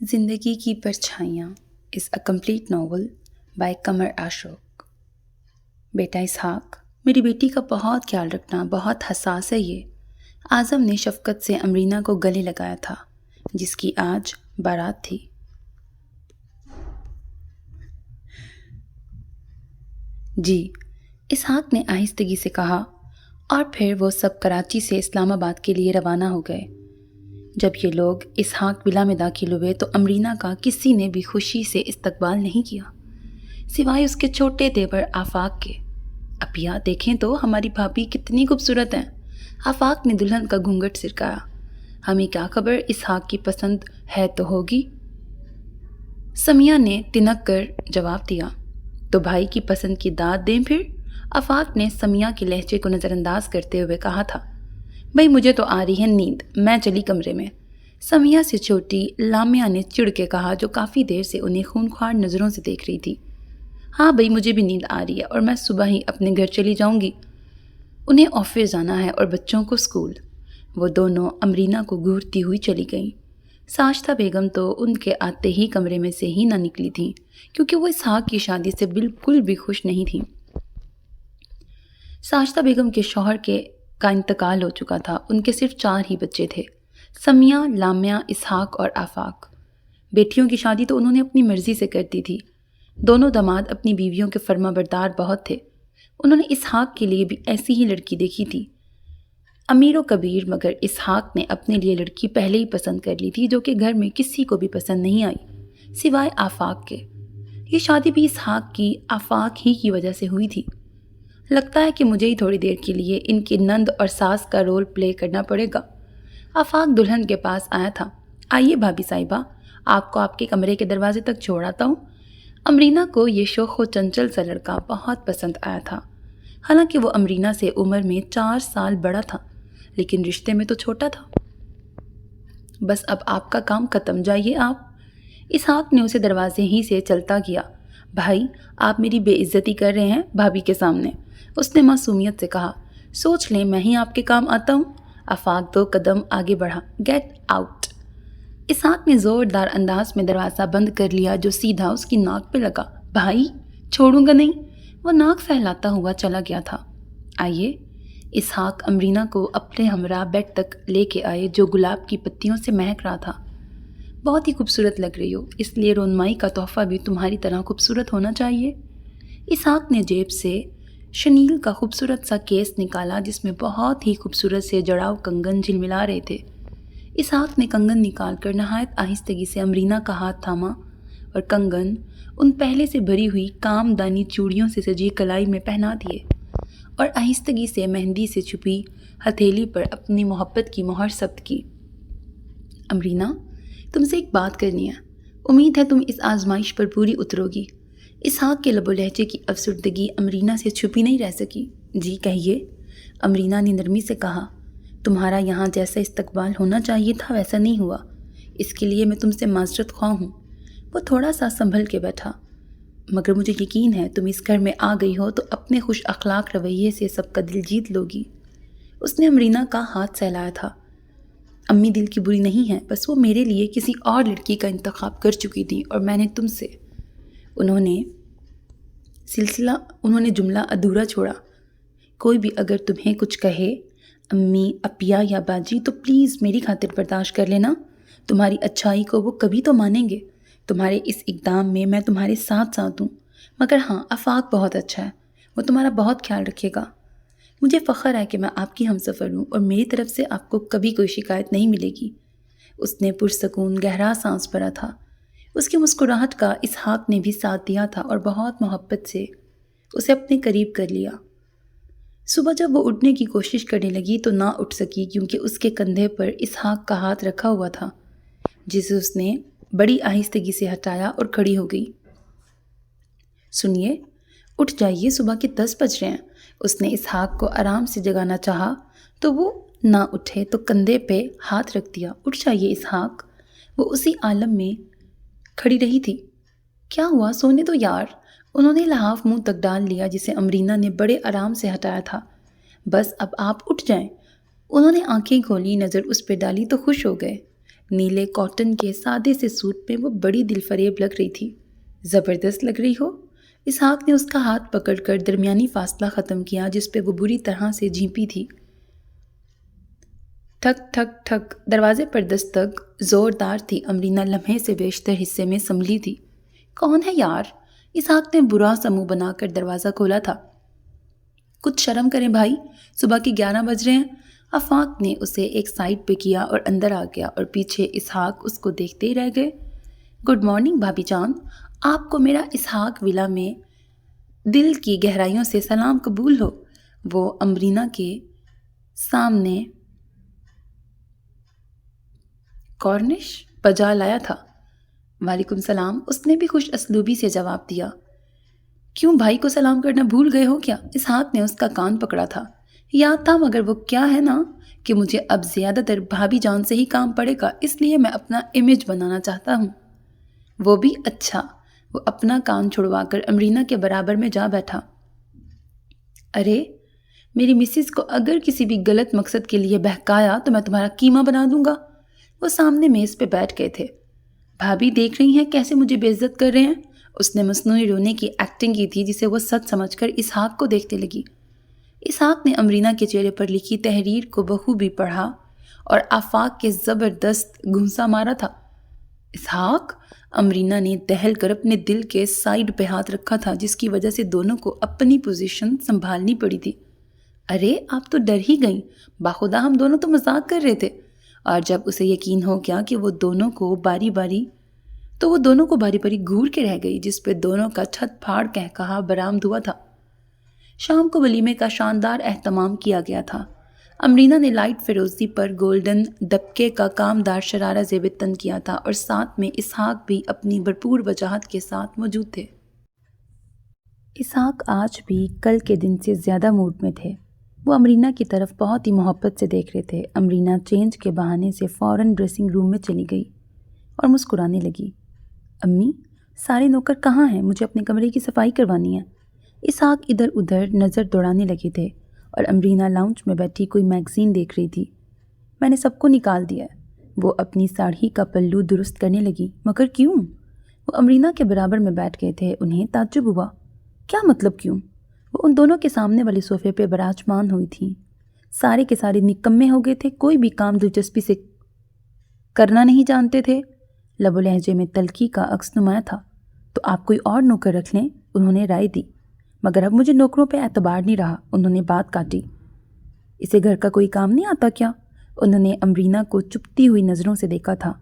زندگی کی پرچھائیاں از a complete novel by Qamar Ashoq. بیٹا اسحاق، میری بیٹی کا بہت خیال رکھنا، بہت حساس ہے یہ۔ اعظم نے شفقت سے امرینہ کو گلے لگایا تھا، جس کی آج بارات تھی۔ جی، اسحاق نے آہستگی سے کہا، اور پھر وہ سب کراچی سے اسلام آباد کے لیے روانہ ہو گئے۔ جب یہ لوگ اسحاق ولا میں داخل ہوئے تو امرینہ کا کسی نے بھی خوشی سے استقبال نہیں کیا، سوائے اس کے چھوٹے دیور آفاق کے۔ اپیا دیکھیں تو ہماری بھابھی کتنی خوبصورت ہیں۔ آفاق نے دلہن کا گھونگھٹ سرکایا۔ ہمیں کیا خبر اسحاق کی پسند ہے تو ہوگی، سمیہ نے تنک کر جواب دیا۔ تو بھائی کی پسند کی داد دیں پھر، آفاق نے سمیہ کے لہجے کو نظر انداز کرتے ہوئے کہا تھا۔ بھئی مجھے تو آ رہی ہے نیند، میں چلی کمرے میں، سمیہ سے چھوٹی لامیا نے چڑ کے کہا، جو کافی دیر سے انہیں خونخوار نظروں سے دیکھ رہی تھی۔ ہاں بھئی مجھے بھی نیند آ رہی ہے، اور میں صبح ہی اپنے گھر چلی جاؤں گی، انہیں آفس جانا ہے اور بچوں کو اسکول۔ وہ دونوں امرینہ کو گھورتی ہوئی چلی گئیں۔ ساشتہ بیگم تو ان کے آتے ہی کمرے میں سے ہی نہ نکلی تھیں، کیونکہ وہ اسحاق کی شادی سے بالکل بھی خوش نہیں تھیں۔ ساشتہ بیگم کے شوہر کا انتقال ہو چکا تھا، ان کے صرف 4 ہی بچے تھے، سمیہ، لامیا، اسحاق اور آفاق۔ بیٹیوں کی شادی تو انہوں نے اپنی مرضی سے کر دی تھی۔ دونوں داماد اپنی بیویوں کے فرما بردار بہت تھے۔ انہوں نے اسحاق کے لیے بھی ایسی ہی لڑکی دیکھی تھی، امیر و کبیر، مگر اسحاق نے اپنے لیے لڑکی پہلے ہی پسند کر لی تھی، جو کہ گھر میں کسی کو بھی پسند نہیں آئی سوائے آفاق کے۔ یہ شادی بھی اسحاق کی آفاق ہی کی وجہ سے ہوئی تھی۔ لگتا ہے کہ مجھے ہی تھوڑی دیر کے لیے ان کی نند اور ساس کا رول پلے کرنا پڑے گا۔ آفاق دلہن کے پاس آیا تھا۔ آئیے بھابھی صاحبہ، آپ کو آپ کے کمرے کے دروازے تک چھوڑ آتا ہوں۔ امرینہ کو یہ شوخ و چنچل سا لڑکا بہت پسند آیا تھا۔ حالانکہ وہ امرینہ سے عمر میں 4 سال بڑا تھا، لیکن رشتے میں تو چھوٹا تھا۔ بس اب آپ کا کام ختم، جائیے آپ۔ اسحاق نے اسے دروازے ہی سے چلتا کیا۔ بھائی آپ میری بے عزتی کر رہے ہیں بھابھی کے سامنے، اس نے معصومیت سے کہا۔ سوچ لیں میں ہی آپ کے کام آتا ہوں۔ آفاق 2 قدم آگے بڑھا۔ Get out. اسحاق نے زوردار انداز میں دروازہ بند کر لیا، جو سیدھا اس کی ناک پہ لگا۔ بھائی چھوڑوں گا نہیں، وہ ناک پھیلاتا ہوا چلا گیا تھا۔ آئیے۔ اسحاق امرینہ کو اپنے ہمراہ بیڈ تک لے کے آئے، جو گلاب کی پتیوں سے مہک رہا تھا۔ بہت ہی خوبصورت لگ رہی ہو، اس لیے رونمائی کا تحفہ بھی تمہاری طرح خوبصورت ہونا چاہیے۔ اسحاق نے جیب سے شنیل کا خوبصورت سا کیس نکالا، جس میں بہت ہی خوبصورت سے جڑاؤ کنگن جھلملا رہے تھے۔ اسحاق نے کنگن نکال کر نہایت آہستگی سے امرینہ کا ہاتھ تھاما، اور کنگن ان پہلے سے بھری ہوئی کام دانی چوڑیوں سے سجی کلائی میں پہنا دیے، اور آہستگی سے مہندی سے چھپی ہتھیلی پر اپنی محبت کی مہر ثبت کی۔ امرینہ، تم سے ایک بات کرنی ہے، امید ہے تم اس آزمائش پر پوری اترو گی۔ اسحاق کے لب و لہجے کی افسردگی امرینہ سے چھپی نہیں رہ سکی۔ جی کہیے، امرینہ نے نرمی سے کہا۔ تمہارا یہاں جیسا استقبال ہونا چاہیے تھا ویسا نہیں ہوا، اس کے لیے میں تم سے معذرت خواہ ہوں۔ وہ تھوڑا سا سنبھل کے بیٹھا۔ مگر مجھے یقین ہے تم اس گھر میں آ گئی ہو تو اپنے خوش اخلاق رویے سے سب کا دل جیت لوگی۔ اس نے امرینہ کا ہاتھ سہلایا تھا۔ امی دل کی بری نہیں ہے، بس وہ میرے لیے کسی اور لڑکی کا انتخاب کر چکی تھی، اور میں نے تم سے۔ انہوں نے جملہ ادھورا چھوڑا۔ کوئی بھی اگر تمہیں کچھ کہے، امی، اپیا یا باجی، تو پلیز میری خاطر برداشت کر لینا۔ تمہاری اچھائی کو وہ کبھی تو مانیں گے۔ تمہارے اس اقدام میں میں تمہارے ساتھ ہوں، مگر ہاں آفاق بہت اچھا ہے، وہ تمہارا بہت خیال رکھے گا۔ مجھے فخر ہے کہ میں آپ کی ہمسفر ہوں، اور میری طرف سے آپ کو کبھی کوئی شکایت نہیں ملے گی۔ اس نے پرسکون گہرا سانس بھرا تھا۔ اس کی مسکراہٹ کا اسحاق نے بھی ساتھ دیا تھا، اور بہت محبت سے اسے اپنے قریب کر لیا۔ صبح جب وہ اٹھنے کی کوشش کرنے لگی تو نہ اٹھ سکی، کیونکہ اس کے کندھے پر اسحاق کا ہاتھ رکھا ہوا تھا، جسے اس نے بڑی آہستگی سے ہٹایا اور کھڑی ہو گئی۔ سنیے، اٹھ جائیے، صبح کے 10 بج رہے ہیں۔ اس نے اسحاق کو آرام سے جگانا چاہا تو وہ نہ اٹھے تو کندھے پہ ہاتھ رکھ دیا۔ اٹھ جائیے اسحاق۔ وہ اسی عالم میں کھڑی رہی تھی۔ کیا ہوا، سونے دو یار۔ انہوں نے لحاف منہ تک ڈال لیا، جسے امرینہ نے بڑے آرام سے ہٹایا تھا۔ بس اب آپ اٹھ جائیں۔ انہوں نے آنکھیں کھولی، نظر اس پہ ڈالی تو خوش ہو گئے۔ نیلے کاٹن کے سادے سے سوٹ میں وہ بڑی دل فریب لگ رہی تھی۔ زبردست لگ رہی ہو۔ اسحاق نے اس کا ہاتھ پکڑ کر درمیانی فاصلہ ختم کیا جس پہ وہ بری طرح سے جھیپی تھی۔ ٹھک ٹھک ٹھک دروازے پر دستک زوردار تھی۔ امرینا لمحے سے بیشتر حصے میں سنبھلی تھی۔ کون ہے یار؟ اسحاق نے برا سا منہ بنا کر دروازہ کھولا تھا۔ کچھ شرم کریں بھائی، صبح کے 11 بج رہے ہیں۔ آفاق نے اسے ایک سائڈ پہ کیا اور اندر آ گیا اور پیچھے اسحاق اس کو دیکھتے ہی رہ گئے۔ گڈ مارننگ بھابی جان، آپ کو میرا اسحاق ولا میں دل کی گہرائیوں سے سلام قبول ہو۔ وہ امرینا کے سامنے کارنش بجا لایا تھا۔ وعلیکم السلام، اس نے بھی خوش اسلوبی سے جواب دیا۔ کیوں بھائی کو سلام کرنا بھول گئے ہو کیا؟ اسحاق نے اس کا کان پکڑا تھا۔ یاد تھا، مگر وہ کیا ہے نا کہ مجھے اب زیادہ تر بھابی جان سے ہی کام پڑے گا، اس لیے میں اپنا امیج بنانا چاہتا ہوں۔ وہ بھی اچھا۔ وہ اپنا کان چھڑوا کر امرینا کے برابر میں جا بیٹھا۔ ارے میری مسز کو اگر کسی بھی غلط مقصد کے لیے بہکایا تو میں تمہارا قیمہ بنا دوں گا۔ وہ سامنے میز پہ بیٹھ گئے تھے۔ بھابی دیکھ رہی ہیں کیسے مجھے بے عزت کر رہے ہیں؟ اس نے مصنوعی رونے کی ایکٹنگ کی تھی جسے وہ سچ سمجھ کر اسحاق کو دیکھنے لگی۔ اسحاق نے امرینا کے چہرے پر لکھی تحریر کو بخوبی پڑھا اور آفاق کے زبردست گھونسا مارا تھا۔ اسحاق؟ امرینا نے دہل کر اپنے دل کے سائیڈ پہ ہاتھ رکھا تھا جس کی وجہ سے دونوں کو اپنی پوزیشن سنبھالنی پڑی تھی۔ ارے آپ تو ڈر ہی گئیں، باخدا ہم دونوں تو مذاق کر رہے تھے۔ اور جب اسے یقین ہو گیا کہ وہ دونوں کو باری باری گھور کے رہ گئی جس پہ دونوں کا چھت پھاڑ کہا برآمد ہوا تھا۔ شام کو ولیمے کا شاندار اہتمام کیا گیا تھا۔ امرینا نے لائٹ فیروزی پر گولڈن دبکے کا کامدار شرارہ زیب تن کیا تھا اور ساتھ میں اسحاق بھی اپنی بھرپور وجاہت کے ساتھ موجود تھے۔ اسحاق آج بھی کل کے دن سے زیادہ موڈ میں تھے۔ وہ امرینا کی طرف بہت ہی محبت سے دیکھ رہے تھے۔ امرینا چینج کے بہانے سے فوراً ڈریسنگ روم میں چلی گئی اور مسکرانے لگی۔ امی، سارے نوکر کہاں ہیں؟ مجھے اپنے کمرے کی صفائی کروانی ہے۔ اسحاق ادھر ادھر نظر دوڑانے لگے تھے اور امرینا لاؤنج میں بیٹھی کوئی میگزین دیکھ رہی تھی۔ میں نے سب کو نکال دیا ہے۔ وہ اپنی ساڑھی کا پلو درست کرنے لگی۔ مگر کیوں؟ وہ امرینا کے برابر میں بیٹھ گئے تھے۔ انہیں تعجب ہوا۔ کیا مطلب کیوں؟ وہ ان دونوں کے سامنے والے صوفے پہ براجمان ہوئی تھیں۔ سارے کے سارے نکمے ہو گئے تھے، کوئی بھی کام دلچسپی سے کرنا نہیں جانتے تھے۔ لب و لہجے میں تلخی کا عکس نمایاں تھا۔ تو آپ کوئی اور نوکر رکھ لیں، انہوں نے رائے دی۔ مگر اب مجھے نوکروں پہ اعتبار نہیں رہا، انہوں نے بات کاٹی۔ اسے گھر کا کوئی کام نہیں آتا کیا؟ انہوں نے امرینا کو چپتی ہوئی نظروں سے دیکھا تھا۔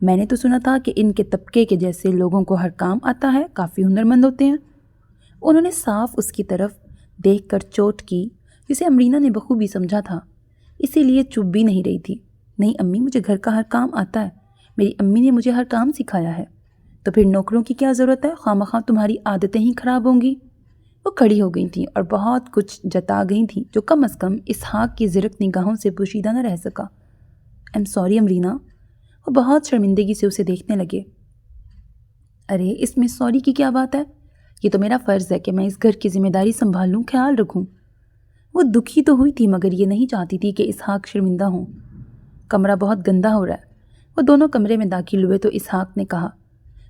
میں نے تو سنا تھا کہ ان کے طبقے کے جیسے لوگوں کو ہر کام آتا ہے، کافی ہنرمند ہوتے ہیں۔ انہوں نے صاف اس کی طرف دیکھ کر چوٹ کی جسے امرینا نے بخوبی سمجھا تھا، اسی لیے چپ بھی نہیں رہی تھی۔ نہیں امی، مجھے گھر کا ہر کام آتا ہے، میری امی نے مجھے ہر کام سکھایا ہے۔ تو پھر نوکروں کی کیا ضرورت ہے؟ خواہ مخواہ تمہاری عادتیں ہی خراب ہوں گی۔ وہ کھڑی ہو گئی تھیں اور بہت کچھ جتا گئی تھیں جو کم از کم اسحاق کی زرق نگاہوں سے پوشیدہ نہ رہ سکا۔ I'm sorry Amrina. وہ بہت شرمندگی سے اسے دیکھنے لگے۔ ارے اس میں سوری کی کیا بات ہے؟ یہ تو میرا فرض ہے کہ میں اس گھر کی ذمہ داری سنبھالوں، خیال رکھوں۔ وہ دکھی تو ہوئی تھی مگر یہ نہیں چاہتی تھی کہ اسحاق شرمندہ ہوں۔ کمرہ بہت گندا ہو رہا ہے۔ وہ دونوں کمرے میں داخل ہوئے تو اسحاق نے کہا،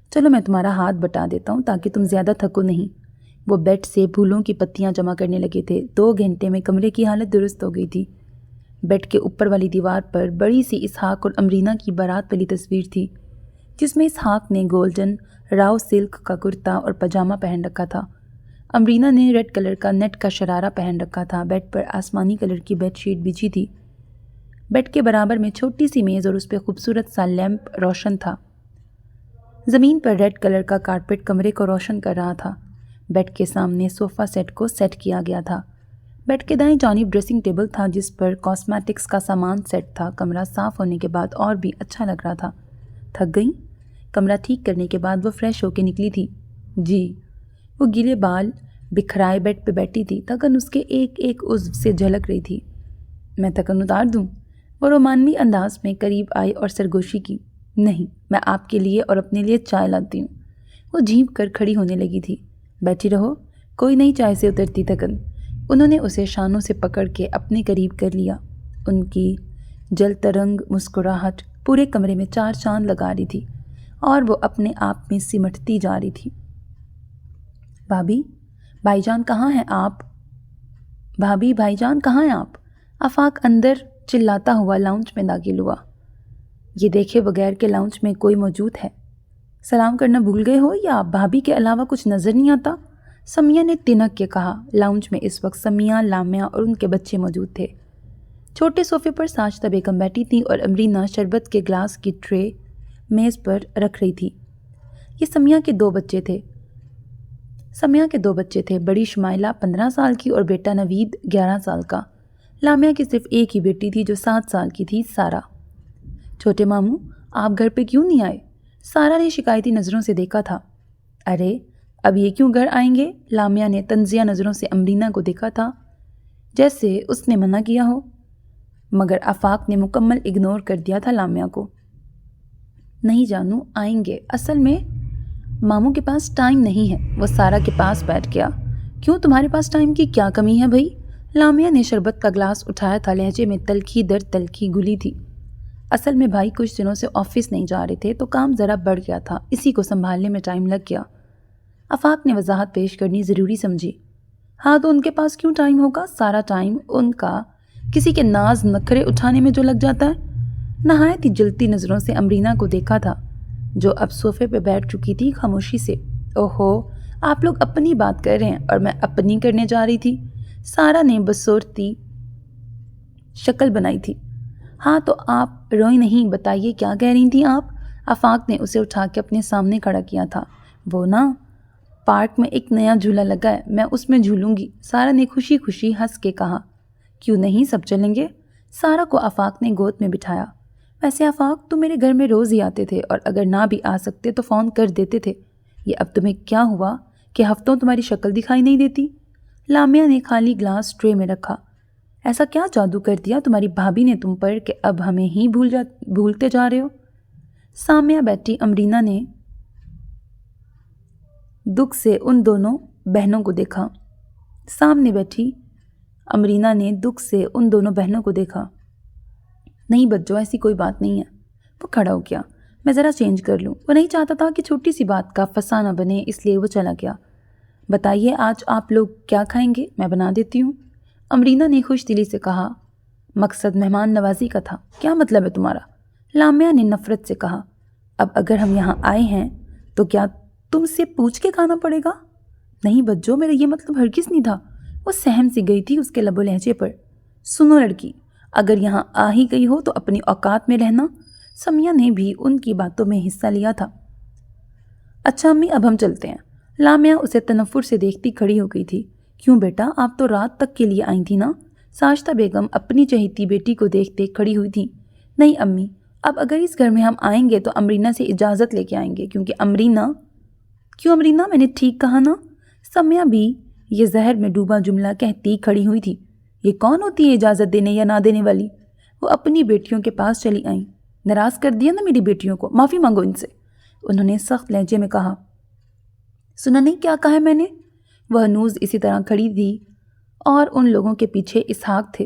چلو میں تمہارا ہاتھ بٹا دیتا ہوں تاکہ تم زیادہ تھکو نہیں۔ وہ بیڈ سے پھولوں کی پتیاں جمع کرنے لگے تھے۔ 2 گھنٹے میں کمرے کی حالت درست ہو گئی تھی۔ بیڈ کے اوپر والی دیوار پر بڑی سی اسحاق اور امرینا کی بارات والی تصویر تھی جس میں اسحاق نے گولڈن راؤ سلک کا کرتا اور پاجامہ پہن رکھا تھا۔ امرینا نے ریڈ کلر کا نیٹ کا شرارہ پہن رکھا تھا۔ بیڈ پر آسمانی کلر کی بیڈ شیٹ بچھی تھی۔ بیڈ کے برابر میں چھوٹی سی میز اور اس پہ خوبصورت سا لیمپ روشن تھا۔ زمین پر ریڈ کلر کا کارپیٹ کمرے کو روشن کر رہا تھا۔ بیڈ کے سامنے صوفہ سیٹ کو سیٹ کیا گیا تھا۔ بیڈ کے دائیں جانب ڈریسنگ ٹیبل تھا جس پر کاسمیٹکس کا سامان سیٹ تھا۔ کمرہ صاف ہونے کے بعد اور بھی اچھا لگ رہا تھا۔ تھک گئیں؟ کمرہ ٹھیک کرنے کے بعد وہ فریش ہو کے نکلی تھی۔ جی۔ وہ گیلے بال بکھرائے بیڈ پہ بیٹھی تھی۔ تھکن اس کے ایک ایک عضو سے جھلک رہی تھی۔ میں تھکن اتار دوں؟ وہ رومانوی انداز میں قریب آئی اور سرگوشی کی۔ نہیں، میں آپ کے لیے اور اپنے لیے چائے لاتی ہوں۔ وہ جھینپ کر کھڑی ہونے لگی تھی۔ بیٹھی رہو، کوئی نہیں چائے سے اترتی تھکن۔ انہوں نے اسے شانوں سے پکڑ کے اپنے قریب کر لیا۔ ان کی جل ترنگ مسکراہٹ پورے کمرے میں 4 چاند لگا رہی تھی اور وہ اپنے آپ میں سمٹتی جا رہی تھی۔ بھابھی، بھائی جان کہاں ہیں آپ؟ بھابھی، بھائی جان کہاں ہیں آپ؟ آفاق اندر چلاتا ہوا لاؤنج میں داخل ہوا۔ یہ دیکھے بغیر کہ لاؤنج میں کوئی موجود ہے، سلام کرنا بھول گئے ہو یا بھابھی کے علاوہ کچھ نظر نہیں آتا؟ سمیہ نے تنک کے کہا۔ لاؤنج میں اس وقت سمیہ، لامیا اور ان کے بچے موجود تھے۔ چھوٹے صوفے پر ساجدہ بیگم بیٹھی تھی اور امرینا شربت کے گلاس کی ٹرے میز پر رکھ رہی تھی۔ یہ سمیہ کے دو بچے تھے، بڑی شمائلہ 15 سال کی اور بیٹا نوید 11 سال کا۔ لامیا کی صرف ایک ہی بیٹی تھی جو 7 سال کی تھی، سارا۔ چھوٹے ماموں، آپ گھر پہ کیوں نہیں آئے؟ سارا نے شکایتی نظروں سے دیکھا تھا۔ ارے اب یہ کیوں گھر آئیں گے؟ لامیا نے طنزیہ نظروں سے امرینا کو دیکھا تھا، جیسے اس نے منع کیا ہو، مگر آفاق نے مکمل اگنور کر دیا تھا لامیا کو۔ نہیں جانو، آئیں گے، اصل میں ماموں کے پاس ٹائم نہیں ہے۔ وہ سارا کے پاس بیٹھ گیا۔ کیوں، تمہارے پاس ٹائم کی کیا کمی ہے بھائی؟ لامیا نے شربت کا گلاس اٹھایا تھا، لہجے میں تلخی در تلخی گھلی تھی۔ اصل میں بھائی کچھ دنوں سے آفس نہیں جا رہے تھے تو کام ذرا بڑھ گیا تھا، اسی کو سنبھالنے میں ٹائم لگ گیا۔ آفاق نے وضاحت پیش کرنی ضروری سمجھی۔ ہاں تو ان کے پاس کیوں ٹائم ہوگا؟ سارا ٹائم ان کا کسی کے ناز نخرے اٹھانے میں جو لگ جاتا ہے۔ نہایت ہی جلتی نظروں سے امرینا کو دیکھا تھا، جو اب صوفے پہ بیٹھ چکی تھی خاموشی سے۔ اوہو، آپ لوگ اپنی بات کر رہے ہیں اور میں اپنی کرنے جا رہی تھی۔ سارا نے بصورتی شکل بنائی تھی۔ ہاں تو آپ روئی نہیں، بتائیے کیا کہہ رہی تھیں آپ؟ آفاق نے اسے اٹھا کے اپنے سامنے کھڑا کیا تھا۔ وہ نا، پارک میں ایک نیا جھولا لگا ہے، میں اس میں جھولوں گی، سارا نے خوشی خوشی ہنس کے کہا۔ کیوں نہیں، سب چلیں گے؟ سارا کو آفاق نے گود میں بٹھایا۔ ویسے آفاق، تم میرے گھر میں روز ہی آتے تھے اور اگر نہ بھی آ سکتے تو فون کر دیتے تھے۔ یہ اب تمہیں کیا ہوا کہ ہفتوں تمہاری شکل دکھائی نہیں دیتی؟ لامیا نے خالی گلاس ٹرے میں رکھا۔ ایسا کیا جادو کر دیا تمہاری بھابھی نے تم پر کہ اب ہمیں ہی بھولتے جا رہے ہو؟ سامنے بیٹھی امرینا نے دکھ سے ان دونوں بہنوں کو دیکھا۔ نہیں بچوں، ایسی کوئی بات نہیں ہے۔ وہ کھڑا ہو گیا۔ میں ذرا چینج کر لوں۔ وہ نہیں چاہتا تھا کہ چھوٹی سی بات کا فسانہ بنے، اس لیے وہ چلا گیا۔ بتائیے آج آپ لوگ کیا کھائیں گے؟ میں بنا دیتی ہوں، امرینا نے خوش دلی سے کہا۔ مقصد مہمان نوازی کا تھا، کیا مطلب ہے تمہارا؟ لامیا نے نفرت سے کہا۔ اب اگر ہم یہاں آئے ہیں تو کیا تم سے پوچھ کے کھانا پڑے گا؟ نہیں بچوں، میرا یہ مطلب ہرگز نہیں تھا۔ وہ سہم سی گئی تھی اس کے لب و لہجے پر۔ سنو لڑکی، اگر یہاں آ ہی گئی ہو تو اپنی اوقات میں رہنا۔ سمیہ نے بھی ان کی باتوں میں حصہ لیا تھا۔ اچھا امی، اب ہم چلتے ہیں۔ لامیا اسے تنفر سے دیکھتی کھڑی ہو گئی تھی۔ کیوں بیٹا، آپ تو رات تک کے لیے آئی تھی نا؟ ساجدہ بیگم اپنی چہیتی بیٹی کو دیکھتے کھڑی ہوئی تھی۔ نہیں امی، اب اگر اس گھر میں ہم آئیں گے تو امرینا سے اجازت لے کے آئیں گے، کیونکہ امرینا میں نے ٹھیک کہا نا؟ سمیہ بھی یہ زہر میں ڈوبا جملہ کہتی کھڑی ہوئی تھی۔ یہ کون ہوتی ہے اجازت دینے یا نہ دینے والی؟ وہ اپنی بیٹیوں کے پاس چلی آئیں۔ ناراض کر دیا نا میری بیٹیوں کو، معافی مانگو ان سے، انہوں نے سخت لہجے میں کہا۔ سنا نہیں کیا کہا ہے میں نے؟ وہ ہنوز اسی طرح کھڑی تھی اور ان لوگوں کے پیچھے اسحاق تھے۔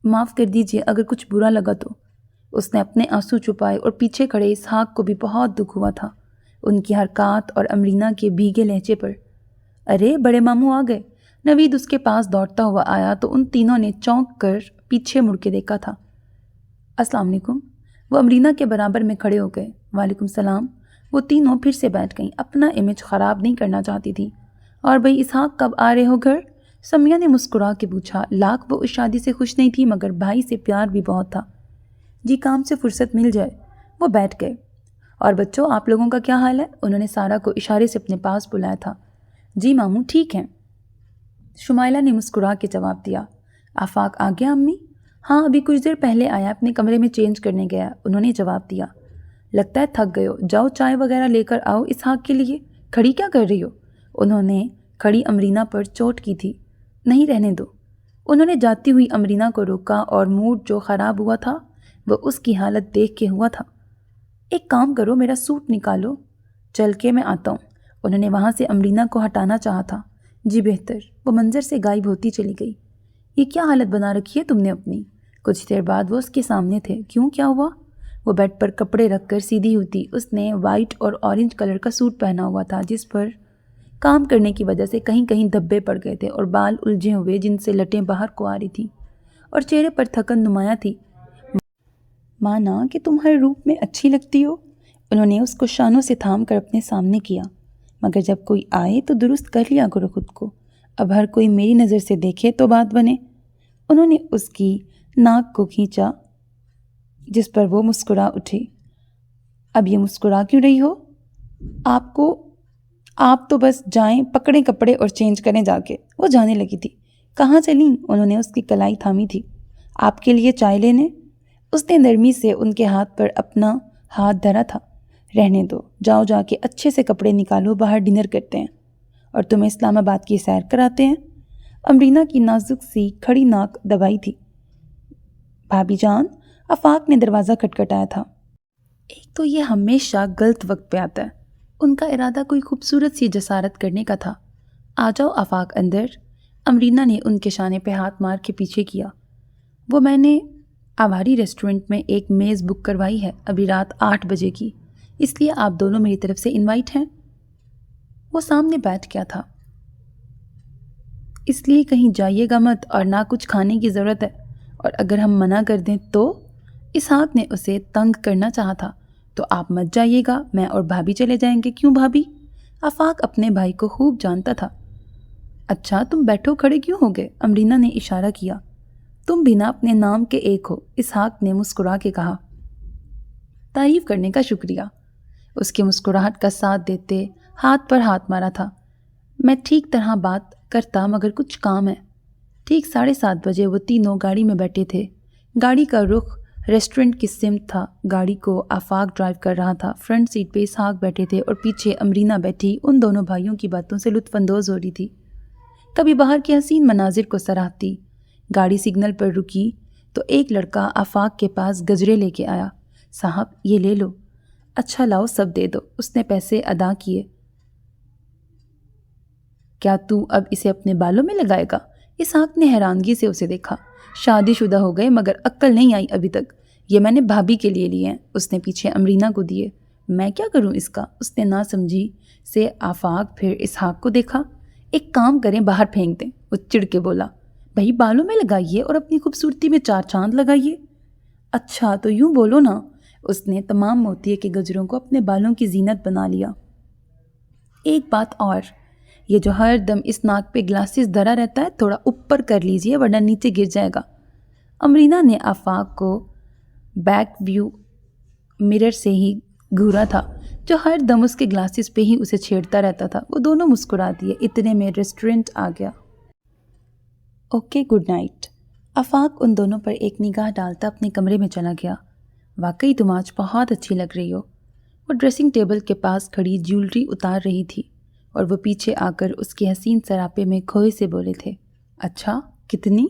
معاف کر دیجئے اگر کچھ برا لگا تو۔ اس نے اپنے آنسو چھپائے اور پیچھے کھڑے اسحاق کو بھی بہت دکھ ہوا تھا، ان کی حرکات اور امرینا کے بھیگے لہجے پر۔ ارے بڑے ماموں آ گئے۔ نوید اس کے پاس دوڑتا ہوا آیا تو ان تینوں نے چونک کر پیچھے مڑ کے دیکھا تھا۔ السلام علیکم۔ وہ امرینا کے برابر میں کھڑے ہو گئے۔ وعلیکم السلام۔ وہ تینوں پھر سے بیٹھ گئیں، اپنا امیج خراب نہیں کرنا چاہتی تھی۔ اور بھئی اسحاق کب آ رہے ہو گھر؟ سمیہ نے مسکرا کے پوچھا۔ لاکھ وہ اس شادی سے خوش نہیں تھی مگر بھائی سے پیار بھی بہت تھا۔ جی کام سے فرصت مل جائے۔ وہ بیٹھ گئے۔ اور بچوں، آپ لوگوں کا کیا حال ہے؟ انہوں نے سارا کو اشارے سے اپنے پاس بلایا تھا۔ جی ماموں ٹھیک ہیں، شمائلہ نے مسکرا کے جواب دیا۔ آفاق آ گیا امی؟ ہاں ابھی کچھ دیر پہلے آیا، اپنے کمرے میں چینج کرنے گیا، انہوں نے جواب دیا۔ لگتا ہے تھک گئے ہو، جاؤ چائے وغیرہ لے کر آؤ اسحاق کے لیے۔ کھڑی کیا کر رہی ہو؟ انہوں نے کھڑی امرینا پر چوٹ کی تھی۔ نہیں رہنے دو۔ انہوں نے جاتی ہوئی امرینا کو روکا اور موڈ جو خراب ہوا تھا وہ اس کی حالت دیکھ کے ہوا تھا۔ ایک کام کرو، میرا سوٹ نکالو، چل کے میں آتا ہوں۔ انہوں نے وہاں سے امرینا کو ہٹانا چاہا تھا۔ جی بہتر۔ وہ منظر سے غائب ہوتی چلی گئی۔ یہ کیا حالت بنا رکھی ہے تم نے اپنی؟ کچھ دیر بعد وہ اس کے سامنے تھے۔ کیوں، کیا ہوا؟ وہ بیڈ پر کپڑے رکھ کر سیدھی ہوئی تھی۔ اس نے وائٹ اور اورنج کلر کا سوٹ پہنا ہوا تھا جس پر کام کرنے کی وجہ سے کہیں کہیں دھبے پڑ گئے تھے اور بال الجھے ہوئے جن سے لٹیں باہر کو آ رہی تھیں اور چہرے پر تھکن نمایاں تھی۔ مانا کہ تم ہر روپ میں اچھی لگتی ہو۔ انہوں نے اس کو شانوں سے تھام کر اپنے سامنے کیا۔ مگر جب کوئی آئے تو درست کر لیا کرو خود کو، اب ہر کوئی میری نظر سے دیکھے تو بات بنے۔ انہوں نے اس کی ناک کو کھینچا جس پر وہ مسکرا اٹھی۔ اب یہ مسکرا کیوں رہی ہو؟ آپ تو بس جائیں، پکڑیں کپڑے اور چینج کریں جا کے۔ وہ جانے لگی تھی۔ کہاں چلیں؟ انہوں نے اس کی کلائی تھامی تھی۔ آپ کے لیے چائے لینے؟ اس نے نرمی سے ان کے ہاتھ پر اپنا ہاتھ دھرا تھا۔ رہنے دو، جاؤ جا کے اچھے سے کپڑے نکالو، باہر ڈنر کرتے ہیں اور تمہیں اسلام آباد کی سیر کراتے ہیں۔ امرینا کی نازک سی کھڑی ناک دبائی تھی۔ بھابی جان، آفاق نے دروازہ کھٹکھٹایا تھا۔ ایک تو یہ ہمیشہ غلط وقت پہ آتا ہے۔ ان کا ارادہ کوئی خوبصورت سی جسارت کرنے کا تھا۔ آ جاؤ آفاق اندر۔ امرینا نے ان کے شانے پہ ہاتھ مار کے پیچھے کیا۔ وہ میں نے آواری ریسٹورنٹ میں ایک میز بک کروائی ہے، ابھی رات 8 بجے کی، اس لیے آپ دونوں میری طرف سے انوائٹ ہیں۔ وہ سامنے بیٹھ گیا تھا۔ اس لیے کہیں جائیے گا مت اور نہ کچھ کھانے کی ضرورت ہے، اور اگر ہم منع کر دیں تو؟ اسحاق نے اسے تنگ کرنا چاہا تھا۔ تو آپ مت جائیے گا، میں اور بھابی چلے جائیں گے۔ کیوں بھابی؟ آفاق اپنے بھائی کو خوب جانتا تھا۔ اچھا تم بیٹھو، کھڑے کیوں ہو گئے؟ امرینا نے اشارہ کیا۔ تم بھی نہ اپنے نام کے ایک ہو، اسحاق نے مسکرا کے کہا۔ تعریف کرنے کا شکریہ۔ اس کے مسکراہٹ کا ساتھ دیتے ہاتھ پر ہاتھ مارا تھا۔ میں ٹھیک طرح بات کرتا مگر کچھ کام ہے۔ ٹھیک 7:30 بجے وہ تینوں گاڑی میں بیٹھے تھے۔ گاڑی کا رخ ریسٹورنٹ کی سمت تھا۔ گاڑی کو آفاق ڈرائیو کر رہا تھا۔ فرنٹ سیٹ پہ اسحاق بیٹھے تھے اور پیچھے امرینا بیٹھی ان دونوں بھائیوں کی باتوں سے لطف اندوز ہو رہی تھی۔ کبھی باہر کے حسین مناظر کو سراہتی۔ گاڑی سگنل پر رکی تو ایک لڑکا آفاق کے پاس گجرے لے کے آیا۔ صاحب یہ لے لو۔ اچھا لاؤ سب دے دو۔ اس نے پیسے ادا کیے۔ کیا تو اب اسے اپنے بالوں میں لگائے گا؟ اسحاق نے حیرانگی سے اسے دیکھا۔ شادی شدہ ہو گئے مگر عقل نہیں آئی ابھی تک۔ یہ میں نے بھابی کے لیے لیے ہیں۔ اس نے پیچھے امرینا کو دیے۔ میں کیا کروں اس کا؟ اس نے نہ سمجھی سے آفاق پھر اسحاق کو دیکھا۔ ایک کام کریں، باہر پھینک دیں، وہ چڑ کے بولا۔ بھائی بالوں میں لگائیے اور اپنی خوبصورتی میں 4 چاند لگائیے۔ اچھا تو یوں بولو نا۔ اس نے تمام موتیے کے گجروں کو اپنے بالوں کی زینت بنا لیا۔ ایک بات اور، یہ جو ہر دم اس ناک پہ گلاسز دھرا رہتا ہے تھوڑا اوپر کر لیجئے ورنہ نیچے گر جائے گا۔ امرینا نے آفاق کو بیک ویو مرر سے ہی گھورا تھا جو ہر دم اس کے گلاسز پہ ہی اسے چھیڑتا رہتا تھا۔ وہ دونوں مسکرا دیے۔ اتنے میں ریسٹورنٹ آ گیا۔ Okay good night. آفاق ان دونوں پر ایک نگاہ ڈالتا اپنے کمرے میں چلا گیا۔ واقعی تم آج بہت اچھی لگ رہی ہو۔ وہ ڈریسنگ ٹیبل کے پاس کھڑی جیولری اتار رہی تھی اور وہ پیچھے آ کر اس کے حسین سراپے میں کھوئے سے بولے تھے۔ اچھا کتنی؟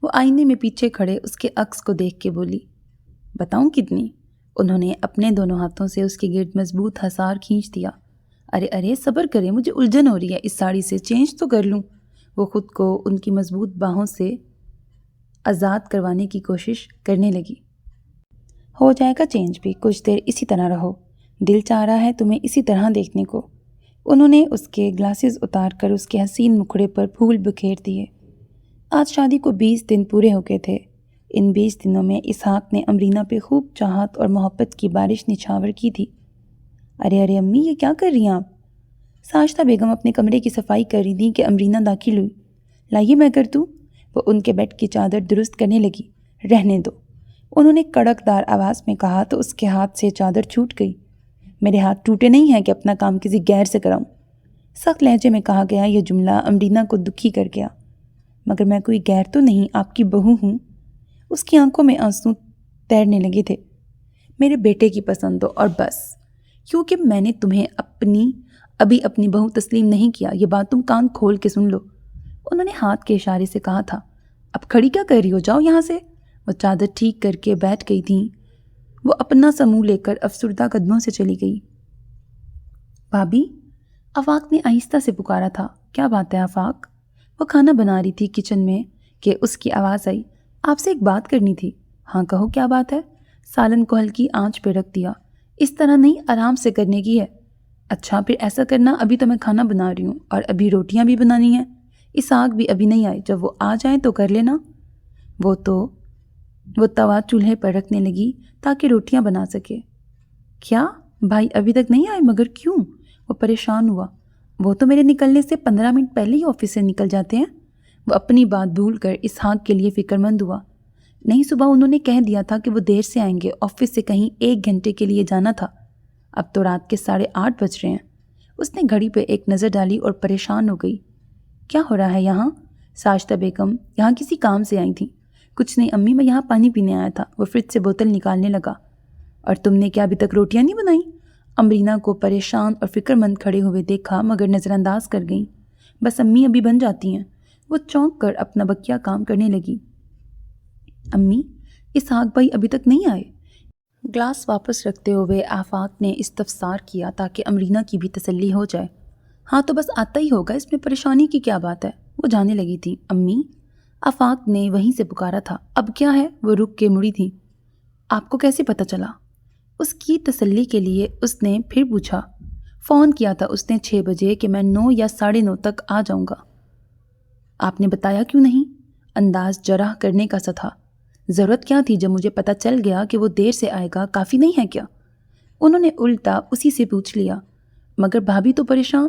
وہ آئینے میں پیچھے کھڑے اس کے عکس کو دیکھ کے بولی۔ بتاؤں کتنی؟ انہوں نے اپنے دونوں ہاتھوں سے اس کے گرد مضبوط حصار کھینچ دیا۔ ارے صبر کریں، مجھے الجھن ہو رہی ہے اس ساڑی سے، چینج تو کر لوں۔ وہ خود کو ان کی مضبوط باہوں سے آزاد کروانے کی کوشش کرنے لگی۔ ہو جائے گا چینج بھی، کچھ دیر اسی طرح رہو، دل چاہ رہا ہے تمہیں اسی طرح دیکھنے کو۔ انہوں نے اس کے گلاسز اتار کر اس کے حسین مکھڑے پر پھول بکھیر دیے۔ آج شادی کو 20 دن پورے ہو گئے تھے۔ ان 20 دنوں میں اسحاق نے امرینا پہ خوب چاہت اور محبت کی بارش نچھاور کی تھی۔ ارے امی یہ کیا کر رہی ہیں آپ؟ ساجدہ بیگم اپنے کمرے کی صفائی کر رہی تھیں کہ امرینا داخل ہوئی۔ لائیے میں کر دوں۔ وہ ان کے بیڈ کی چادر درست کرنے لگی۔ رہنے دو، انہوں نے کڑک دار آواز میں کہا تو اس کے ہاتھ سے چادر چھوٹ گئی۔ میرے ہاتھ ٹوٹے نہیں ہیں کہ اپنا کام کسی غیر سے کراؤں۔ سخت لہجے میں کہا گیا یہ جملہ امرینا کو دکھی کر گیا۔ مگر میں کوئی غیر تو نہیں، آپ کی بہو ہوں۔ اس کی آنکھوں میں آنسو تیرنے لگے تھے۔ میرے بیٹے کی پسند ہو اور بس، کیونکہ میں نے تمہیں ابھی اپنی بہو تسلیم نہیں کیا، یہ بات تم کان کھول کے سن لو۔ انہوں نے ہاتھ کے اشارے سے کہا تھا۔ اب کھڑی کیا کر رہی ہو؟ جاؤ یہاں سے۔ وہ چادر ٹھیک کر کے بیٹھ گئی تھیں۔ وہ اپنا سا منہ لے کر افسردہ قدموں سے چلی گئی۔ بھابی؟ آفاق نے آہستہ سے پکارا تھا۔ کیا بات ہے آفاق؟ وہ کھانا بنا رہی تھی کچن میں کہ اس کی آواز آئی۔ آپ سے ایک بات کرنی تھی۔ ہاں کہو کیا بات ہے؟ سالن کو ہلکی آنچ پہ رکھ دیا۔ اس طرح نہیں، آرام سے کرنے کی ہے۔ اچھا پھر ایسا کرنا، ابھی تو میں کھانا بنا رہی ہوں اور ابھی روٹیاں بھی بنانی ہیں۔ اسحاق بھی ابھی نہیں آئے، جب وہ آ جائیں تو کر لینا۔ وہ توا چولہے پر رکھنے لگی تاکہ روٹیاں بنا سکے۔ کیا بھائی ابھی تک نہیں آئے؟ مگر کیوں؟ وہ پریشان ہوا۔ وہ تو میرے نکلنے سے 15 منٹ پہلے ہی آفس سے نکل جاتے ہیں۔ وہ اپنی بات بھول کر اسحاق کے لیے فکر مند ہوا۔ نہیں، صبح انہوں نے کہہ دیا تھا کہ وہ دیر سے آئیں گے، آفس سے کہیں 1 گھنٹے کے لیے جانا تھا۔ اب تو رات کے 8:30 بج رہے ہیں۔ اس نے گھڑی پہ ایک نظر ڈالی اور پریشان ہو گئی۔ کیا ہو رہا ہے یہاں؟ ساجدہ بیگم یہاں کسی کام سے آئی تھیں۔ کچھ نہیں امی، میں یہاں پانی پینے آیا تھا۔ وہ فریج سے بوتل نکالنے لگا۔ اور تم نے کیا ابھی تک روٹیاں نہیں بنائیں؟ امرینا کو پریشان اور فکر مند کھڑے ہوئے دیکھا مگر نظر انداز کر گئیں۔ بس امی ابھی بن جاتی ہیں۔ وہ چونک کر اپنا بقیہ کام کرنے لگی۔ امی، اسحاق بھائی ابھی تک نہیں آئے؟ گلاس واپس رکھتے ہوئے آفاق نے استفسار کیا تاکہ امرینا کی بھی تسلی ہو جائے۔ ہاں تو بس آتا ہی ہوگا، اس میں پریشانی کی کیا بات ہے؟ وہ جانے لگی تھی۔ امی، آفاق نے وہیں سے پکارا تھا۔ اب کیا ہے؟ وہ رک کے مڑی تھی۔ آپ کو کیسے پتہ چلا؟ اس کی تسلی کے لیے اس نے پھر پوچھا۔ فون کیا تھا اس نے 6 بجے کہ میں 9 یا 9:30 تک آ جاؤں گا۔ آپ نے بتایا کیوں نہیں؟ انداز جرح کرنے کا سا تھا۔ ضرورت کیا تھی جب مجھے پتہ چل گیا کہ وہ دیر سے آئے گا؟ کافی نہیں ہے کیا؟ انہوں نے الٹا اسی سے پوچھ لیا۔ مگر بھابھی تو پریشان،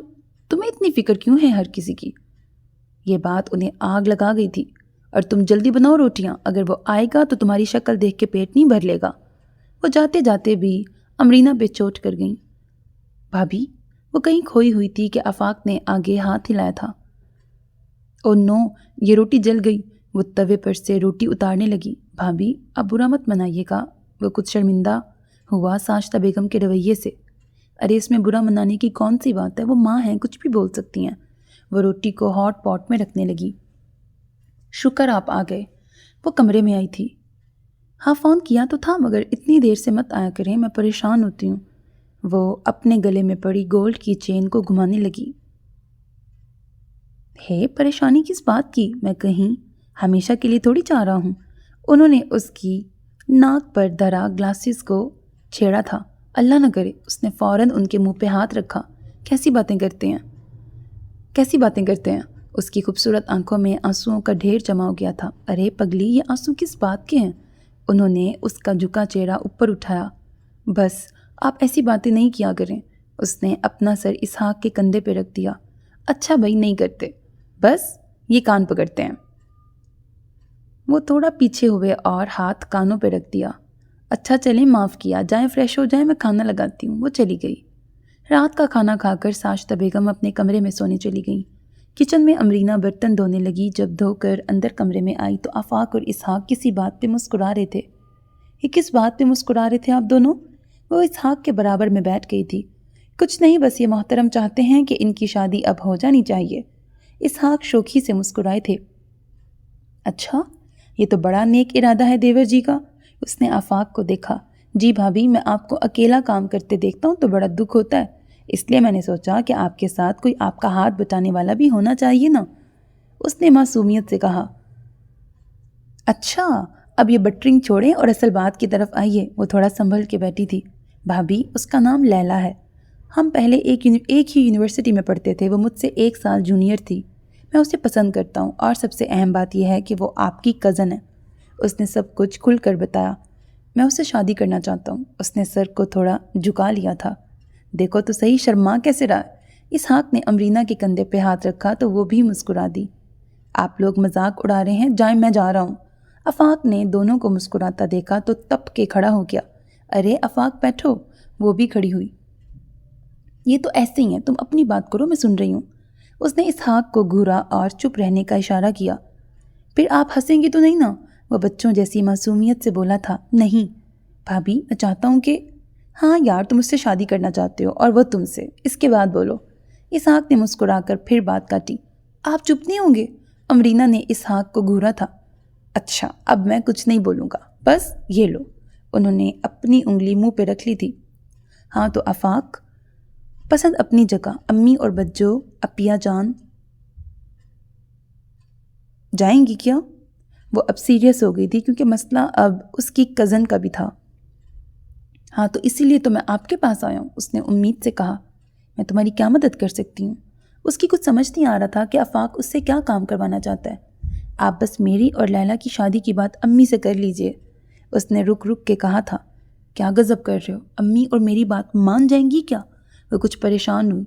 تمہیں اتنی فکر کیوں ہے ہر کسی کی؟ یہ بات انہیں آگ لگا گئی تھی۔ اور تم جلدی بناؤ روٹیاں، اگر وہ آئے گا تو تمہاری شکل دیکھ کے پیٹ نہیں بھر لے گا۔ وہ جاتے جاتے بھی امرینا پہ چوٹ کر گئیں۔ بھابھی، وہ کہیں کھوئی ہوئی تھی کہ آفاق نے آگے ہاتھ ہلایا تھا۔ او نو، یہ روٹی جل گئی۔ وہ توے پر سے روٹی اتارنے لگی۔ بھابھی اب برا مت منائیے گا۔ وہ کچھ شرمندہ ہوا ساجدہ بیگم کے رویے سے۔ ارے اس میں برا منانے کی کون سی بات ہے؟ وہ ماں ہیں، کچھ بھی بول سکتی ہیں۔ وہ روٹی کو ہاٹ پاٹ میں رکھنے لگی۔ شکر آپ آ گئے۔ وہ کمرے میں آئی تھی۔ ہاں فون کیا تو تھا مگر اتنی دیر سے مت آیا کریں، میں پریشان ہوتی ہوں۔ وہ اپنے گلے میں پڑی گولڈ کی چین کو گھمانے لگی۔ ہے پریشانی کس بات کی؟ میں کہیں ہمیشہ کے لیے تھوڑی چاہ رہا ہوں۔ انہوں نے اس کی ناک پر دھرا گلاسز کو چھیڑا تھا۔ اللہ نہ کرے۔ اس نے فوراً ان کے منہ پہ ہاتھ رکھا۔ کیسی باتیں کرتے ہیں؟ کیسی باتیں کرتے ہیں؟ اس کی خوبصورت آنکھوں میں آنسوؤں کا ڈھیر جمع ہو گیا تھا۔ ارے پگلی، یہ آنسو کس بات کے ہیں؟ انہوں نے اس کا جھکا چہرہ اوپر اٹھایا۔ بس آپ ایسی باتیں نہیں کیا کریں۔ اس نے اپنا سر اسحاق کے کندھے پہ رکھ دیا۔ اچھا بھائی، نہیں کرتے، بس یہ کان پکڑتے ہیں۔ وہ تھوڑا پیچھے ہوئے اور ہاتھ کانوں پہ رکھ دیا۔ اچھا چلیں، معاف کیا، جائیں فریش ہو جائیں، میں کھانا لگاتی ہوں۔ وہ چلی گئی۔ رات کا کھانا کھا کر ساجدہ بیگم اپنے کمرے میں سونے چلی گئیں۔ کچن میں امرینا برتن دھونے لگی۔ جب دھو کر اندر کمرے میں آئی تو آفاق اور اسحاق کسی بات پہ مسکرا رہے تھے۔ یہ کس بات پہ مسکرا رہے تھے آپ دونوں؟ وہ اسحاق کے برابر میں بیٹھ گئی تھی۔ کچھ نہیں، بس یہ محترم چاہتے ہیں کہ ان کی شادی اب ہو جانی چاہیے۔ اسحاق شوخی سے مسکرائے تھے۔ اچھا، یہ تو بڑا نیک ارادہ ہے دیور جی کا۔ اس نے آفاق کو دیکھا۔ جی بھابھی، میں آپ کو اکیلا کام کرتے دیکھتا ہوں تو بڑا دکھ ہوتا ہے، اس لیے میں نے سوچا کہ آپ کے ساتھ کوئی آپ کا ہاتھ بٹانے والا بھی ہونا چاہیے نا۔ اس نے معصومیت سے کہا۔ اچھا، اب یہ بٹرنگ چھوڑیں اور اصل بات کی طرف آئیے۔ وہ تھوڑا سنبھل کے بیٹھی تھی۔ بھابھی، اس کا نام لیلا ہے۔ ہم پہلے ایک ہی یونیورسٹی میں پڑھتے تھے۔ وہ مجھ سے 1 سال جونیئر تھی۔ میں اسے پسند کرتا ہوں اور سب سے اہم بات یہ ہے کہ وہ آپ کی کزن ہے۔ اس نے سب کچھ کھل کر بتایا۔ میں اسے شادی کرنا چاہتا ہوں۔ اس نے سر کو تھوڑا جھکا لیا تھا۔ دیکھو تو صحیح، شرما کیسے رہا؟ اسحاق نے امرینا کے کندھے پہ ہاتھ رکھا تو وہ بھی مسکرا دی۔ آپ لوگ مذاق اڑا رہے ہیں، جائیں میں جا رہا ہوں۔ آفاق نے دونوں کو مسکراتا دیکھا تو تپ کے کھڑا ہو گیا۔ ارے آفاق بیٹھو۔ وہ بھی کھڑی ہوئی۔ یہ تو ایسے ہی ہیں، تم اپنی بات کرو، میں سن رہی ہوں۔ اس نے اسحاق کو گھورا اور چپ رہنے کا اشارہ کیا۔ پھر آپ ہنسیں گی تو نہیں نا؟ وہ بچوں جیسی معصومیت سے بولا تھا۔ نہیں بھابھی، میں چاہتا ہوں کہ… ہاں یار، تم اس سے شادی کرنا چاہتے ہو اور وہ تم سے۔ اس کے بعد بولو۔ اسحاق نے مسکرا کر پھر بات کاٹی۔ آپ چپ نہیں ہوں گے؟ امرینا نے اسحاق کو گھورا تھا۔ اچھا، اب میں کچھ نہیں بولوں گا، بس یہ لو۔ انہوں نے اپنی انگلی منہ پہ رکھ لی تھی۔ ہاں تو آفاق، پسند اپنی جگہ، امی اور بچوں، اپیا جان جائیں گی کیا؟ وہ اب سیریس ہو گئی تھی کیونکہ مسئلہ اب اس کی کزن کا بھی تھا۔ ہاں تو اسی لیے تو میں آپ کے پاس آیا ہوں، اس نے امید سے کہا۔ میں تمہاری کیا مدد کر سکتی ہوں؟ اس کی کچھ سمجھ نہیں آ رہا تھا کہ آفاق اس سے کیا کام کروانا چاہتا ہے۔ آپ بس میری اور لیلا کی شادی کی بات امی سے کر لیجئے، اس نے رک رک کے کہا تھا۔ کیا غضب کر رہے ہو؟ امی اور میری بات مان جائیں گی کیا؟ وہ کچھ پریشان ہوئی۔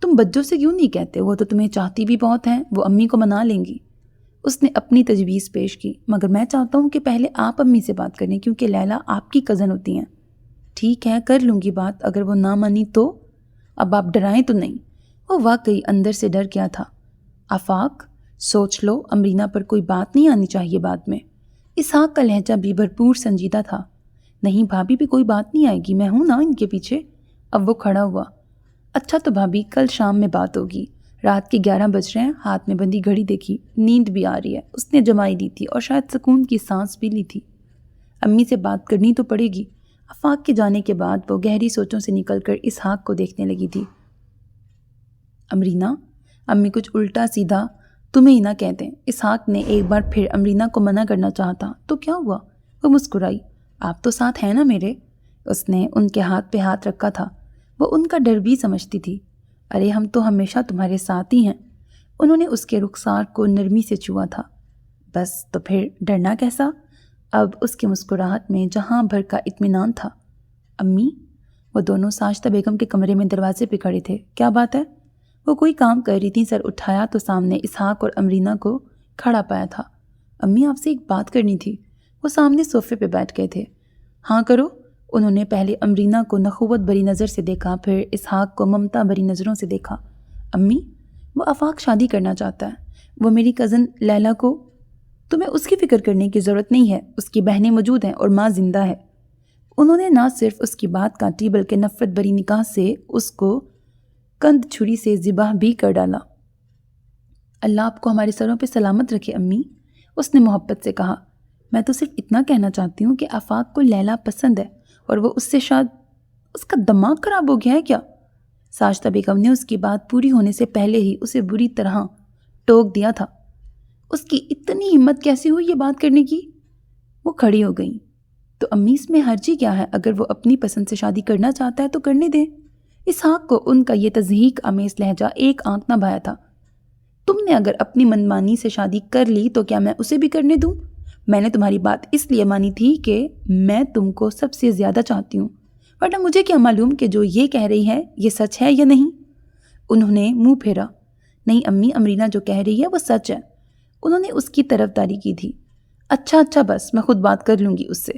تم بچوں سے کیوں نہیں کہتے؟ وہ تو تمہیں چاہتی بھی بہت ہیں، وہ امی کو منا لیں گی۔ اس نے اپنی تجویز پیش کی، مگر میں چاہتا ہوں کہ پہلے آپ امی سے بات کریں کیونکہ لیلا آپ کی کزن ہوتی ہیں۔ ٹھیک ہے، کر لوں گی بات، اگر وہ نہ مانی تو؟ اب آپ ڈرائیں تو نہیں۔ وہ واقعی اندر سے ڈر گیا تھا۔ آفاق، سوچ لو، امرینا پر کوئی بات نہیں آنی چاہیے بعد میں۔ اسحاق کا لہجہ بھی بھرپور سنجیدہ تھا۔ نہیں بھابھی بھی کوئی بات نہیں آئے گی، میں ہوں نا ان کے پیچھے۔ اب وہ کھڑا ہوا۔ اچھا تو بھابھی کل شام میں بات ہوگی۔ رات کے 11 بج رہے ہیں، ہاتھ میں بندی گھڑی دیکھی، نیند بھی آ رہی ہے۔ اس نے جمائی لی تھی اور شاید سکون کی سانس بھی لی تھی۔ امی سے بات کرنی تو پڑے گی۔ آفاق کے جانے کے بعد وہ گہری سوچوں سے نکل کر اسحاق کو دیکھنے لگی تھی۔ امرینا، امی کچھ الٹا سیدھا تمہیں ہی نہ کہتے ہیں۔ اسحاق نے ایک بار پھر امرینا کو منع کرنا چاہا تھا۔ تو کیا ہوا؟ وہ مسکرائی۔ آپ تو ساتھ ہیں نا میرے؟ اس نے ان کے ہاتھ پہ ہاتھ رکھا تھا۔ وہ ان کا ڈر بھی سمجھتی تھی۔ ارے ہم تو ہمیشہ تمہارے ساتھ ہی ہیں۔ انہوں نے اس کے رخسار کو نرمی سے چھوا تھا۔ بس تو پھر ڈرنا کیسا؟ اب اس کی مسکراہٹ میں جہاں بھر کا اطمینان تھا۔ امی، وہ دونوں ساجدہ بیگم کے کمرے میں دروازے پہ کھڑے تھے۔ کیا بات ہے؟ وہ کوئی کام کر رہی تھیں، سر اٹھایا تو سامنے اسحاق اور امرینا کو کھڑا پایا تھا۔ امی، آپ سے ایک بات کرنی تھی۔ وہ سامنے صوفے پہ بیٹھ گئے تھے۔ ہاں کرو۔ انہوں نے پہلے امرینا کو نخوت بھری نظر سے دیکھا، پھر اسحاق کو ممتا بھری نظروں سے دیکھا۔ امی، وہ آفاق شادی کرنا چاہتا ہے، وہ میری کزن لیلا کو۔ تمہیں اس کی فکر کرنے کی ضرورت نہیں ہے، اس کی بہنیں موجود ہیں اور ماں زندہ ہے۔ انہوں نے نہ صرف اس کی بات کاٹی بلکہ نفرت بھری نگاہ سے اس کو کند چھری سے ذبح بھی کر ڈالا۔ اللہ آپ کو ہمارے سروں پہ سلامت رکھے امی، اس نے محبت سے کہا۔ میں تو صرف اتنا کہنا چاہتی ہوں کہ آفاق کو لیلا پسند ہے اور وہ اس سے شاید اس کا دماغ خراب ہو گیا ہے کیا؟ ساجدہ بیگم نے اس کی بات پوری ہونے سے پہلے ہی اسے بری طرح ٹوک دیا تھا۔ اس کی اتنی ہمت کیسے ہوئی یہ بات کرنے کی؟ وہ کھڑی ہو گئیں۔ تو امی اس میں حرجی کیا ہے؟ اگر وہ اپنی پسند سے شادی کرنا چاہتا ہے تو کرنے دیں۔ اسحاق کو ان کا یہ تضحیک آمیز لہجہ ایک آنکھ نہ بھایا تھا۔ تم نے اگر اپنی منمانی سے شادی کر لی تو کیا میں اسے بھی کرنے دوں؟ میں نے تمہاری بات اس لیے مانی تھی کہ میں تم کو سب سے زیادہ چاہتی ہوں، ورنہ مجھے کیا معلوم کہ جو یہ کہہ رہی ہے یہ سچ ہے یا نہیں۔ انہوں نے منہ پھیرا۔ نہیں امی، امرینا جو کہہ رہی ہے وہ سچ ہے۔ انہوں نے اس کی طرفداری کی تھی۔ اچھا بس میں خود بات کر لوں گی اس سے۔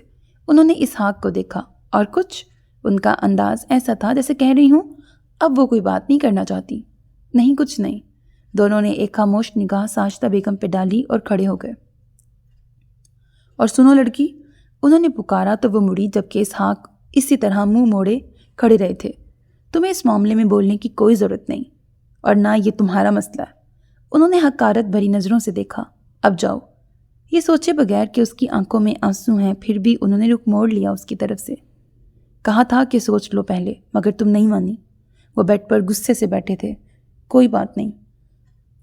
انہوں نے اسحاق کو دیکھا۔ اور کچھ؟ ان کا انداز ایسا تھا جیسے کہہ رہی ہوں اب وہ کوئی بات نہیں کرنا چاہتی۔ نہیں کچھ نہیں۔ دونوں نے ایک خاموش نگاہ ساجدہ بیگم پہ ڈالی اور کھڑے ہو گئے۔ اور سنو لڑکی، انہوں نے پکارا تو وہ مڑی، جبکہ اسحاق اسی طرح منہ موڑے کھڑے رہے تھے۔ تمہیں اس معاملے میں بولنے کی کوئی ضرورت نہیں، اور نہ یہ تمہارا مسئلہ ہے۔ انہوں نے حقارت بھری نظروں سے دیکھا۔ اب جاؤ۔ یہ سوچے بغیر کہ اس کی آنکھوں میں آنسو ہیں، پھر بھی انہوں نے رخ موڑ لیا اس کی طرف سے۔ کہا تھا کہ سوچ لو پہلے، مگر تم نہیں مانی۔ وہ بیڈ پر غصے سے بیٹھے تھے۔ کوئی بات نہیں۔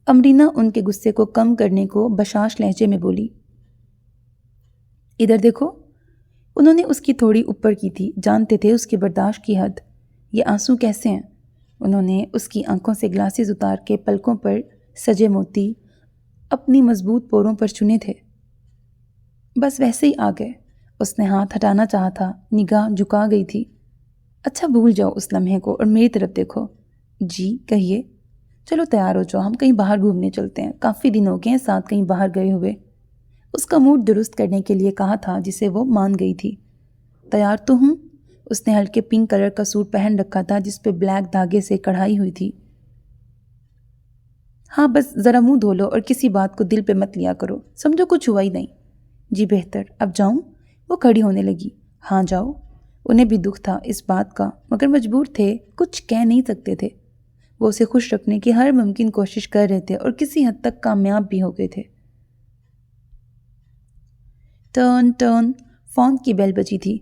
امرینا ان کے غصے کو کم کرنے کو بشاش لہجے میں بولی۔ ادھر دیکھو۔ انہوں نے اس کی تھوڑی اوپر کی تھی، جانتے تھے اس کی برداشت کی حد۔ یہ آنسو کیسے ہیں؟ انہوں نے اس کی آنکھوں سے گلاسز اتار کے پلکوں پر سجے موتی اپنی مضبوط پوروں پر چنے تھے۔ بس ویسے ہی آ گئے۔ اس نے ہاتھ ہٹانا چاہا تھا، نگاہ جھکا گئی تھی۔ اچھا بھول جاؤ اس لمحے کو اور میری طرف دیکھو۔ جی کہیے۔ چلو تیار ہو جاؤ، ہم کہیں باہر گھومنے چلتے ہیں، کافی دن ہو گئے ہیں ساتھ کہیں باہر گئے ہوئے۔ اس کا موڈ درست کرنے کے لیے کہا تھا جسے وہ مان گئی تھی۔ تیار تو ہوں۔ اس نے ہلکے پنک کلر کا سوٹ پہن رکھا تھا جس پہ بلیک دھاگے سے کڑھائی ہوئی تھی۔ ہاں بس ذرا منہ دھو لو اور کسی بات کو دل پہ مت لیا کرو، سمجھو کچھ ہوا ہی نہیں۔ جی بہتر، اب جاؤں؟ وہ کھڑی ہونے لگی۔ ہاں جاؤ۔ انہیں بھی دکھ تھا اس بات کا، مگر مجبور تھے، کچھ کہہ نہیں سکتے تھے۔ وہ اسے خوش رکھنے کی ہر ممکن کوشش کر رہے تھے اور کسی حد تک کامیاب بھی ہو گئے تھے۔ ٹرن فون کی بیل بجی تھی۔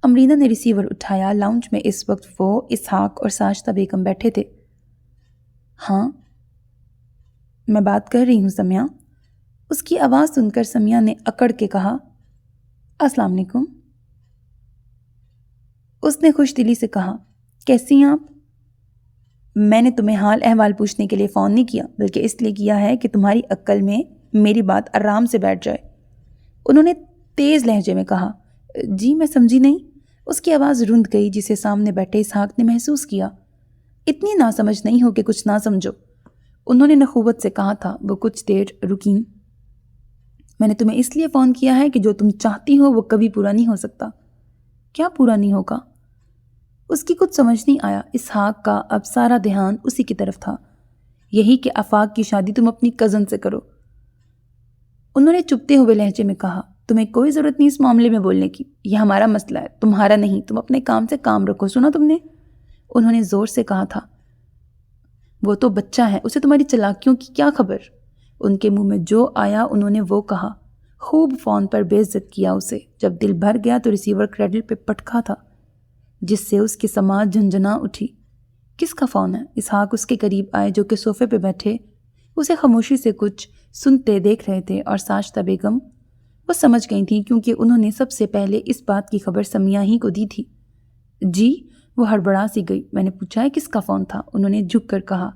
امرینا نے ریسیور اٹھایا۔ لاؤنج میں اس وقت وہ، اسحاق اور ساجدہ بیگم بیٹھے تھے۔ ہاں میں بات کر رہی ہوں سمیہ۔ اس کی آواز سن کر سمیہ نے اکڑ کے کہا، السلام علیکم۔ اس نے خوش دلی سے کہا، کیسی ہیں آپ؟ میں نے تمہیں حال احوال پوچھنے کے لیے فون نہیں کیا، بلکہ اس لیے کیا ہے کہ تمہاری عقل میں میری بات آرام سے بیٹھ جائے۔ انہوں نے تیز لہجے میں کہا، جی میں سمجھی نہیں۔ اس کی آواز رند گئی، جسے سامنے بیٹھے اسحاق نے محسوس کیا۔ اتنی ناسمجھ نہیں ہو کہ کچھ نہ سمجھو، انہوں نے نخوت سے کہا تھا۔ وہ کچھ دیر رکیں۔ میں نے تمہیں اس لیے فون کیا ہے کہ جو تم چاہتی ہو وہ کبھی پورا نہیں ہو سکتا۔ کیا پورا نہیں ہوگا؟ اس کی کچھ سمجھ نہیں آیا۔ اسحاق کا اب سارا دھیان اسی کی طرف تھا۔ یہی کہ آفاق کی شادی تم اپنی کزن سے کرو۔ انہوں نے چپتے ہوئے لہجے میں کہا، تمہیں کوئی ضرورت نہیں اس معاملے میں بولنے کی، یہ ہمارا مسئلہ ہے، تمہارا نہیں۔ تم اپنے کام سے کام رکھو، سنا تم نے؟ انہوں نے زور سے کہا تھا۔ وہ تو بچہ ہے، اسے تمہاری چالاکیوں کی کیا خبر؟ ان کے منہ میں جو آیا انہوں نے وہ کہا۔ خوب فون پر بے عزت کیا اسے۔ جب دل بھر گیا تو ریسیور کریڈل پہ پٹکا تھا، جس سے اس کی سماعت جھنجھنا اٹھی۔ کس کا فون ہے؟ اسحاق اس کے قریب آئے، جو کہ صوفے پہ بیٹھے اسے خاموشی سے کچھ سنتے دیکھ رہے تھے، اور ساجدہ بیگم وہ سمجھ گئی تھیں کیونکہ انہوں نے سب سے پہلے اس بات کی خبر سمیہ ہی کو دی تھی۔ جی، وہ ہڑبڑا سی گئی۔ میں نے پوچھا ہے کس کا فون تھا؟ انہوں نے جھک کر کہا،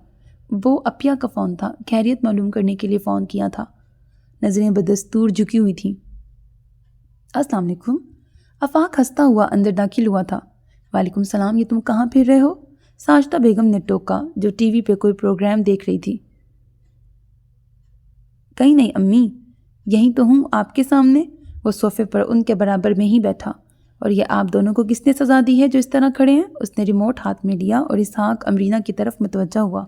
وہ اپیا کا فون تھا، خیریت معلوم کرنے کے لیے فون کیا تھا۔ نظریں بدستور جھکی ہوئی تھیں۔ السلام علیکم۔ آفاق ہنستا ہوا اندر داخل ہوا تھا۔ وعلیکم السلام، یہ تم کہاں پھر رہے ہو؟ ساجدہ بیگم نے ٹوکا، جو ٹی وی پہ کوئی پروگرام دیکھ رہی تھی۔ کہیں نہیں امی، یہیں تو ہوں آپ کے سامنے۔ وہ صوفے پر ان کے برابر میں ہی بیٹھا۔ اور یہ آپ دونوں کو کس نے سزا دی ہے جو اس طرح کھڑے ہیں؟ اس نے ریموٹ ہاتھ میں لیا اور اسحاق امرینا کی طرف متوجہ ہوا۔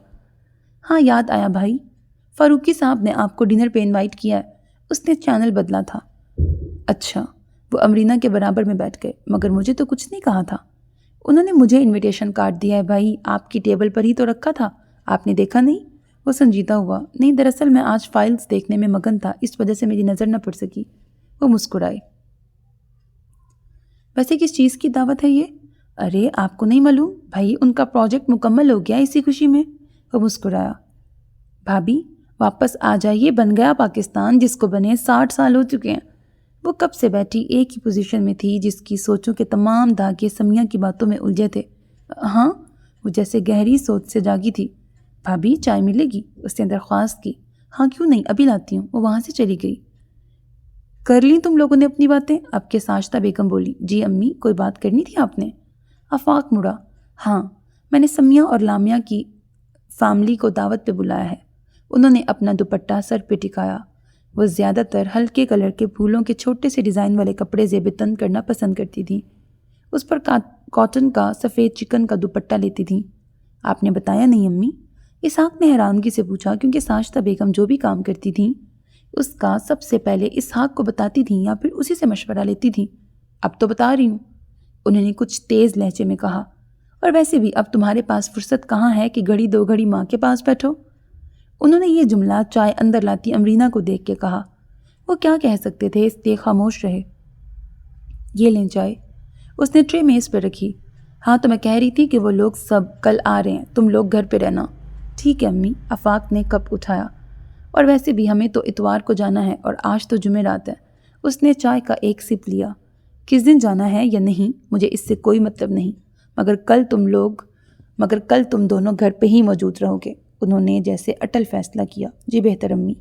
ہاں یاد آیا بھائی، فاروقی صاحب نے آپ کو ڈنر پہ انوائٹ کیا ہے۔ اس نے چینل بدلا تھا۔ اچھا۔ وہ امرینا کے برابر میں بیٹھ گئے۔ مگر مجھے تو کچھ نہیں کہا تھا۔ انہوں نے مجھے انویٹیشن کارڈ دیا ہے بھائی، آپ کی ٹیبل پر ہی تو رکھا تھا، آپ نے دیکھا نہیں؟ وہ سنجیدہ ہوا۔ نہیں، دراصل میں آج فائلز دیکھنے میں مگن تھا، اس وجہ سے میری نظر نہ پڑ سکی۔ وہ مسکرائے۔ ویسے کس چیز کی دعوت ہے یہ؟ ارے آپ کو نہیں معلوم؟ بھائی ان کا پروجیکٹ مکمل ہو گیا اسی خوشی میں۔ وہ مسکرایا۔ بھابھی واپس آ جائیے، بن گیا پاکستان جس کو بنے 60 سال ہو چکے ہیں۔ وہ کب سے بیٹھی ایک ہی پوزیشن میں تھی، جس کی سوچوں کے تمام دھاگے سمیہ کی باتوں میں الجھے تھے۔ ہاں، وہ جیسے گہری سوچ سے جاگی تھی۔ بھابھی چائے ملے گی؟ اس نے درخواست کی۔ ہاں کیوں نہیں، ابھی لاتی ہوں۔ وہ وہاں سے چلی گئی۔ کر لیں تم لوگوں نے اپنی باتیں؟ اب کے ساجدہ بیگم بولی۔ جی امی، کوئی بات کرنی تھی آپ نے؟ آفاق مڑا۔ ہاں، میں نے سمیہ اور لامیا کی فیملی کو دعوت پہ بلایا ہے۔ انہوں نے اپنا دوپٹہ سر پہ ٹکایا۔ وہ زیادہ تر ہلکے کلر کے پھولوں کے چھوٹے سے ڈیزائن والے کپڑے زیب تن کرنا پسند کرتی تھیں۔ اس پر کاٹن کا سفید چکن کا دوپٹہ لیتی تھیں۔ آپ نے بتایا نہیں امی؟ اسحاق نے حیرانگی سے پوچھا، کیونکہ ساجدہ بیگم جو بھی کام کرتی تھیں اس کا سب سے پہلے اسحاق کو بتاتی تھیں یا پھر اسی سے مشورہ لیتی تھیں۔ اب تو بتا رہی ہوں، انہوں نے کچھ تیز لہجے میں کہا۔ اور ویسے بھی اب تمہارے پاس فرصت کہاں ہے کہ گھڑی دو گھڑی ماں کے پاس بیٹھو؟ انہوں نے یہ جملہ چائے اندر لاتی امرینا کو دیکھ کے کہا۔ وہ کیا کہہ سکتے تھے، اس لیے خاموش رہے۔ یہ لیں چائے۔ اس نے ٹرے میز پہ رکھی۔ ہاں تو میں کہہ رہی تھی کہ وہ لوگ سب کل آ رہے ہیں، تم لوگ گھر پہ رہنا۔ ٹھیک ہے امی۔ آفاق نے کپ اٹھایا۔ اور ویسے بھی ہمیں تو اتوار کو جانا ہے اور آج تو جمعرات ہے۔ اس نے چائے کا ایک سپ لیا۔ کس دن جانا ہے یا نہیں مجھے اس سے کوئی مطلب نہیں، مگر کل تم دونوں گھر پہ ہی موجود رہو گے۔ انہوں نے جیسے اٹل فیصلہ کیا۔ جی بہتر امی۔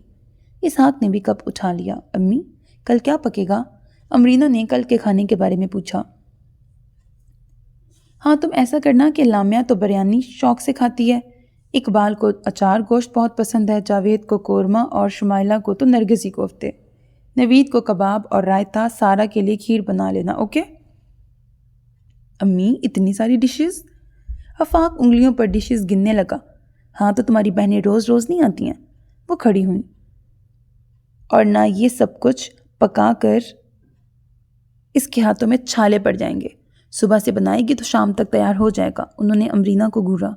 اسحاق نے بھی کپ اٹھا لیا۔ امی کل کیا پکے گا؟ امرینا نے کل کے کھانے کے بارے میں پوچھا۔ ہاں تم ایسا کرنا کہ لامیا تو بریانی شوق سے کھاتی ہے، اقبال کو اچار گوشت بہت پسند ہے، جاوید کو قورمہ اور شمائلہ کو تو نرگسی کوفتے، نوید کو کباب اور رائتا، سارا کے لیے کھیر بنا لینا، اوکے؟ امی اتنی ساری ڈشز؟ آفاق انگلیوں پر ڈشز گننے لگا۔ ہاں تو تمہاری بہنیں روز روز نہیں آتی ہیں؟ وہ کھڑی ہوئیں۔ اور نہ یہ سب کچھ پکا کر اس کے ہاتھوں میں چھالے پڑ جائیں گے۔ صبح سے بنائے گی تو شام تک تیار ہو جائے گا۔ انہوں نے امرینا کو گھورا۔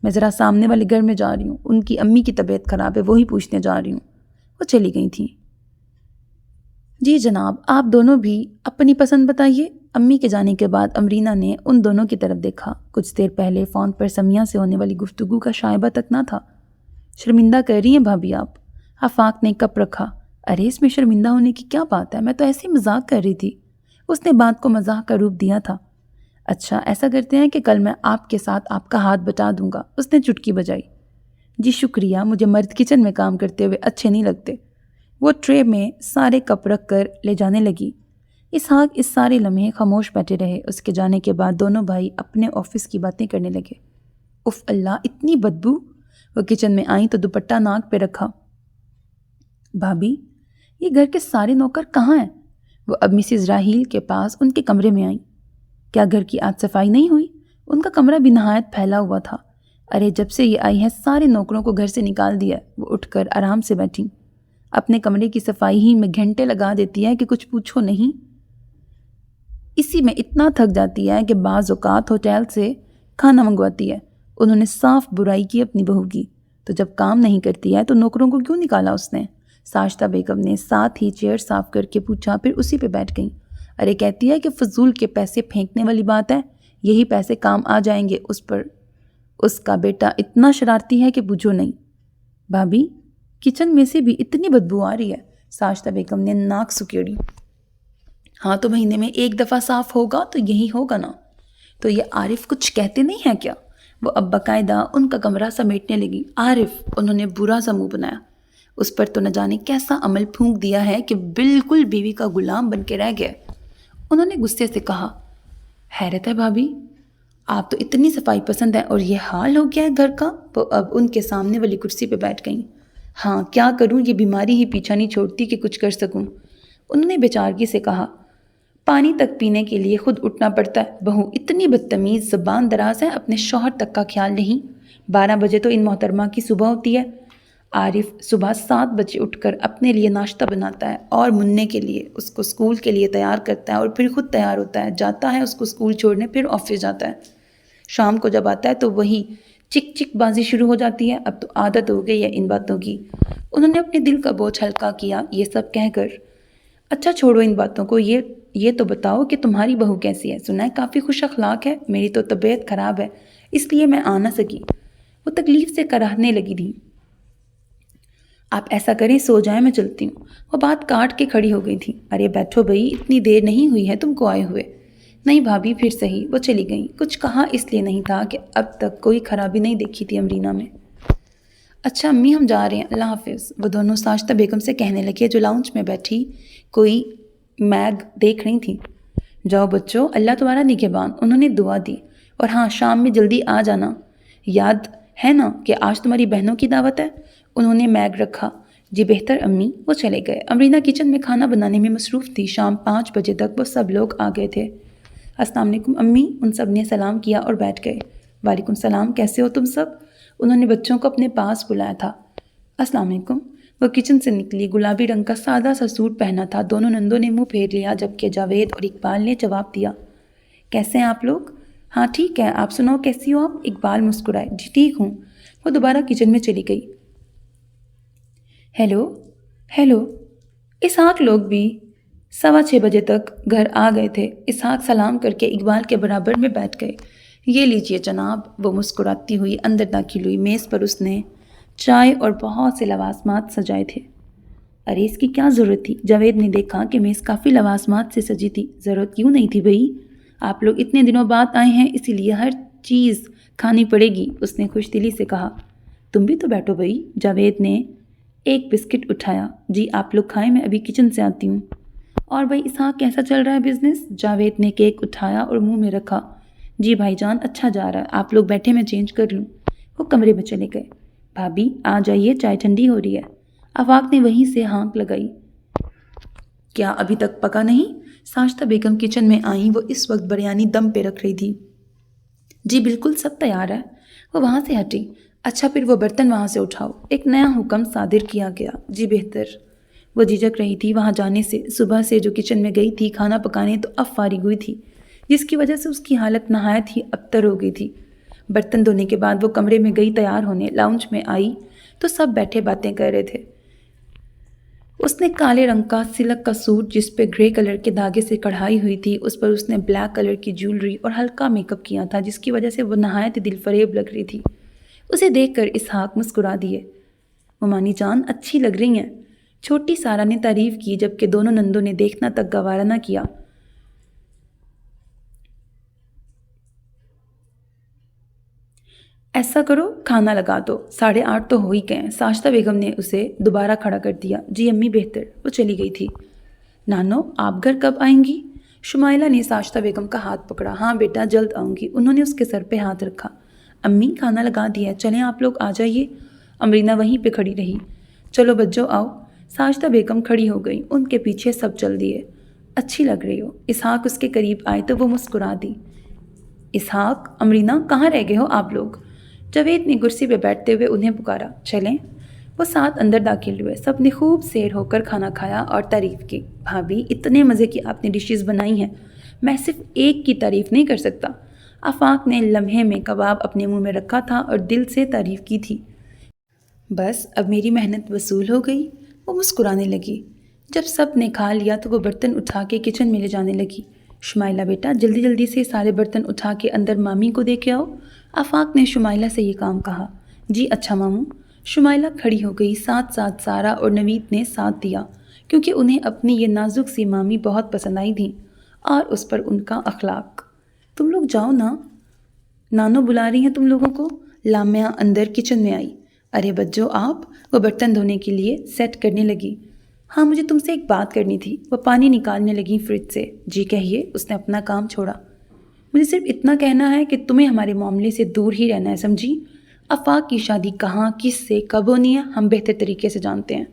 میں ذرا سامنے والے گھر میں جا رہی ہوں، ان کی امی کی طبیعت خراب ہے، وہی پوچھنے جا رہی ہوں۔ وہ چلی گئی تھیں۔ جی جناب، آپ دونوں بھی اپنی پسند بتائیے۔ امی کے جانے کے بعد امرینا نے ان دونوں کی طرف دیکھا۔ کچھ دیر پہلے فون پر سمیہ سے ہونے والی گفتگو کا شائبہ تک نہ تھا۔ شرمندہ کر رہی ہیں بھابھی آپ؟ آفاق نے کپ رکھا۔ ارے اس میں شرمندہ ہونے کی کیا بات ہے، میں تو ایسے مذاق کر رہی تھی۔ اس نے بات کو مزاح کا روپ دیا تھا۔ اچھا ایسا کرتے ہیں کہ کل میں آپ کے ساتھ آپ کا ہاتھ بٹا دوں گا، اس نے چٹکی بجائی۔ جی شکریہ، مجھے مرد کچن میں کام کرتے ہوئے اچھے نہیں لگتے۔ وہ ٹرے میں سارے کپ رکھ کر لے جانے لگی۔ اسحاق اس سارے لمحے خاموش بیٹھے رہے۔ اس کے جانے کے بعد دونوں بھائی اپنے آفس کی باتیں کرنے لگے۔ اف اللہ، اتنی بدبو! وہ کچن میں آئیں تو دوپٹہ ناک پہ رکھا۔ بھابھی، یہ گھر کے سارے نوکر کہاں ہیں؟ وہ اب مسز راہیل کے پاس ان کے کمرے میں آئیں۔ کیا گھر کی آج صفائی نہیں ہوئی؟ ان کا کمرہ بھی نہایت پھیلا ہوا تھا۔ ارے جب سے یہ آئی ہے سارے نوکروں کو گھر سے نکال دیا ہے۔ وہ اٹھ کر آرام سے بیٹھیں۔ اپنے کمرے کی صفائی ہی میں گھنٹے لگا دیتی ہے کہ کچھ پوچھو نہیں۔ اسی میں اتنا تھک جاتی ہے کہ بعض اوقات ہوٹل سے کھانا منگواتی ہے۔ انہوں نے صاف برائی کی اپنی بہو کی، تو جب کام نہیں کرتی ہے تو نوکروں کو کیوں نکالا اس نے؟ ساشتہ بیگم نے ساتھ ہی چیئر صاف کر کے پوچھا، پھر اسی پہ بیٹھ گئیں۔ ارے کہتی ہے کہ فضول کے پیسے پھینکنے والی بات ہے، یہی پیسے کام آ جائیں گے اس پر۔ اس کا بیٹا اتنا شرارتی ہے کہ پوچھو نہیں۔ بھابھی، کچن میں سے بھی اتنی بدبو آ رہی ہے۔ ساشتہ بیگم نے ناک سکیڑی۔ ہاں تو مہینے میں ایک دفعہ صاف ہوگا تو یہی ہوگا نا؟ تو یہ عارف کچھ کہتے نہیں ہیں کیا؟ وہ اب باقاعدہ ان کا کمرہ سمیٹنے لگی۔ عارف، انہوں نے برا سا منہ بنایا۔ اس پر تو نہ جانے کیسا عمل پھونک دیا ہے کہ بالکل بیوی کا غلام بن کے رہ گیا۔ انہوں نے غصے سے کہا، حیرت ہے بھابھی، آپ تو اتنی صفائی پسند ہیں اور یہ حال ہو گیا ہے گھر کا۔ وہ اب ان کے سامنے والی کرسی پہ بیٹھ گئیں۔ ہاں کیا کروں، یہ بیماری ہی پیچھا نہیں چھوڑتی کہ کچھ کر سکوں۔ انہوں نے بیچارگی سے کہا، پانی تک پینے کے لیے خود اٹھنا پڑتا ہے۔ بہو اتنی بدتمیز، زبان دراز ہے، اپنے شوہر تک کا خیال نہیں۔ 12 بجے تو ان محترمہ کی صبح ہوتی ہے۔ عارف صبح 7 بجے اٹھ کر اپنے لیے ناشتہ بناتا ہے اور مننے کے لیے، اس کو اسکول کے لیے تیار کرتا ہے اور پھر خود تیار ہوتا ہے، جاتا ہے اس کو اسکول چھوڑنے، پھر آفس جاتا ہے۔ شام کو جب آتا ہے تو وہی چک چک بازی شروع ہو جاتی ہے۔ اب تو عادت ہو گئی ہے ان باتوں کی۔ انہوں نے اپنے دل کا بوجھ ہلکا کیا یہ سب کہہ کر۔ اچھا چھوڑو ان باتوں کو، یہ تو بتاؤ کہ تمہاری بہو کیسی ہے؟ سنا ہے کافی خوش اخلاق ہے۔ میری تو طبیعت خراب ہے، اس لیے میں آ نہ سکی۔ وہ تکلیف سے کراہنے لگی تھی۔ آپ ایسا کریں، سو جائیں، میں چلتی ہوں۔ وہ بات کاٹ کے کھڑی ہو گئی تھی۔ ارے بیٹھو بھئی، اتنی دیر نہیں ہوئی ہے تم کو آئے ہوئے۔ نہیں بھابھی، پھر صحیح۔ وہ چلی گئیں۔ کچھ کہا اس لیے نہیں تھا کہ اب تک کوئی خرابی نہیں دیکھی تھی امرینا میں۔ اچھا امی، ہم جا رہے ہیں، اللہ حافظ۔ وہ دونوں ساشتہ بیگم سے کہنے لگے جو لاؤنج میں بیٹھی کوئی میگ دیکھ رہی تھیں۔ جاؤ بچوں، اللہ تمہارا نگہبان۔ انہوں نے دعا دی۔ اور ہاں، شام میں جلدی آ جانا، یاد ہے نا کہ آج تمہاری بہنوں کی دعوت ہے؟ انہوں نے میگ رکھا۔ جی بہتر امی۔ وہ چلے گئے۔ امرینا کچن میں کھانا بنانے میں مصروف تھی۔ شام 5 بجے تک وہ سب لوگ آ گئے تھے۔ السلام علیکم امی، ان سب نے سلام کیا اور بیٹھ گئے۔ وعلیکم السلام، کیسے ہو تم سب؟ انہوں نے بچوں کو اپنے پاس بلایا تھا۔ السلام علیکم۔ وہ کچن سے نکلی، گلابی رنگ کا سادہ سا سوٹ پہنا تھا۔ دونوں نندوں نے منہ پھیر لیا، جبکہ جاوید اور اقبال نے جواب دیا۔ کیسے ہیں آپ لوگ؟ ہاں ٹھیک ہے، آپ سناؤ کیسی ہو آپ؟ اقبال مسکرائے۔ جی ٹھیک ہوں۔ وہ دوبارہ کچن میں چلی گئی۔ ہیلو۔ اسحاق لوگ بھی 6:15 بجے تک گھر آ گئے تھے۔ اسحاق سلام کر کے اقبال کے برابر میں بیٹھ گئے۔ یہ لیجئے جناب، وہ مسکراتی ہوئی اندر داخل ہوئی۔ میز پر اس نے چائے اور بہت سے لوازمات سجائے تھے۔ ارے اس کی کیا ضرورت تھی؟ جاوید نے دیکھا کہ میز کافی لوازمات سے سجی تھی۔ ضرورت کیوں نہیں تھی بھئی؟ آپ لوگ اتنے دنوں بعد آئے ہیں، اسی لیے ہر چیز کھانی پڑے گی، اس نے خوش دلی سے کہا۔ تم بھی تو بیٹھو بھئی۔ جاوید نے ایک بسکٹ اٹھایا۔ جی آپ لوگ کھائیں، میں ابھی کچن سے آتی ہوں۔ اور بھائی اسحاق کیسا چل رہا ہے بزنس؟ جاوید نے کیک اٹھایا اور منہ میں رکھا۔ جی بھائی جان، اچھا جا رہا ہے، آپ لوگ بیٹھے، میں چینج کر لوں۔ وہ کمرے میں چلے گئے۔ بھابھی آ جائیے، چائے ٹھنڈی ہو رہی ہے۔ آفاق نے وہیں سے ہانک لگائی۔ کیا ابھی تک پکا نہیں؟ ساشتہ بیگم کچن میں آئیں۔ وہ اس وقت بریانی دم پہ رکھ رہی تھی۔ جی بالکل، سب تیار ہے۔ وہ وہاں سے ہٹی۔ اچھا پھر وہ برتن وہاں سے اٹھاؤ، ایک نیا حکم صادر کیا گیا۔ جی بہتر۔ وہ جھجک رہی تھی وہاں جانے سے۔ صبح سے جو کچن میں گئی تھی کھانا پکانے، تو اب فارغ ہوئی تھی، جس کی وجہ سے اس کی حالت نہایت ہی ابتر ہو گئی تھی۔ برتن دھونے کے بعد وہ کمرے میں گئی تیار ہونے۔ لاؤنج میں آئی تو سب بیٹھے باتیں کر رہے تھے۔ اس نے کالے رنگ کا سلک کا سوٹ جس پہ گرے کلر کے دھاگے سے کڑھائی ہوئی تھی، اس پر اس نے بلیک کلر کی جیولری اور ہلکا میک اپ کیا تھا، جس کی وجہ سے وہ نہایت دل فریب لگ رہی تھی۔ اسے دیکھ کر اسحاق مسکرا دیے۔ ممانی جان اچھی لگ رہی ہیں، چھوٹی سارا نے تعریف کی، جبکہ دونوں نندوں نے دیکھنا تک گوارا نہ کیا۔ ایسا کرو کھانا لگا دو، 8:30 تو ہو ہی گئے ہیں۔ ساشتہ بیگم نے اسے دوبارہ کھڑا کر دیا۔ جی امی بہتر۔ وہ چلی گئی تھی۔ نانو آپ گھر کب آئیں گی؟ شمائلہ نے ساشتہ بیگم کا ہاتھ پکڑا۔ ہاں بیٹا جلد آؤں گی۔ انہوں نے اس کے سر پہ ہاتھ رکھا۔ امی کھانا لگا دیا ہے، چلیں آپ لوگ آ جائیے۔ امرینہ وہیں پہ کھڑی رہی۔ چلو بچوں آؤ۔ ساشتہ بیگم کھڑی ہو گئی، ان کے پیچھے سب چل دیے۔ اچھی لگ رہی ہو۔ اسحاق اس کے قریب آئے تو وہ مسکرا دی۔ اسحاق، امرینہ کہاں رہ گئے ہو آپ لوگ؟ جاوید نے کرسی پہ بیٹھتے ہوئے انہیں پکارا۔ چلیں۔ وہ ساتھ اندر داخل ہوئے۔ سب نے خوب سیر ہو کر کھانا کھایا اور تعریف کی۔ بھابھی اتنے مزے کی آپ نے ڈشز بنائی ہیں، میں صرف ایک کی تعریف نہیں کر سکتا۔ آفاق نے لمحے میں کباب اپنے منہ میں رکھا تھا اور دل سے تعریف کی تھی۔ بس اب میری محنت وصول ہو گئی، وہ مسکرانے لگی۔ جب سب نے کھا لیا تو وہ برتن اٹھا کے کچن میں لے جانے لگی۔ شمائلہ بیٹا جلدی جلدی سے سارے برتن اٹھا کے اندر مامی کو دے کے آؤ۔ آفاق نے شمائلہ سے یہ کام کہا۔ جی اچھا ماموں۔ شمائلہ کھڑی ہو گئی، ساتھ ساتھ سارا اور نوید نے ساتھ دیا، کیونکہ انہیں اپنی یہ نازک سی مامی بہت پسند آئی تھیں اور اس پر ان کا اخلاق۔ تم لوگ جاؤ نا، نانو بلا رہی ہیں تم لوگوں کو۔ لامیہ اندر کچن میں آئی۔ ارے بچوں آپ، وہ برتن دھونے کے لیے سیٹ کرنے لگی۔ ہاں مجھے تم سے ایک بات کرنی تھی۔ وہ پانی نکالنے لگی فریج سے۔ جی کہیے، اس نے اپنا کام چھوڑا۔ مجھے صرف اتنا کہنا ہے کہ تمہیں ہمارے معاملے سے دور ہی رہنا ہے، سمجھی؟ آفاق کی شادی کہاں کس سے کب ہونی ہے ہم بہتر طریقے سے جانتے ہیں۔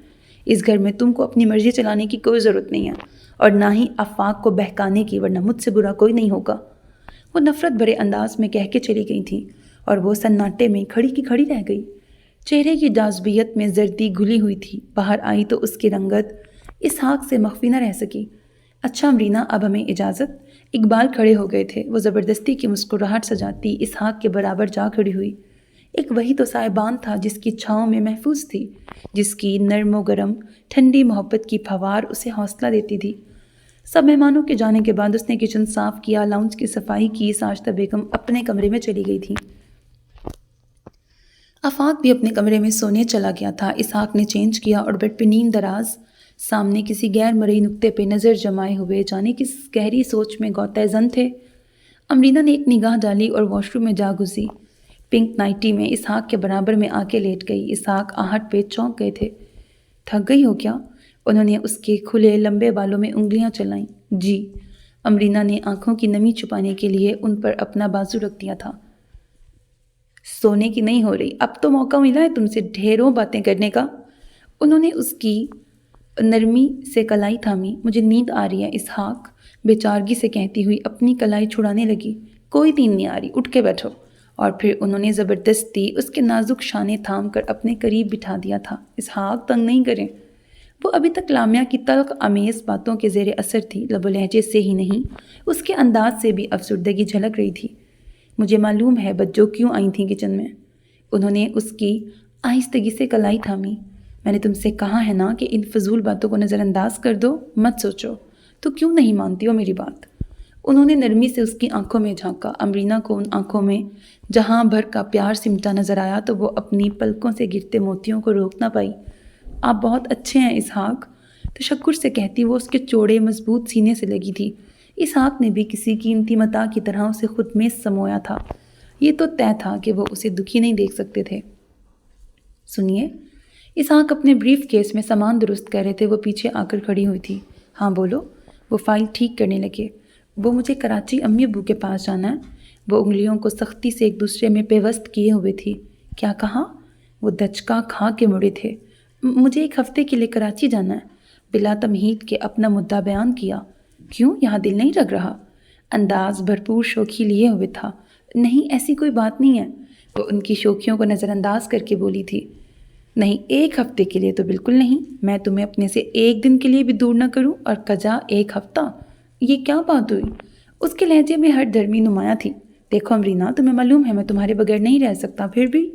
اس گھر میں تم کو اپنی مرضی چلانے کی کوئی ضرورت نہیں ہے، اور نہ ہی آفاق کو بہکانے کی، ورنہ مجھ سے برا کوئی نہیں ہوگا۔ وہ نفرت بھرے انداز میں کہہ کے چلی گئی تھیں اور وہ سناٹے میں کھڑی کی کھڑی رہ گئی۔ چہرے کی جاذبیت میں زردی گھلی ہوئی تھی۔ باہر آئی تو اس کی رنگت اسحاق سے مخفی نہ رہ سکی۔ اچھا امرینہ اب ہمیں اجازت؟ اقبال کھڑے ہو گئے تھے۔ وہ زبردستی کی مسکراہٹ سجاتی اسحاق کے برابر جا کھڑی ہوئی۔ ایک وہی تو صاحبان تھا جس کی چھاؤں میں محفوظ تھی، جس کی نرم و گرم ٹھنڈی محبت کی پھوار اسے حوصلہ دیتی تھی۔ سب مہمانوں کے جانے کے بعد اس نے کچن صاف کیا، لاؤنج کی صفائی کی۔ ساشتہ بیگم اپنے کمرے میں چلی گئی تھی۔ آفاق بھی اپنے کمرے میں سونے چلا گیا تھا۔ اسحاق نے چینج کیا اور بیڈ پہ نیند دراز سامنے کسی غیر مرئی نقطے پہ نظر جمائے ہوئے جانے کس گہری سوچ میں غوطہ زن تھے۔ امرینہ نے ایک نگاہ ڈالی اور واش روم میں جا گھسی۔ پنک نائٹی میں اسحاق کے برابر میں آ کے لیٹ گئی۔ اسحاق آہٹ پہ چونک گئے تھے۔ تھک گئی ہو کیا؟ انہوں نے اس کے کھلے لمبے بالوں میں انگلیاں چلائیں۔ جی۔ امرینہ نے آنکھوں کی نمی چھپانے کے لیے ان پر اپنا بازو رکھ دیا تھا۔ سونے کی نہیں ہو رہی، اب تو موقع ملا ہے تم سے ڈھیروں باتیں کرنے کا۔ انہوں نے اس کی نرمی سے کلائی تھامی۔ مجھے نیند آ رہی ہے اسحاق، بے چارگی سے کہتی ہوئی اپنی کلائی چھڑانے لگی۔ کوئی نیند نہیں آ رہی، اٹھ کے بیٹھو۔ اور پھر انہوں نے زبردستی اس کے نازک شانے تھام کر اپنے قریب بٹھا دیا تھا۔ اسحاق تنگ نہیں کریں۔ وہ ابھی تک لامیہ کی تلخ آمیز باتوں کے زیر اثر تھی، لب و لہجے سے ہی نہیں، اس کے انداز سے بھی افسردگی جھلک رہی تھی۔ مجھے معلوم ہے بچوں کیوں آئی تھیں کچن میں۔ انہوں نے اس کی آہستگی سے کلائی تھامی۔ میں نے تم سے کہا ہے نا کہ ان فضول باتوں کو نظر انداز کر دو، مت سوچو۔ تو کیوں نہیں مانتی ہو میری بات؟ انہوں نے نرمی سے اس کی آنکھوں میں جھانکا۔ امرینہ کو ان آنکھوں میں جہاں بھر کا پیار سمٹا نظر آیا تو وہ اپنی پلکوں سے گرتے موتیوں کو روک نہ پائی۔ آپ بہت اچھے ہیں اسحاق، تشکر سے کہتی وہ اس کے چوڑے مضبوط سینے سے لگی تھی۔ اسحاق نے بھی کسی قیمتی متاع کی طرح اسے خود میں سمویا تھا۔ یہ تو طے تھا کہ وہ اسے دکھی نہیں دیکھ سکتے تھے۔ سنیے، اسحاق اپنے بریف کیس میں سامان درست کر رہے تھے۔ وہ پیچھے آ کر کھڑی ہوئی تھی۔ ہاں بولو۔ وہ فائل ٹھیک کرنے لگے۔ وہ مجھے کراچی امی ابو کے پاس جانا ہے۔ وہ انگلیوں کو سختی سے ایک دوسرے میں پیوست کیے ہوئے تھی۔ کیا کہا؟ وہ دھچکا کھا کے مڑے تھے۔ مجھے ایک ہفتے کے لیے کراچی جانا ہے، بلا تمہید کے اپنا مدعا بیان کیا۔ کیوں، یہاں دل نہیں لگ رہا؟ انداز بھرپور شوخی لیے ہوئے تھا۔ نہیں ایسی کوئی بات نہیں ہے، وہ ان کی شوخیوں کو نظر انداز کر کے بولی تھی۔ نہیں، ایک ہفتے کے لیے تو بالکل نہیں، میں تمہیں اپنے سے ایک دن کے لیے بھی دور نہ کروں، اور کجا ایک ہفتہ؟ یہ کیا بات ہوئی؟ اس کے لہجے میں ہر درمی نمایاں تھی۔ دیکھو امرینہ، تمہیں معلوم ہے میں تمہارے بغیر نہیں رہ سکتا، پھر بھی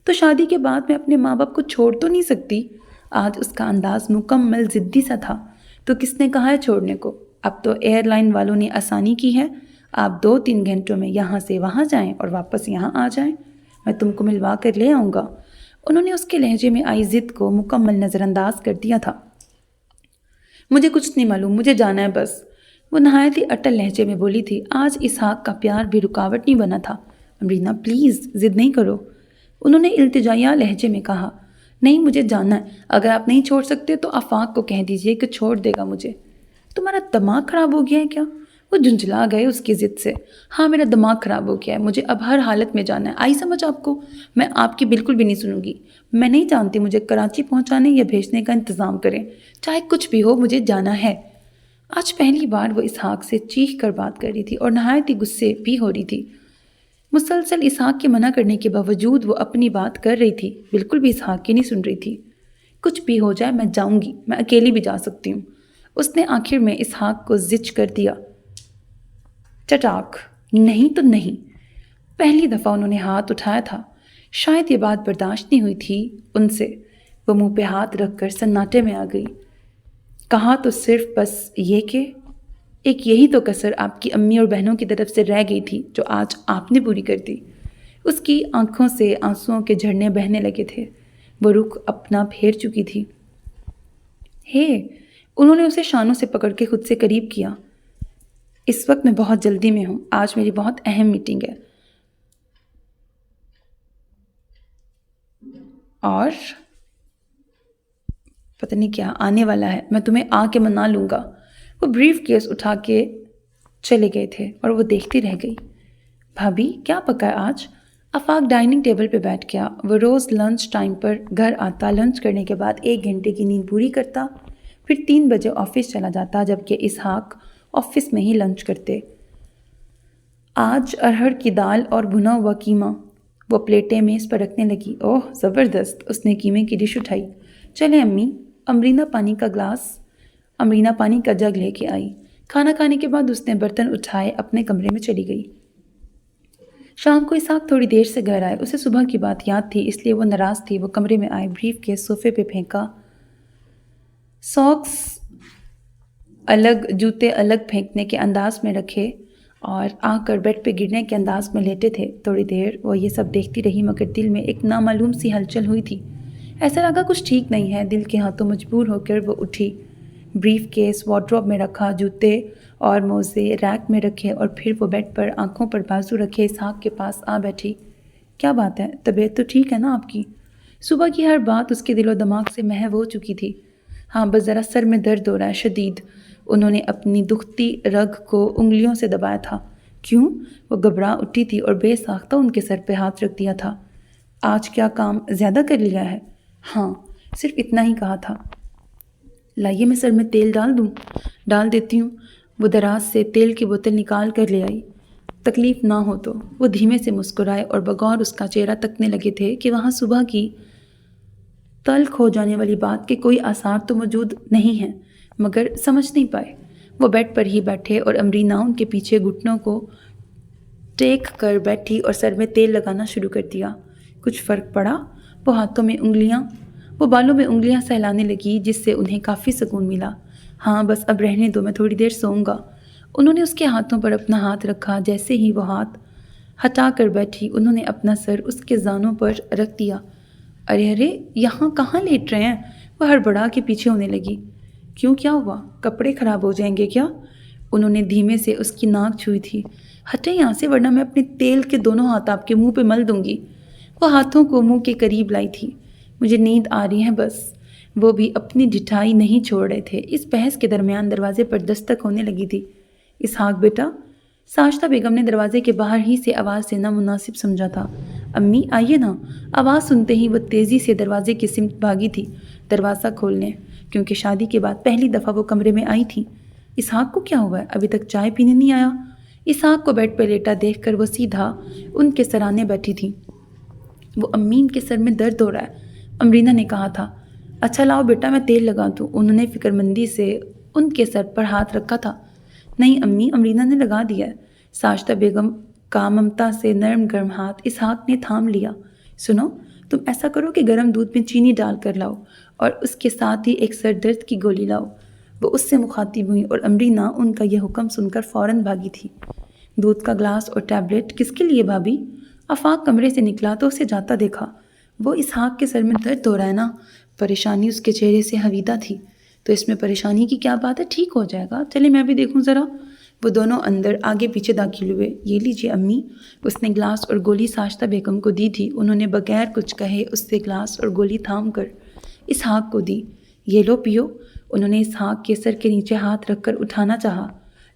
تو شادی کے بعد میں اپنے ماں باپ کو چھوڑ تو نہیں سکتی۔ آج اس کا انداز مکمل ضدی سا تھا۔ تو کس نے کہا ہے چھوڑنے کو؟ اب تو ایئر لائن والوں نے آسانی کی ہے، آپ 2-3 گھنٹوں میں یہاں سے وہاں جائیں اور واپس یہاں آ جائیں، میں تم کو ملوا کر لے آؤں گا۔ انہوں نے اس کے لہجے میں آئی ضد کو مکمل نظر انداز کر دیا تھا۔ مجھے کچھ نہیں معلوم، مجھے جانا ہے بس، وہ نہایت ہی اٹل لہجے میں بولی تھی۔ آج اسحاق کا پیار بھی رکاوٹ نہیں بنا تھا۔ امرینا پلیز ضد نہیں کرو، انہوں نے التجائیہ لہجے میں کہا۔ نہیں مجھے جانا ہے، اگر آپ نہیں چھوڑ سکتے تو آفاق کو کہہ دیجئے کہ چھوڑ دے گا مجھے۔ تمہارا دماغ خراب ہو گیا ہے کیا؟ وہ جھنجھلا گئے اس کی ضد سے۔ ہاں میرا دماغ خراب ہو گیا ہے، مجھے اب ہر حالت میں جانا ہے، آئی سمجھ آپ کو؟ میں آپ کی بالکل بھی نہیں سنوں گی، میں نہیں جانتی مجھے کراچی پہنچانے یا بھیجنے کا انتظام کریں، چاہے کچھ بھی ہو مجھے جانا ہے۔ آج پہلی بار وہ اسحاق سے چیخ کر بات کر رہی تھی اور نہایت ہی غصے بھی ہو رہی تھی۔ مسلسل اسحاق کے منع کرنے کے باوجود وہ اپنی بات کر رہی تھی، بالکل بھی اسحاق کی نہیں سن رہی تھی۔ کچھ بھی ہو جائے میں جاؤں گی، میں اکیلی بھی جا سکتی ہوں، اس نے آخر میں اسحاق کو زج کر دیا۔ چٹاک، نہیں تو نہیں۔ پہلی دفعہ انہوں نے ہاتھ اٹھایا تھا، شاید یہ بات برداشت نہیں ہوئی تھی ان سے۔ وہ منہ پہ ہاتھ رکھ کر سناٹے میں آ گئی۔ کہا تو صرف بس یہ کہ ایک یہی تو کسر آپ کی امی اور بہنوں کی طرف سے رہ گئی تھی جو آج آپ نے پوری کر دی۔ اس کی آنکھوں سے آنسوؤں کے جھرنے بہنے لگے تھے، وہ رخ اپنا پھیر چکی تھی۔ ہے، انہوں نے اسے شانوں سے پکڑ کے خود سے قریب کیا۔ اس وقت میں بہت جلدی میں ہوں، آج میری بہت اہم میٹنگ ہے اور پتہ نہیں کیا آنے والا ہے، میں تمہیں آ کے منا لوں گا۔ وہ بریف کیس اٹھا کے چلے گئے تھے اور وہ دیکھتی رہ گئی۔ بھابھی کیا پکا ہے آج؟ آفاق ڈائننگ ٹیبل پہ بیٹھ گیا۔ وہ روز لنچ ٹائم پر گھر آتا، لنچ کرنے کے بعد 1 گھنٹے کی نیند پوری کرتا، پھر 3 بجے آفس چلا جاتا، جبکہ اسحاق آفس میں ہی لنچ کرتے۔ آج ارہر کی دال اور بھنا ہوا قیمہ۔ وہ پلیٹیں میز پر رکھنے لگی۔ اوہ زبردست، اس نے قیمے کی ڈش اٹھائی۔ چلے امی، امرینا پانی کا جگ لے کے آئی۔ کھانا کھانے کے بعد اس نے برتن اٹھائے اپنے کمرے میں چلی گئی۔ شام کو اسحاق تھوڑی دیر سے گھر آئے، اسے صبح کی بات یاد تھی، اس لیے وہ ناراض تھی۔ وہ کمرے میں آئے، بریف کیس صوفے پہ پھینکا، ساکس الگ، جوتے الگ پھینکنے کے انداز میں رکھے اور آ کر بیڈ پہ گرنے کے انداز میں لیٹے تھے۔ تھوڑی دیر وہ یہ سب دیکھتی رہی، مگر دل میں ایک نامعلوم سی ہلچل ہوئی تھی۔ ایسا لگا کچھ ٹھیک نہیں ہے۔ دل کے ہاتھوں مجبور ہو کر وہ اٹھی، بریف کیس وارڈروب میں رکھا، جوتے اور موزے ریک میں رکھے اور پھر وہ بیڈ پر آنکھوں پر بازو رکھے اسحاق کے پاس آ بیٹھی۔ کیا بات ہے؟ طبیعت تو ٹھیک ہے نا آپ کی؟ صبح کی ہر بات اس کے دل و دماغ سے محو ہو چکی تھی۔ ہاں بس ذرا سر میں درد ہو رہا ہے، شدید۔ انہوں نے اپنی دکھتی رگ کو انگلیوں سے دبایا تھا۔ کیوں؟ وہ گھبرا اٹھی تھی اور بے ساختہ ان کے سر پہ ہاتھ رکھ دیا تھا۔ آج کیا کام زیادہ کر لیا ہے؟ ہاں صرف اتنا ہی کہا تھا۔ لائیے میں سر میں تیل ڈال دوں؟ ڈال دیتی ہوں۔ وہ دراز سے تیل کی بوتل نکال کر لے آئی۔ تکلیف نہ ہو تو۔ وہ دھیمے سے مسکرائے اور بغور اس کا چہرہ تکنے لگے تھے کہ وہاں صبح کی تلخ ہو جانے والی بات کے کوئی آثار تو موجود نہیں ہیں، مگر سمجھ نہیں پائے۔ وہ بیڈ پر ہی بیٹھے اور امرینا ان کے پیچھے گھٹنوں کو ٹیک کر بیٹھی اور سر میں تیل لگانا شروع کر دیا۔ کچھ فرق پڑا؟ وہ بالوں میں انگلیاں سہلانے لگی، جس سے انہیں کافی سکون ملا۔ ہاں بس اب رہنے دو، میں تھوڑی دیر سوؤں گا۔ انہوں نے اس کے ہاتھوں پر اپنا ہاتھ رکھا۔ جیسے ہی وہ ہاتھ ہٹا کر بیٹھی، انہوں نے اپنا سر اس کے زانوں پر رکھ دیا۔ ارے یہاں کہاں لیٹ رہے ہیں؟ وہ ہڑبڑا کے پیچھے ہونے لگی۔ کیوں، کیا ہوا؟ کپڑے خراب ہو جائیں گے کیا؟ انہوں نے دھیمے سے اس کی ناک چھوئی تھی۔ ہٹیں یہاں سے ورنہ میں اپنے تیل کے دونوں ہاتھ آپ کے منہ پہ مل دوں گی۔ وہ ہاتھوں کو منہ کے قریب لائی تھی۔ مجھے نیند آ رہی ہے بس۔ وہ بھی اپنی ڈٹھائی نہیں چھوڑ رہے تھے۔ اس بحث کے درمیان دروازے پر دستک ہونے لگی تھی۔ اسحاق بیٹا، ساجدہ بیگم نے دروازے کے باہر ہی سے آواز دینا مناسب سمجھا تھا۔ امی آئیے نا۔ آواز سنتے ہی وہ تیزی سے دروازے کی سمت بھاگی تھی دروازہ کھولنے، کیونکہ شادی کے بعد پہلی دفعہ وہ کمرے میں آئی تھی۔ اسحاق کو کیا ہوا ہے؟ ابھی تک چائے پینے نہیں آیا؟ اسحاق کو بیڈ پہ لیٹا دیکھ کر وہ سیدھا ان کے سرانے بیٹھی تھی۔ وہ امی ان کے سر میں درد ہو رہا ہے، امرینا نے کہا تھا۔ اچھا لاؤ بیٹا میں تیل لگا دوں۔ انہوں نے فکر مندی سے ان کے سر پر ہاتھ رکھا تھا۔ نہیں امی، امرینا نے لگا دیا ہے۔ ساجدہ بیگم کا ممتا سے نرم گرم ہاتھ اسحاق نے تھام لیا۔ سنو، تم ایسا کرو کہ گرم دودھ میں چینی ڈال کر لاؤ اور اس کے ساتھ ہی ایک سر درد کی گولی لاؤ۔ وہ اس سے مخاطب ہوئی اور امرینا ان کا یہ حکم سن کر فوراً بھاگی تھی۔ دودھ کا گلاس اور ٹیبلٹ کس کے لیے بھابھی؟ آفاق کمرے سے نکلا تو اسے جاتا دیکھا۔ وہ اسحاق کے سر میں درد ہو رہا ہے نا؟ پریشانی اس کے چہرے سے حویدہ تھی۔ تو اس میں پریشانی کی کیا بات ہے، ٹھیک ہو جائے گا۔ چلے میں بھی دیکھوں ذرا۔ وہ دونوں اندر آگے پیچھے داخل ہوئے۔ یہ لیجیے امی، اس نے گلاس اور گولی ساجدہ بیگم کو دی تھی۔ انہوں نے بغیر کچھ کہے اس سے گلاس اور گولی تھام کر اسحاق کو دی۔ یہ لو پیو۔ انہوں نے اسحاق کے سر کے نیچے ہاتھ رکھ کر اٹھانا چاہا۔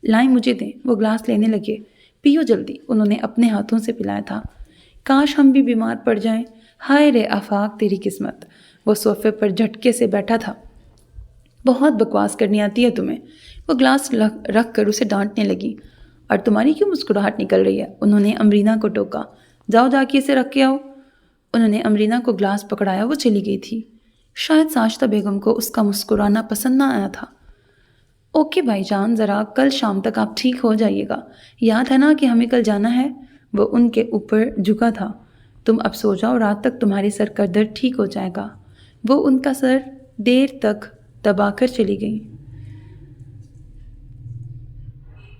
لائیں مجھے دیں۔ وہ گلاس لینے لگے۔ پیو جلدی، انہوں نے اپنے ہاتھوں سے پلایا تھا۔ کاش ہم بھی بیمار پڑ جائیں۔ ہائے رے آفاق، تیری قسمت۔ وہ صوفے پر جھٹکے سے بیٹھا تھا۔ بہت بکواس کرنی آتی ہے تمہیں۔ وہ گلاس رکھ کر اسے ڈانٹنے لگی۔ اور تمہاری کیوں مسکراہٹ نکل رہی ہے؟ انہوں نے امرینا کو ٹوکا۔ جاؤ جا کے اسے رکھ کے آؤ۔ انہوں نے امرینا کو گلاس پکڑایا۔ وہ چلی گئی تھی۔ شاید ساجدہ بیگم کو اس کا مسکرانا پسند نہ آیا تھا۔ اوکے بھائی جان، ذرا کل شام تک آپ ٹھیک ہو جائیے گا۔ یاد ہے نا کہ ہمیں کل جانا ہے؟ وہ ان کے اوپر جھکا تھا۔ تم اب سو جاؤ، رات تک تمہارے سر کا درد ٹھیک ہو جائے گا۔ وہ ان کا سر دیر تک دبا کر چلی گئی۔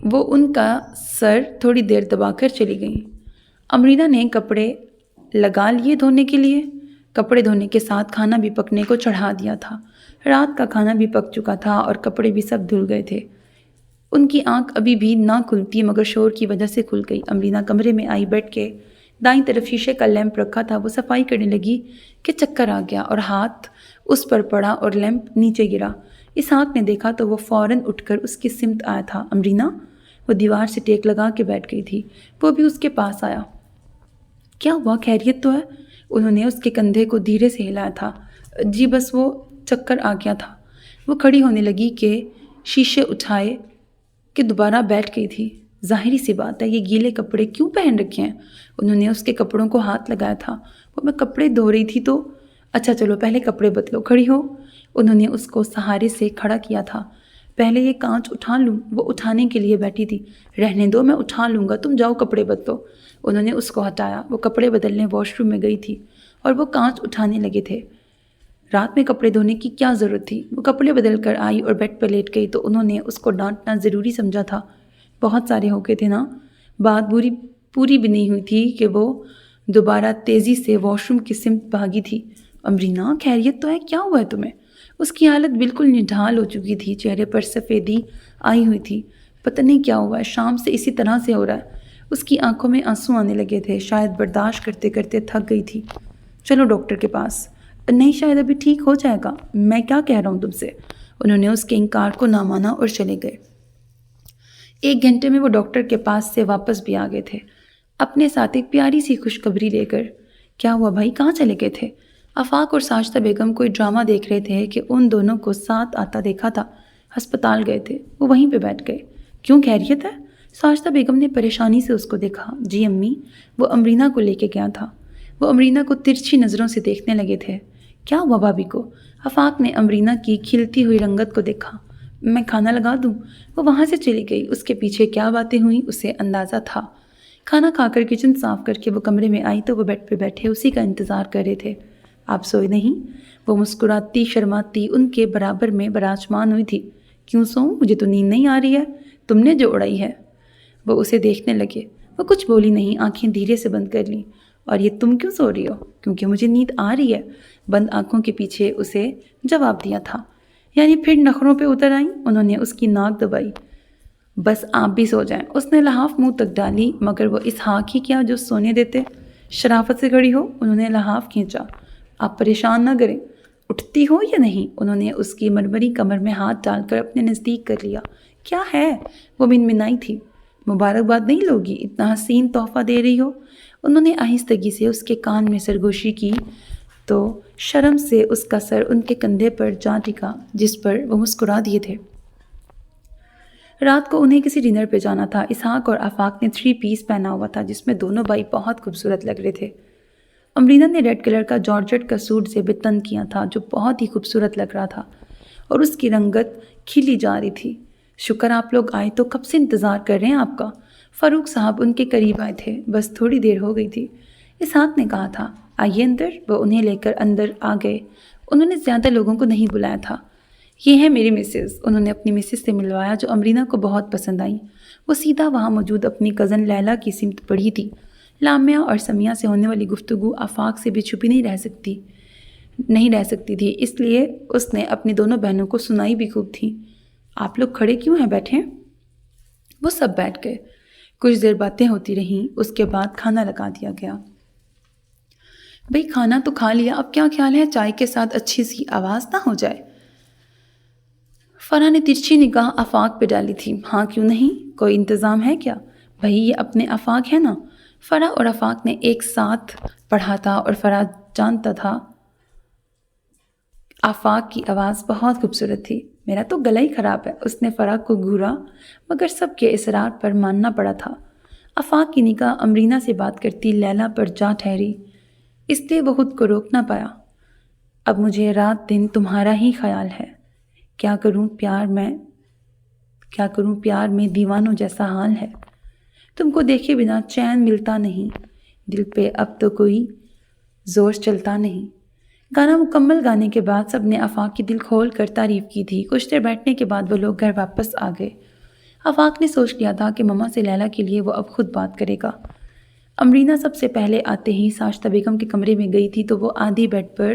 وہ ان کا سر تھوڑی دیر دبا کر چلی گئیں۔ امرینا نے کپڑے لگا لیے دھونے کے لیے۔ کپڑے دھونے کے ساتھ کھانا بھی پکنے کو چڑھا دیا تھا۔ رات کا کھانا بھی پک چکا تھا اور کپڑے بھی سب دھل گئے تھے۔ ان کی آنکھ ابھی بھی نہ کھلتی مگر شور کی وجہ سے کھل گئی۔ امرینا کمرے میں آئی۔ بیٹھ کے دائیں طرف شیشے کا لیمپ رکھا تھا۔ وہ صفائی کرنے لگی کہ چکر آ گیا اور ہاتھ اس پر پڑا اور لیمپ نیچے گرا۔ اسحاق نے دیکھا تو وہ فوراً اٹھ کر اس کی سمت آیا تھا۔ امرینا، وہ دیوار سے ٹیک لگا کے بیٹھ گئی تھی۔ وہ بھی اس کے پاس آیا۔ کیا ہوا، خیریت تو ہے؟ انہوں نے اس کے کندھے کو دھیرے سے ہلایا تھا۔ جی بس وہ چکر آ گیا تھا۔ وہ کھڑی ہونے لگی کہ شیشے اٹھائے کہ دوبارہ بیٹھ گئی تھی۔ ظاہری سی بات ہے، یہ گیلے کپڑے کیوں پہن رکھے ہیں؟ انہوں نے اس کے کپڑوں کو ہاتھ لگایا تھا۔ وہ میں کپڑے دھو رہی تھی تو اچھا چلو پہلے کپڑے بدلو، کھڑی ہو۔ انہوں نے اس کو سہارے سے کھڑا کیا تھا۔ پہلے یہ کانچ اٹھا لوں؟ وہ اٹھانے کے لیے بیٹھی تھی۔ رہنے دو، میں اٹھا لوں گا، تم جاؤ کپڑے بدلو۔ انہوں نے اس کو ہٹایا۔ وہ کپڑے بدلنے واش روم میں گئی تھی اور وہ کانچ اٹھانے لگے تھے۔ رات میں کپڑے دھونے کی کیا ضرورت تھی؟ وہ کپڑے بدل کر آئی اور بیڈ پر لیٹ گئی تو انہوں نے اس کو ڈانٹنا ضروری سمجھا تھا۔ بہت سارے ہو گئے تھے نا؟ بات پوری بھی نہیں ہوئی تھی کہ وہ دوبارہ تیزی سے واش روم کی سمت بھاگی تھی۔ امرینا، خیریت تو ہے؟ کیا ہوا ہے تمہیں؟ اس کی حالت بالکل نڈھال ہو چکی تھی۔ چہرے پر سفیدی آئی ہوئی تھی۔ پتہ نہیں کیا ہوا ہے، شام سے اسی طرح سے ہو رہا ہے۔ اس کی آنکھوں میں آنسو آنے لگے تھے۔ شاید برداشت کرتے کرتے تھک گئی تھی۔ چلو ڈاکٹر کے پاس۔ نہیں، شاید ابھی ٹھیک ہو جائے گا۔ میں کیا کہہ رہا ہوں تم سے؟ انہوں نے اس کے انکار کو نہ مانا اور چلے گئے۔ 1 گھنٹے میں وہ ڈاکٹر کے پاس سے واپس بھی آ گئے تھے، اپنے ساتھ ایک پیاری سی خوشخبری لے کر۔ کیا ہوا بھائی، کہاں چلے گئے تھے؟ آفاق اور ساجدہ بیگم کوئی ڈرامہ دیکھ رہے تھے کہ ان دونوں کو ساتھ آتا دیکھا تھا۔ ہسپتال گئے تھے۔ وہ وہیں پہ بیٹھ گئے۔ کیوں، خیریت ہے؟ ساجدہ بیگم نے پریشانی سے اس کو دیکھا۔ جی امی، وہ امرینا کو لے کے گیا تھا۔ وہ امرینا کو ترچھی نظروں سے دیکھنے لگے تھے۔ کیا ہوا بھابھی کو؟ آفاق نے امرینا کی کھلتی ہوئی رنگت کو دیکھا۔ میں کھانا لگا دوں؟ وہ وہاں سے چلی گئی۔ اس کے پیچھے کیا باتیں ہوئیں اسے اندازہ تھا۔ کھانا کھا کر کچن صاف کر کے وہ کمرے میں آئی تو وہ بیڈ پہ بیٹھے اسی کا انتظار کر رہے تھے۔ آپ سوئے نہیں؟ وہ مسکراتی شرماتی ان کے برابر میں براجمان ہوئی تھی۔ کیوں سوؤں؟ مجھے تو نیند نہیں آ رہی ہے، تم نے جو اڑائی ہے۔ وہ اسے دیکھنے لگے۔ وہ کچھ بولی نہیں، آنکھیں دھیرے سے بند کر لیں۔ اور یہ تم کیوں سو رہی ہو؟ کیونکہ مجھے نیند آ رہی ہے، بند آنکھوں کے پیچھے اسے جواب دیا تھا۔ یعنی پھر نخروں پہ اتر آئیں؟ انہوں نے اس کی ناک دبائی۔ بس آپ بھی سو جائیں۔ اس نے لحاف منہ تک ڈالی مگر وہ اسحاق ہی کیا جو سونے دیتے۔ شرافت سے کھڑی ہو، انہوں نے لحاف کھینچا۔ آپ پریشان نہ کریں، اٹھتی ہو یا نہیں؟ انہوں نے اس کی مرمری کمر میں ہاتھ ڈال کر اپنے نزدیک کر لیا۔ کیا ہے؟ وہ منمنائی تھی۔ مبارکباد نہیں لوگی، اتنا حسین تحفہ دے رہی ہو۔ انہوں نے آہستگی سے اس کے کان میں سرگوشی کی تو شرم سے اس کا سر ان کے کندھے پر جا ٹکا جس پر وہ مسکرا دیے تھے۔ رات کو انہیں کسی ڈنر پہ جانا تھا۔ اسحاق اور آفاق نے 3 پیس پہنا ہوا تھا جس میں دونوں بھائی بہت خوبصورت لگ رہے تھے۔ امرینا نے ریڈ کلر کا جارجٹ کا سوٹ زیب تن کیا تھا جو بہت ہی خوبصورت لگ رہا تھا اور اس کی رنگت کھلی جا رہی تھی۔ شکر آپ لوگ آئے، تو کب سے انتظار کر رہے ہیں آپ کا۔ فاروق صاحب ان کے قریب آئے تھے، بس تھوڑی دیر ہو گئی تھی۔ اسحاق نے کہا تھا آئیے اندر۔ وہ انہیں لے کر اندر آ گئے۔ انہوں نے زیادہ لوگوں کو نہیں بلایا تھا۔ یہ ہے میری مسز۔ انہوں نے اپنی مسز سے ملوایا جو امرینا کو بہت پسند آئی۔ وہ سیدھا وہاں موجود اپنی کزن لیلا کی سمت بڑھی تھی۔ لامیا اور سمیہ سے ہونے والی گفتگو آفاق سے بھی چھپی نہیں رہ سکتی تھی، اس لیے اس نے اپنی دونوں بہنوں کو سنائی بھی خوب تھی۔ آپ لوگ کھڑے کیوں ہیں، بیٹھیں۔ وہ سب بیٹھ گئے، کچھ دیر باتیں ہوتی رہیں، اس کے بعد کھانا لگا دیا گیا۔ بھئی کھانا تو کھا لیا، اب کیا خیال ہے چائے کے ساتھ اچھی سی آواز نہ ہو جائے؟ فرح نے ترچھی نگاہ آفاق پہ ڈالی تھی۔ ہاں کیوں نہیں، کوئی انتظام ہے کیا؟ بھئی یہ اپنے آفاق ہے نا؟ فرح اور آفاق نے ایک ساتھ پڑھا تھا اور فرح جانتا تھا آفاق کی آواز بہت خوبصورت تھی۔ میرا تو گلا ہی خراب ہے، اس نے فرح کو گھورا، مگر سب کے اصرار پر ماننا پڑا تھا۔ آفاق کی نگاہ امرینا سے بات کرتی لیلا پر جا ٹھہری، اس لیے وہ خود کو روک نہ پایا۔ اب مجھے رات دن تمہارا ہی خیال ہے، کیا کروں پیار میں دیوانوں جیسا حال ہے، تم کو دیکھے بنا چین ملتا نہیں، دل پہ اب تو کوئی زور چلتا نہیں۔ گانا مکمل گانے کے بعد سب نے آفاق کی دل کھول کر تعریف کی تھی۔ کچھ دیر بیٹھنے کے بعد وہ لوگ گھر واپس آ گئے۔ آفاق نے سوچ لیا تھا کہ مما سے لیلا کے لیے وہ اب خود بات کرے گا۔ امرینا سب سے پہلے آتے ہی ساشتہ بیگم کے کمرے میں گئی تھی تو وہ آدھی بیڈ پر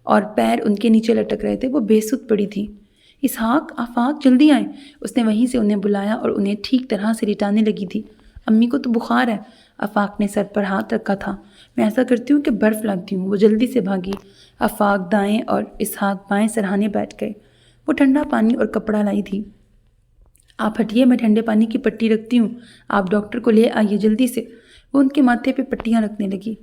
اور پیر ان کے نیچے لٹک رہے تھے، وہ بے سود پڑی تھی۔ اسحاق، آفاق جلدی آئیں، اس نے وہیں سے انہیں بلایا اور انہیں ٹھیک طرح سے لٹانے لگی تھی۔ امی کو تو بخار ہے، آفاق نے سر پر ہاتھ رکھا تھا، میں ایسا کرتی ہوں کہ برف لاتی ہوں۔ وہ جلدی سے بھاگی، آفاق دائیں اور اسحاق بائیں سرہانے بیٹھ گئے۔ وہ ٹھنڈا پانی اور کپڑا لائی تھی۔ آپ ہٹیے، میں ٹھنڈے پانی کی پٹی رکھتی ہوں، آپ ڈاکٹر کو لے آئیے جلدی سے۔ وہ ان کے ماتھے پہ پٹیاں رکھنے لگی۔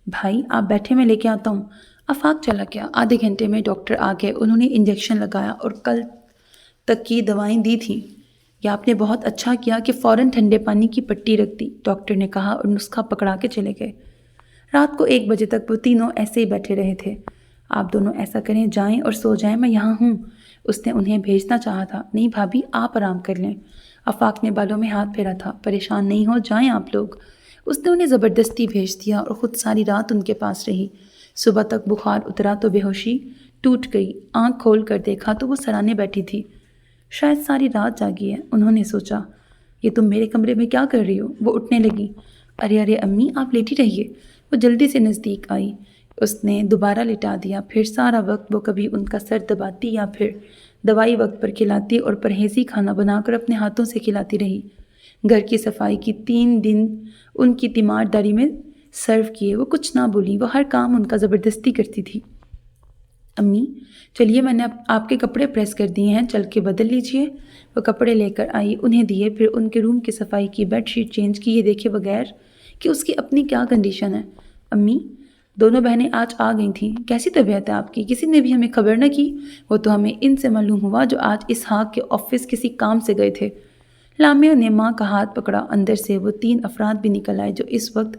بھائی آپ بیٹھے، میں لے کے آتا ہوں۔ آفاق چلا گیا۔ آدھے گھنٹے میں ڈاکٹر آ گئے، انہوں نے انجیکشن لگایا اور کل تک کی دوائیں دی تھیں۔ یہ آپ نے بہت اچھا کیا کہ فوراً ٹھنڈے پانی کی پٹی رکھ دی، ڈاکٹر نے کہا اور نسخہ پکڑا کے چلے گئے۔ رات کو 1 بجے تک وہ تینوں ایسے ہی بیٹھے رہے تھے۔ آپ دونوں ایسا کریں، جائیں اور سو جائیں، میں یہاں ہوں۔ اس نے انہیں بھیجنا چاہا تھا۔ نہیں بھابھی، آپ آرام کر لیں۔ آفاق نے بالوں میں ہاتھ پھیرا تھا۔ پریشان نہیں ہو، جائیں آپ لوگ۔ اس نے انہیں زبردستی بھیج دیا اور خود ساری رات ان کے پاس رہی۔ صبح تک بخار اترا تو بے ہوشی ٹوٹ گئی۔ آنکھ کھول کر دیکھا تو وہ سرانے بیٹھی تھی۔ شاید ساری رات جاگی ہے، انہوں نے سوچا۔ یہ تم میرے کمرے میں کیا کر رہی ہو؟ وہ اٹھنے لگی۔ ارے امی، آپ لیٹی رہیے۔ وہ جلدی سے نزدیک آئی، اس نے دوبارہ لٹا دیا۔ پھر سارا وقت وہ کبھی ان کا سر دباتی یا پھر دوائی وقت پر کھلاتی اور پرہیزی کھانا بنا کر اپنے ہاتھوں سے کھلاتی رہی۔ گھر کی صفائی کی 3 دن ان کی تیمارداری میں صرف کیے۔ وہ کچھ نہ بولی، وہ ہر کام ان کا زبردستی کرتی تھی۔ امی چلیے، میں نے آپ کے کپڑے پریس کر دیے ہیں، چل کے بدل لیجئے۔ وہ کپڑے لے کر آئی، انہیں دیے، پھر ان کے روم کی صفائی کی، بیڈ شیٹ چینج کی، یہ دیکھے بغیر کہ اس کی اپنی کیا کنڈیشن ہے۔ امی، دونوں بہنیں آج آ گئی تھیں، کیسی طبیعت ہے آپ کی؟ کسی نے بھی ہمیں خبر نہ کی؟ وہ تو ہمیں ان سے معلوم ہوا جو آج اسحاق کے آفس کسی کام سے گئے تھے۔ لامیا نے ماں کا ہاتھ پکڑا۔ اندر سے وہ 3 افراد بھی نکل آئے جو اس وقت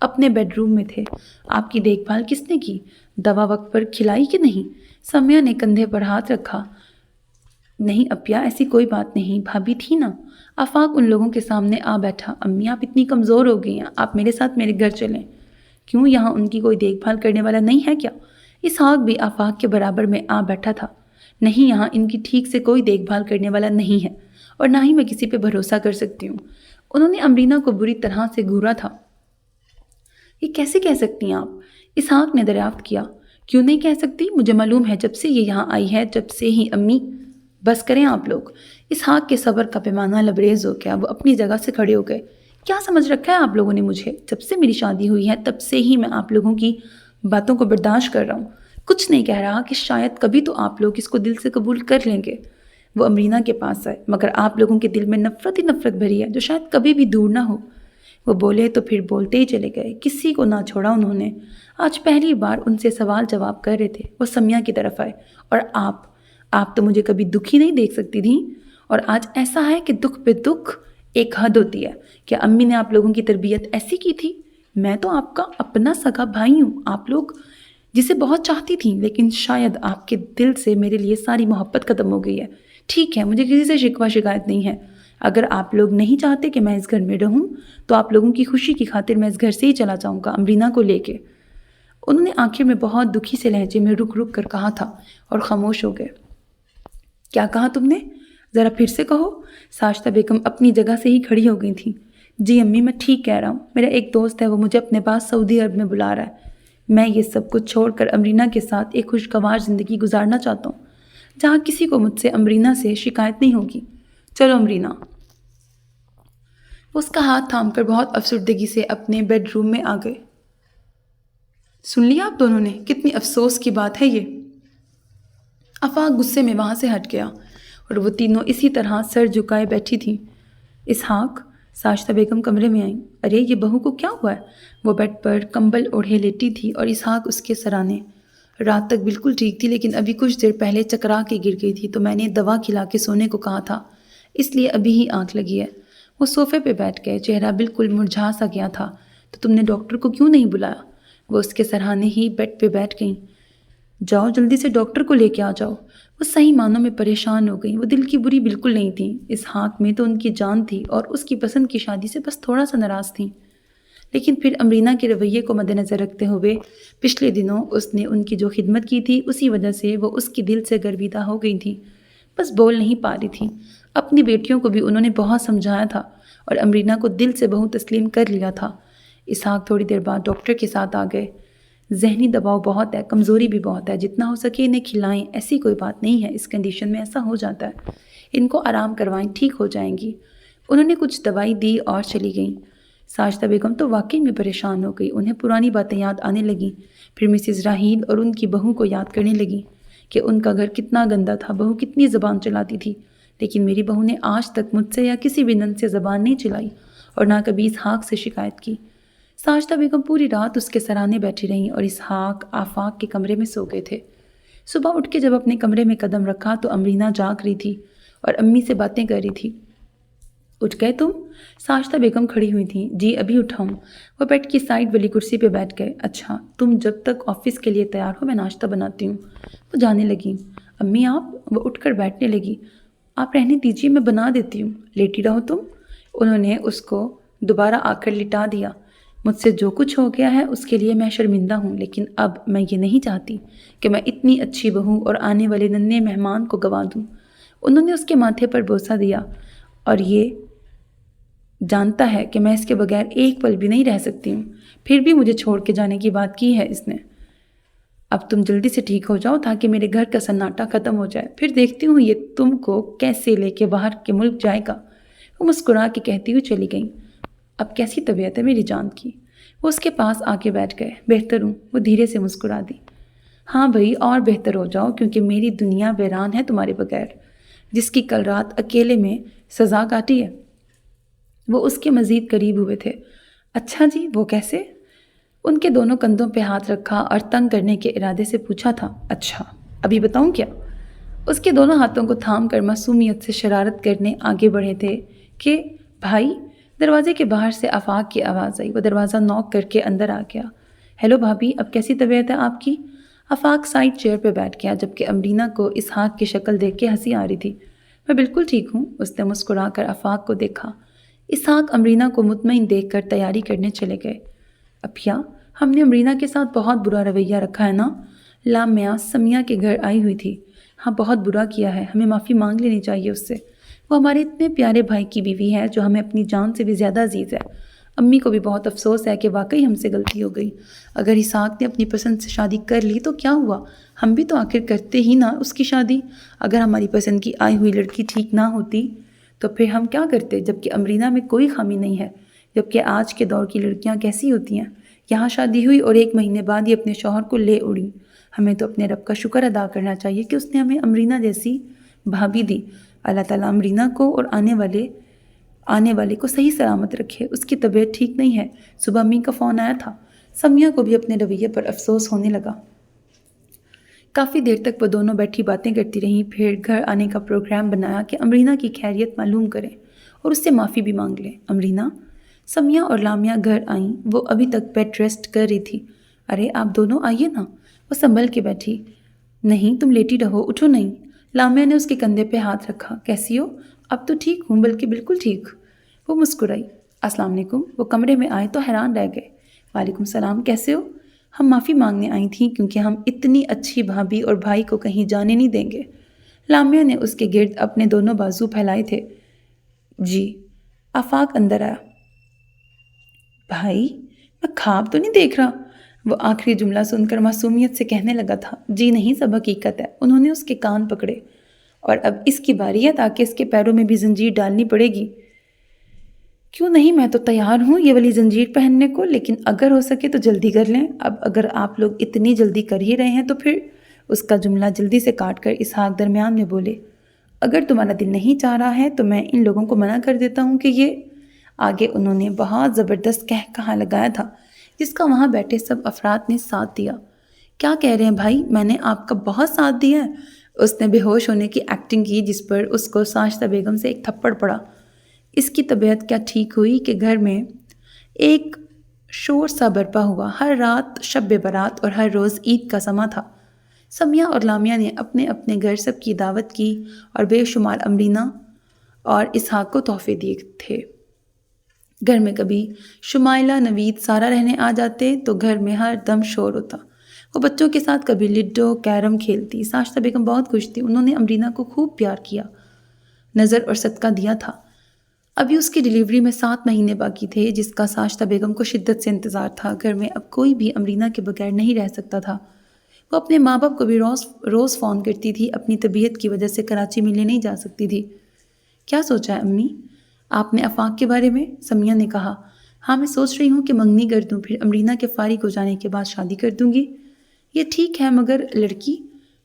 اپنے بیڈ روم میں تھے۔ آپ کی دیکھ بھال کس نے کی؟ دوا وقت پر کھلائی کہ نہیں؟ سمیہ نے کندھے پر ہاتھ رکھا۔ نہیں اپیا، ایسی کوئی بات نہیں، بھابھی تھی نا۔ آفاق ان لوگوں کے سامنے آ بیٹھا۔ امی آپ اتنی کمزور ہو گئی ہیں، آپ میرے ساتھ میرے گھر چلیں۔ کیوں، یہاں ان کی کوئی دیکھ بھال کرنے والا نہیں ہے کیا؟ اسحاق بھی آفاق کے برابر میں آ بیٹھا تھا۔ نہیں، یہاں ان کی ٹھیک سے کوئی دیکھ بھال کرنے والا نہیں ہے اور نہ ہی میں کسی پہ بھروسہ کر سکتی ہوں۔ انہوں نے امرینا کو بری طرح سے گھورا تھا۔ یہ کیسے کہہ سکتی ہیں آپ؟ اسحاق نے دریافت کیا۔ کیوں نہیں کہہ سکتی؟ مجھے معلوم ہے جب سے یہ یہاں آئی ہے، جب سے ہی۔ امی بس کریں آپ لوگ۔ اسحاق کے صبر کا پیمانہ لبریز ہو گیا، وہ اپنی جگہ سے کھڑے ہو گئے۔ کیا سمجھ رکھا ہے آپ لوگوں نے مجھے؟ جب سے میری شادی ہوئی ہے تب سے ہی میں آپ لوگوں کی باتوں کو برداشت کر رہا ہوں، کچھ نہیں کہہ رہا کہ شاید کبھی تو آپ لوگ اس کو دل سے قبول کر لیں گے۔ وہ امرینا کے پاس آئے، مگر آپ لوگوں کے دل میں نفرت ہی نفرت بھری ہے جو شاید کبھی بھی دور نہ ہو۔ وہ بولے تو پھر بولتے ہی چلے گئے، کسی کو نہ چھوڑا انہوں نے۔ آج پہلی بار ان سے سوال جواب کر رہے تھے۔ وہ سمیہ کی طرف آئے۔ اور آپ تو مجھے کبھی دکھی نہیں دیکھ سکتی تھیں، اور آج ایسا ہے کہ دکھ پہ دکھ، ایک حد ہوتی ہے۔ کیا امی نے آپ لوگوں کی تربیت ایسی کی تھی؟ میں تو آپ کا اپنا سگا بھائی ہوں، آپ لوگ جسے بہت چاہتی تھیں، لیکن شاید آپ کے دل سے میرے لیے ساری محبت ختم ہو گئی ہے۔ ٹھیک ہے، مجھے کسی سے شکوہ شکایت نہیں ہے۔ اگر آپ لوگ نہیں چاہتے کہ میں اس گھر میں رہوں تو آپ لوگوں کی خوشی کی خاطر میں اس گھر سے ہی چلا جاؤں گا، امرینا کو لے کے۔ انہوں نے آخر میں بہت دکھی سے لہجے میں رک رک کر کہا تھا اور خاموش ہو گئے۔ کیا کہا تم نے؟ ذرا پھر سے کہو۔ ساشتہ بیگم اپنی جگہ سے ہی کھڑی ہو گئی تھیں۔ جی امی، میں ٹھیک کہہ رہا ہوں، میرا ایک دوست ہے، وہ مجھے اپنے پاس سعودی عرب میں بلا رہا ہے۔ میں یہ سب کچھ چھوڑ کر امرینا کے ساتھ ایک خوشگوار زندگی گزارنا چاہتا ہوں، جہاں کسی کو مجھ سے امرینا سے شکایت نہیں ہوگی۔ چلو امرینا۔ وہ اس کا ہاتھ تھام کر بہت افسردگی سے اپنے بیڈ روم میں آ گئے۔ سن لیا آپ دونوں نے؟ کتنی افسوس کی بات ہے یہ۔ آفاق غصے میں وہاں سے ہٹ گیا اور وہ تینوں اسی طرح سر جھکائے بیٹھی تھیں۔ اسحاق، ساجدہ بیگم کمرے میں آئیں۔ ارے یہ بہو کو کیا ہوا ہے؟ وہ بیڈ پر کمبل اوڑھے لیٹی تھی اور اسحاق اس کے سرانے۔ رات تک بالکل ٹھیک تھی لیکن ابھی کچھ دیر پہلے چکرا کے گر گئی تھی تو میں نے دوا کھلا کے سونے کو کہا تھا، اس لیے ابھی ہی آنکھ لگی ہے۔ وہ صوفے پہ بیٹھ گئے، چہرہ بالکل مرجھا سا گیا تھا۔ تو تم نے ڈاکٹر کو کیوں نہیں بلایا؟ وہ اس کے سرہانے ہی بیڈ پہ بیٹھ گئیں۔ جاؤ جلدی سے ڈاکٹر کو لے کے آ جاؤ۔ وہ صحیح معنوں میں پریشان ہو گئیں۔ وہ دل کی بری بالکل نہیں تھیں، اسحاق میں تو ان کی جان تھی اور اس کی پسند کی شادی سے بس تھوڑا سا ناراض تھیں۔ لیکن پھر امرینا کے رویے کو مد نظر رکھتے ہوئے پچھلے دنوں اس نے ان کی جو خدمت کی تھی اسی وجہ سے وہ اس کی دل سے گرویدہ ہو گئی تھیں، بس بول نہیں پا رہی تھیں۔ اپنی بیٹیوں کو بھی انہوں نے بہت سمجھایا تھا اور امرینا کو دل سے بہو تسلیم کر لیا تھا۔ اسحاق تھوڑی دیر بعد ڈاکٹر کے ساتھ آ گئے۔ ذہنی دباؤ بہت ہے، کمزوری بھی بہت ہے، جتنا ہو سکے انہیں کھلائیں، ایسی کوئی بات نہیں ہے، اس کنڈیشن میں ایسا ہو جاتا ہے، ان کو آرام کروائیں، ٹھیک ہو جائیں گی۔ انہوں نے کچھ دوائی دی اور چلی گئیں۔ ساجدہ بیگم تو واقعی میں پریشان ہو گئی، انہیں پرانی باتیں یاد آنے لگیں، پھر مسز راحیل اور ان کی بہو کو یاد کرنے لگیں کہ ان کا گھر کتنا گندا تھا، بہو کتنی زبان چلاتی تھی، لیکن میری بہو نے آج تک مجھ سے یا کسی بھی نند سے زبان نہیں چلائی اور نہ کبھی اسحاق سے شکایت کی۔ ساجدہ بیگم پوری رات اس کے سرانے بیٹھی رہیں اور اسحاق آفاق کے کمرے میں سو گئے تھے۔ صبح اٹھ کے جب اپنے کمرے میں قدم رکھا تو امرینا جاگ رہی تھی اور امی سے باتیں کر رہی تھی۔ اٹھ گئے تم؟ ساجدہ بیگم کھڑی ہوئی تھیں۔ جی ابھی اٹھا ہوں۔ وہ بیڈ کی سائڈ والی کرسی پہ بیٹھ گئے۔ اچھا، تم جب تک آفس کے لیے تیار ہو میں ناشتہ بناتی ہوں۔ وہ جانے لگیں۔ امی آپ؟ وہ اٹھ کر بیٹھنے لگی۔ آپ رہنے دیجیے، میں بنا دیتی ہوں، لیٹی رہو تم۔ انہوں نے اس کو دوبارہ آ کر لٹا دیا۔ مجھ سے جو کچھ ہو گیا ہے اس کے لیے میں شرمندہ ہوں، لیکن اب میں یہ نہیں چاہتی کہ میں اتنی اچھی بہو اور آنے والے ننھے مہمان کو گنوا دوں۔ انہوں نے اس کے ماتھے پر بوسہ دیا۔ اور یہ جانتا ہے کہ میں اس کے بغیر ایک پل بھی نہیں رہ سکتی ہوں، پھر بھی مجھے چھوڑ کے جانے کی بات کی ہے اس نے۔ اب تم جلدی سے ٹھیک ہو جاؤ تاکہ میرے گھر کا سناٹا ختم ہو جائے، پھر دیکھتی ہوں یہ تم کو کیسے لے کے باہر کے ملک جائے گا۔ وہ مسکرا کے کہتی ہوئی چلی گئیں۔ اب کیسی طبیعت ہے میری جان کی؟ وہ اس کے پاس آ کے بیٹھ گئے۔ بہتر ہوں، وہ دھیرے سے مسکرا دی۔ ہاں بھائی، اور بہتر ہو جاؤ کیونکہ میری دنیا ویران ہے تمہارے بغیر، جس کی کل رات اکیلے میں سزا کاٹی ہے۔ وہ اس کے مزید قریب ہوئے تھے۔ اچھا جی، وہ کیسے؟ ان کے دونوں کندھوں پہ ہاتھ رکھا اور تنگ کرنے کے ارادے سے پوچھا تھا۔ اچھا، ابھی بتاؤں کیا؟ اس کے دونوں ہاتھوں کو تھام کر معصومیت سے شرارت کرنے آگے بڑھے تھے کہ بھائی۔ دروازے کے باہر سے آفاق کی آواز آئی۔ وہ دروازہ نوک کر کے اندر آ گیا۔ ہیلو بھابھی، اب کیسی طبیعت ہے آپ کی؟ آفاق سائڈ چیئر پہ بیٹھ گیا جبکہ امرینا کو اسحاق کی شکل دیکھ کے ہنسی آ رہی تھی۔ میں بالکل ٹھیک ہوں، اس نے مسکرا کر آفاق کو دیکھا۔ اسحاق امرینا کو مطمئن دیکھ کر تیاری کرنے چلے گئے۔ اپیا، ہم نے امرینا کے ساتھ بہت برا رویہ رکھا ہے نا؟ لامیا سمیہ کے گھر آئی ہوئی تھی۔ ہاں بہت برا کیا ہے، ہمیں معافی مانگ لینی چاہیے اس سے۔ وہ ہمارے اتنے پیارے بھائی کی بیوی ہے جو ہمیں اپنی جان سے بھی زیادہ عزیز ہے۔ امی کو بھی بہت افسوس ہے کہ واقعی ہم سے غلطی ہو گئی۔ اگر اسحاق نے اپنی پسند سے شادی کر لی تو کیا ہوا؟ ہم بھی تو آخر کرتے ہی نا اس کی شادی۔ اگر ہماری پسند کی آئی ہوئی لڑکی ٹھیک نہ ہوتی تو پھر ہم کیا کرتے؟ جبکہ امرینا میں کوئی خامی نہیں ہے۔ جبکہ آج کے دور کی لڑکیاں کیسی ہوتی ہیں؟ یہاں شادی ہوئی اور 1 مہینے بعد ہی اپنے شوہر کو لے اڑی۔ ہمیں تو اپنے رب کا شکر ادا کرنا چاہیے کہ اس نے ہمیں امرینا جیسی بھابھی دی۔ اللہ تعالیٰ امرینا کو اور آنے والے کو صحیح سلامت رکھے۔ اس کی طبیعت ٹھیک نہیں ہے۔ صبح امی کا فون آیا تھا۔ سمیہ کو بھی اپنے رویے پر افسوس ہونے لگا۔ کافی دیر تک وہ دونوں بیٹھی باتیں کرتی رہیں، پھر گھر آنے کا پروگرام بنایا کہ امرینا کی خیریت معلوم کریں اور اس سے معافی بھی مانگ لیں۔ امرینا، سمیہ اور لامیا گھر آئیں۔ وہ ابھی تک بیڈ ریسٹ کر رہی تھی۔ ارے آپ دونوں آئیے نا۔ وہ سنبھل کے بیٹھی۔ نہیں، تم لیٹی رہو، اٹھو نہیں۔ لامیا نے اس کے کندھے پہ ہاتھ رکھا۔ کیسی ہو؟ اب تو ٹھیک ہوں، بلکہ بالکل ٹھیک۔ وہ مسکرائی۔ السلام علیکم۔ وہ کمرے میں آئے تو حیران رہ گئے۔ وعلیکم السلام، کیسے ہو؟ ہم معافی مانگنے آئی تھیں کیونکہ ہم اتنی اچھی بھابھی اور بھائی کو کہیں جانے نہیں دیں گے۔ لامیا نے اس کے گرد اپنے دونوں بازو پھیلائے تھے۔ جی۔ آفاق اندر آیا۔ بھائی، میں خواب تو نہیں دیکھ رہا؟ وہ آخری جملہ سن کر معصومیت سے کہنے لگا تھا۔ جی نہیں، سب حقیقت ہے۔ انہوں نے اس کے کان پکڑے۔ اور اب اس کی باری ہے تاکہ اس کے پیروں میں بھی زنجیر ڈالنی پڑے گی۔ کیوں نہیں، میں تو تیار ہوں یہ والی زنجیر پہننے کو، لیکن اگر ہو سکے تو جلدی کر لیں۔ اب اگر آپ لوگ اتنی جلدی کر ہی رہے ہیں تو پھر۔ اس کا جملہ جلدی سے کاٹ کر اسحاق درمیان میں بولے، اگر تمہارا دل نہیں چاہ رہا ہے تو میں ان لوگوں کو منع کر دیتا ہوں کہ یہ… آگے انہوں نے بہت زبردست کہا لگایا تھا جس کا وہاں بیٹھے سب افراد نے ساتھ دیا۔ کیا کہہ رہے ہیں بھائی، میں نے آپ کا بہت ساتھ دیا ہے۔ اس نے بے ہوش ہونے کی ایکٹنگ کی جس پر اس کو ساشتہ بیگم سے ایک تھپڑ پڑا۔ اس کی طبیعت کیا ٹھیک ہوئی کہ گھر میں ایک شور سا برپا ہوا۔ ہر رات شب برات اور ہر روز عید کا سماں تھا۔ سمیہ اور لامیا نے اپنے اپنے گھر سب کی دعوت کی اور بے شمار امرینہ اور اسحاق کو تحفے دیے تھے۔ گھر میں کبھی شمائلہ، نوید، سارا رہنے آ جاتے تو گھر میں ہر دم شور ہوتا۔ وہ بچوں کے ساتھ کبھی لڈو، کیرم کھیلتی۔ ساشتہ بیگم بہت خوش تھی، انہوں نے امرینہ کو خوب پیار کیا، نظر اور صدقہ دیا تھا۔ ابھی اس کی ڈیلیوری میں 7 مہینے باقی تھے جس کا ساشتہ بیگم کو شدت سے انتظار تھا۔ گھر میں اب کوئی بھی امرینہ کے بغیر نہیں رہ سکتا تھا۔ وہ اپنے ماں باپ کو بھی روز فون کرتی تھی، اپنی طبیعت کی وجہ سے کراچی ملنے نہیں جا سکتی تھی۔ کیا سوچا ہے امی آپ نے آفاق کے بارے میں؟ سمیہ نے کہا۔ ہاں، میں سوچ رہی ہوں کہ منگنی کر دوں، پھر امرینہ کے فارغ ہو جانے کے بعد شادی کر دوں گی۔ یہ ٹھیک ہے، مگر لڑکی؟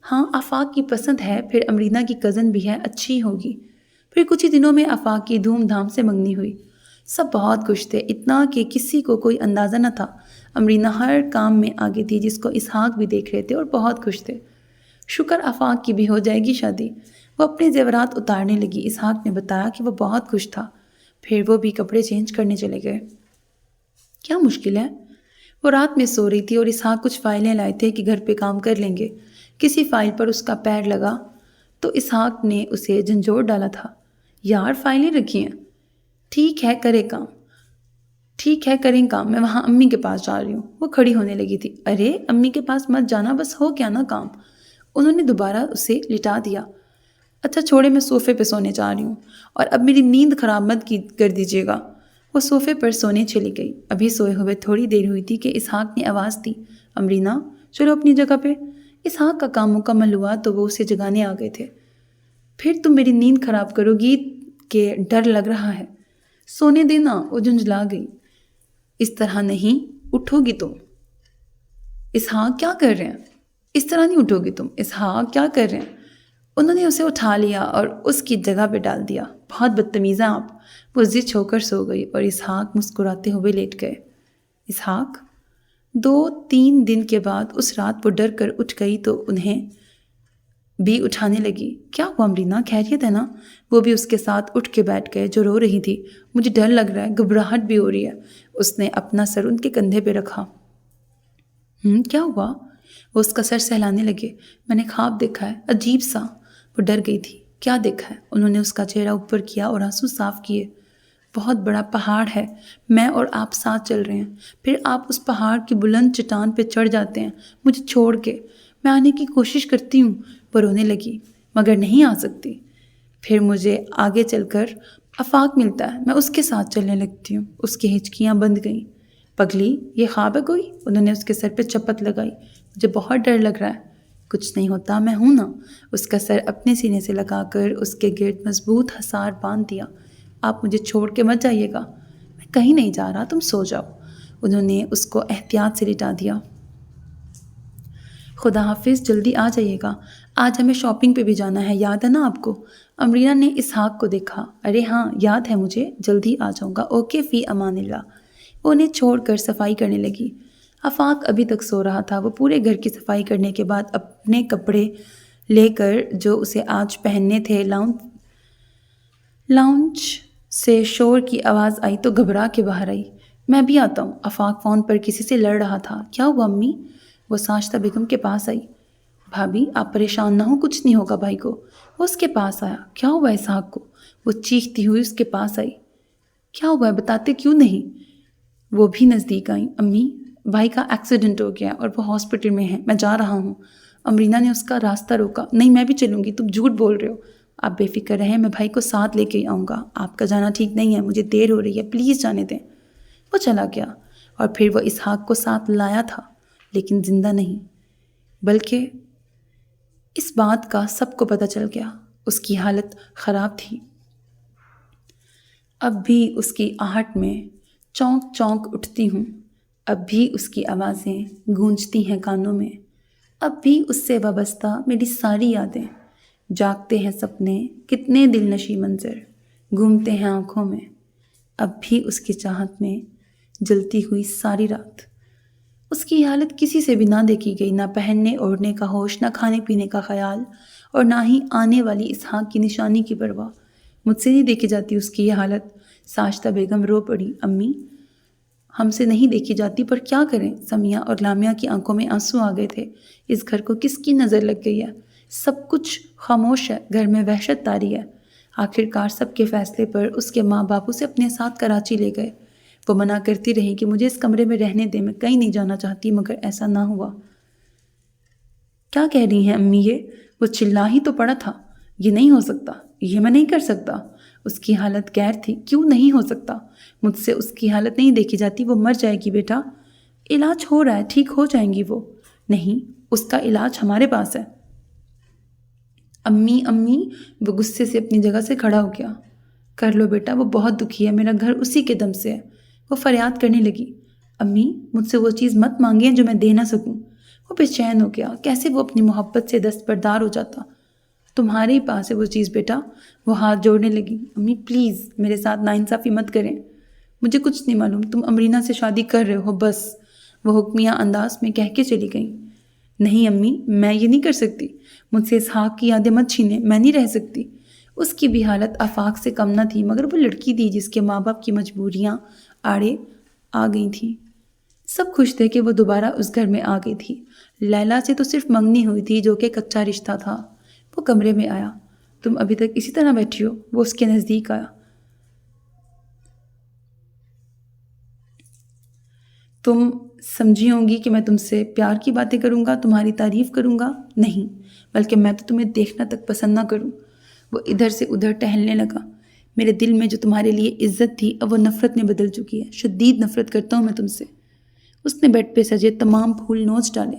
ہاں، آفاق کی پسند ہے، پھر امرینہ کی کزن بھی ہے، اچھی ہوگی۔ پھر کچھ ہی دنوں میں آفاق کی دھوم دھام سے منگنی ہوئی۔ سب بہت خوش تھے، اتنا کہ کسی کو کوئی اندازہ نہ تھا۔ امرینہ ہر کام میں آگے تھی جس کو اسحاق بھی دیکھ رہے تھے اور بہت خوش تھے۔ شکر آفاق کی بھی ہو جائے گی شادی۔ وہ اپنے زیورات اتارنے لگی۔ اسحاق نے بتایا کہ وہ بہت خوش تھا۔ پھر وہ بھی کپڑے چینج کرنے چلے گئے۔ کیا مشکل ہے؟ وہ رات میں سو رہی تھی اور اسحاق کچھ فائلیں لائے تھے کہ گھر پہ کام کر لیں گے۔ کسی فائل پر اس کا پیر لگا تو اسحاق نے اسے جھنجھوڑ ڈالا تھا۔ یار، فائلیں رکھی ہیں۔ ٹھیک ہے، کریں کام، میں وہاں امی کے پاس جا رہی ہوں۔ وہ کھڑی ہونے لگی تھی۔ ارے امی کے پاس مت جانا، بس ہو کیا نا کام۔ انہوں نے دوبارہ اسے لٹا دیا۔ اچھا چھوڑے، میں صوفے پہ سونے جا رہی ہوں، اور اب میری نیند خراب مت کر دیجیے گا۔ وہ صوفے پر سونے چلی گئی۔ ابھی سوئے ہوئے تھوڑی دیر ہوئی تھی کہ اسحاق نے آواز دی، امرینہ چلو اپنی جگہ پہ۔ اسحاق کا کام مکمل ہوا تو وہ اسے جگانے آ گئے تھے۔ پھر تم میری نیند خراب کرو گی کہ ڈر لگ رہا ہے۔ سونے دینا، وہ جھنجھلا گئی۔ اس طرح نہیں اٹھو گی تم۔ اسحاق کیا کر رہے ہیں؟ اس طرح نہیں اٹھو گی تم۔ اسحاق کیا کر رہے ہیں؟ انہوں نے اسے اٹھا لیا اور اس کی جگہ پہ ڈال دیا۔ بہت بدتمیز ہیں آپ۔ وہ زچ ہو کر سو گئی اور اسحاق مسکراتے ہوئے لیٹ گئے۔ اسحاق 2-3 دن کے بعد اس رات وہ ڈر کر اٹھ گئی تو انہیں بھی اٹھانے لگی۔ کیا ہوا امرینہ، خیریت ہے نا؟ وہ بھی اس کے ساتھ اٹھ کے بیٹھ گئے جو رو رہی تھی۔ مجھے ڈر لگ رہا ہے، گھبراہٹ بھی ہو رہی ہے۔ اس نے اپنا سر ان کے کندھے پہ رکھا۔ کیا ہوا؟ وہ اس کا سر سہلانے لگے۔ میں نے خواب دیکھا ہے، عجیب سا۔ وہ ڈر گئی تھی۔ کیا دیکھا ہے؟ انہوں نے اس کا چہرہ اوپر کیا اور آنسو صاف کیے۔ بہت بڑا پہاڑ ہے، میں اور آپ ساتھ چل رہے ہیں، پھر آپ اس پہاڑ کی بلند چٹان پہ چڑھ جاتے ہیں مجھے چھوڑ کے۔ میں آنے کی کوشش کرتی ہوں، وہ رونے لگی، مگر نہیں آ سکتی۔ پھر مجھے آگے چل کر آفاق ملتا ہے، میں اس کے ساتھ چلنے لگتی ہوں۔ اس کی ہچکیاں بند گئیں۔ پگلی، یہ خواب ہے کوئی؟ انہوں نے اس کے سر پہ چپت لگائی۔ مجھے بہت ڈر لگ رہا ہے۔ کچھ نہیں ہوتا، میں ہوں نا۔ اس کا سر اپنے سینے سے لگا کر اس کے گرد مضبوط حصار باندھ دیا۔ آپ مجھے چھوڑ کے مت جائیے گا۔ میں کہیں نہیں جا رہا، تم سو جاؤ۔ انہوں نے اس کو احتیاط سے لٹا دیا۔ خدا حافظ، جلدی آ جائیے گا، آج ہمیں شاپنگ پہ بھی جانا ہے، یاد ہے نا آپ کو؟ امرینہ نے اسحاق کو دیکھا۔ ارے ہاں یاد ہے مجھے، جلدی آ جاؤں گا، اوکے فی امان اللہ۔ وہ انہیں چھوڑ کر صفائی کرنے لگی۔ آفاق ابھی تک سو رہا تھا۔ وہ پورے گھر کی صفائی کرنے کے بعد اپنے کپڑے لے کر جو اسے آج پہننے تھے، لاؤنج سے شور کی آواز آئی تو گھبرا کے باہر آئی۔ میں بھی آتا ہوں۔ آفاق فون پر کسی سے لڑ رہا تھا۔ کیا ہوا امی؟ وہ ساشتہ بیگم کے پاس آئی۔ بھابھی آپ پریشان نہ ہو، کچھ نہیں ہوگا بھائی کو۔ وہ اس کے پاس آیا۔ کیا ہوا اسحاق کو؟ وہ چیختی ہوئی اس کے پاس آئی۔ کیا ہوا ہے، بتاتے کیوں نہیں؟ وہ بھی نزدیک آئیں۔ امی، بھائی کا ایکسیڈنٹ ہو گیا اور وہ ہاسپٹل میں ہے، میں جا رہا ہوں۔ امرینہ نے اس کا راستہ روکا۔ نہیں، میں بھی چلوں گی، تم جھوٹ بول رہے ہو۔ آپ بے فکر رہیں، میں بھائی کو ساتھ لے کے آؤں گا۔ آپ کا جانا ٹھیک نہیں ہے، مجھے دیر ہو رہی ہے، پلیز جانے دیں۔ وہ چلا گیا اور پھر وہ اسحاق کو ساتھ لایا تھا، لیکن زندہ نہیں، بلکہ اس بات کا سب کو پتہ چل گیا۔ اس کی حالت خراب تھی۔ اب بھی اس کی آہٹ میں چونک چونک اٹھتی ہوں، اب بھی اس کی آوازیں گونجتی ہیں کانوں میں، اب بھی اس سے وابستہ میری ساری یادیں، جاگتے ہیں سپنے کتنے دل نشیں منظر، گھومتے ہیں آنکھوں میں، اب بھی اس کی چاہت میں جلتی ہوئی ساری رات۔ اس کی حالت کسی سے بھی نہ دیکھی گئی، نہ پہننے اوڑھنے کا ہوش، نہ کھانے پینے کا خیال، اور نہ ہی آنے والی اسحاق کی نشانی کی پرواہ۔ مجھ سے نہیں دیکھی جاتی اس کی یہ حالت۔ ساجدہ بیگم رو پڑی، امی ہم سے نہیں دیکھی جاتی پر کیا کریں؟ سمیہ اور لامیا کی آنکھوں میں آنسو آ گئے تھے۔ اس گھر کو کس کی نظر لگ گئی ہے؟ سب کچھ خاموش ہے، گھر میں وحشت طاری ہے۔ آخرکار سب کے فیصلے پر اس کے ماں باپ اسے اپنے ساتھ کراچی لے گئے۔ وہ منع کرتی رہی کہ مجھے اس کمرے میں رہنے دیں، میں کہیں نہیں جانا چاہتی، مگر ایسا نہ ہوا۔ کیا کہہ رہی ہیں امی یہ؟ وہ چلا ہی تو پڑا تھا، یہ نہیں ہو سکتا، یہ میں نہیں کر سکتا۔ اس کی حالت غیر تھی، کیوں نہیں ہو سکتا؟ مجھ سے اس کی حالت نہیں دیکھی جاتی، وہ مر جائے گی بیٹا، علاج ہو رہا ہے، ٹھیک ہو جائیں گی وہ۔ نہیں، اس کا علاج ہمارے پاس ہے۔ امی امی وہ غصے سے اپنی جگہ سے کھڑا ہو گیا۔ کر لو بیٹا، وہ بہت دکھی ہے، میرا گھر اسی کے دم سے ہے۔ وہ فریاد کرنے لگی، امی مجھ سے وہ چیز مت مانگیں جو میں دے نہ سکوں۔ وہ بے چین ہو گیا، کیسے وہ اپنی محبت سے دستبردار ہو جاتا۔ تمہارے ہی پاس ہے وہ چیز بیٹا۔ وہ ہاتھ جوڑنے لگی، امی پلیز میرے ساتھ ناانصافی مت کریں، مجھے کچھ نہیں معلوم، تم امرینا سے شادی کر رہے ہو بس۔ وہ حکمیہ انداز میں کہہ کے چلی گئیں۔ نہیں امی، میں یہ نہیں کر سکتی، مجھ سے اسحاق کی یادیں مت چھینیں، میں نہیں رہ سکتی۔ اس کی بھی حالت آفاق سے کم نہ تھی، مگر وہ لڑکی تھی جس کے ماں باپ کی مجبوریاں آڑے آ گئی تھیں۔ سب خوش تھے کہ وہ دوبارہ اس گھر میں آ گئی تھی۔ لیلا سے تو صرف منگنی ہوئی تھی جو کہ کچا رشتہ تھا۔ وہ کمرے میں آیا، تم ابھی تک اسی طرح بیٹھی ہو؟ وہ اس کے نزدیک آیا۔ تم سمجھی ہوں گی کہ میں تم سے پیار کی باتیں کروں گا، تمہاری تعریف کروں گا؟ نہیں، بلکہ میں تو تمہیں دیکھنا تک پسند نہ کروں۔ وہ ادھر سے ادھر ٹہلنے لگا۔ میرے دل میں جو تمہارے لیے عزت تھی اب وہ نفرت میں بدل چکی ہے، شدید نفرت کرتا ہوں میں تم سے۔ اس نے بیڈ پہ سجے تمام پھول نوچ ڈالے۔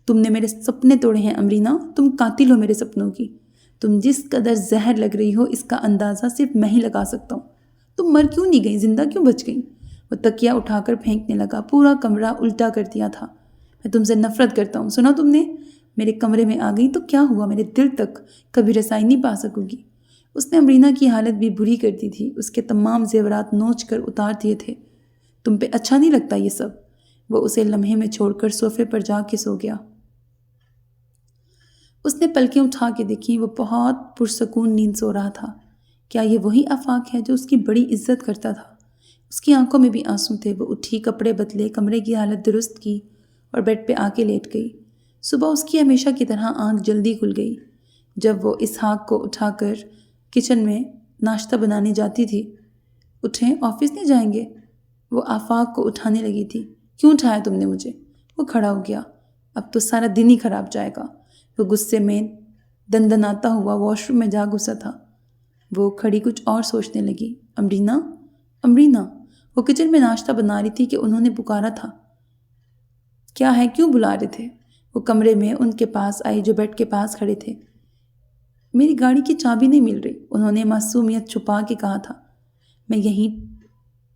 تم نے میرے سپنے توڑے ہیں امرینا، تم قاتل ہو میرے سپنوں کی۔ تم جس قدر زہر لگ رہی ہو اس کا اندازہ صرف میں ہی لگا سکتا ہوں۔ تم مر کیوں نہیں گئی، زندہ کیوں بچ گئی؟ وہ تکیہ اٹھا کر پھینکنے لگا، پورا کمرہ الٹا کر دیا تھا۔ میں تم سے نفرت کرتا ہوں، سنا تم نے؟ میرے کمرے میں آ گئی تو کیا ہوا، میرے دل تک کبھی رسائی نہیں پا سکو گی۔ اس نے امرینا کی حالت بھی بری کر دی تھی، اس کے تمام زیورات نوچ کر اتار دیے تھے۔ تم پہ اچھا نہیں لگتا یہ سب؟ وہ اسے لمحے میں چھوڑ کر صوفے پر جا کے سو گیا۔ اس نے پلکیں اٹھا کے دیکھی، وہ بہت پرسکون نیند سو رہا تھا۔ کیا یہ وہی آفاق ہے جو اس کی بڑی عزت کرتا تھا؟ اس کی آنکھوں میں بھی آنسو تھے۔ وہ اٹھی، کپڑے بدلے، کمرے کی حالت درست کی اور بیڈ پہ آ کے لیٹ گئی۔ صبح اس کی ہمیشہ کی طرح آنکھ جلدی کھل گئی۔ جب وہ اسحاق کو اٹھا کر کچن میں ناشتہ بنانے جاتی تھی، اٹھیں آفس نہیں جائیں گے؟ وہ آفاق کو اٹھانے لگی تھی۔ کیوں اٹھایا تم نے مجھے؟ وہ کھڑا ہو گیا، اب تو سارا دن ہی خراب جائے گا۔ وہ غصے میں دندناتا ہوا واش روم میں جا گھسا تھا۔ وہ کھڑی کچھ اور سوچنے لگی۔ امرینا، امرینا، وہ کچن میں ناشتہ بنا رہی تھی کہ انہوں نے پکارا تھا۔ کیا ہے، کیوں بلا رہے تھے؟ وہ کمرے میں ان کے پاس آئی جو بیڈ کے پاس کھڑے تھے۔ میری گاڑی کی چابی نہیں مل رہی، انہوں نے معصومیت چھپا کے کہا تھا۔ میں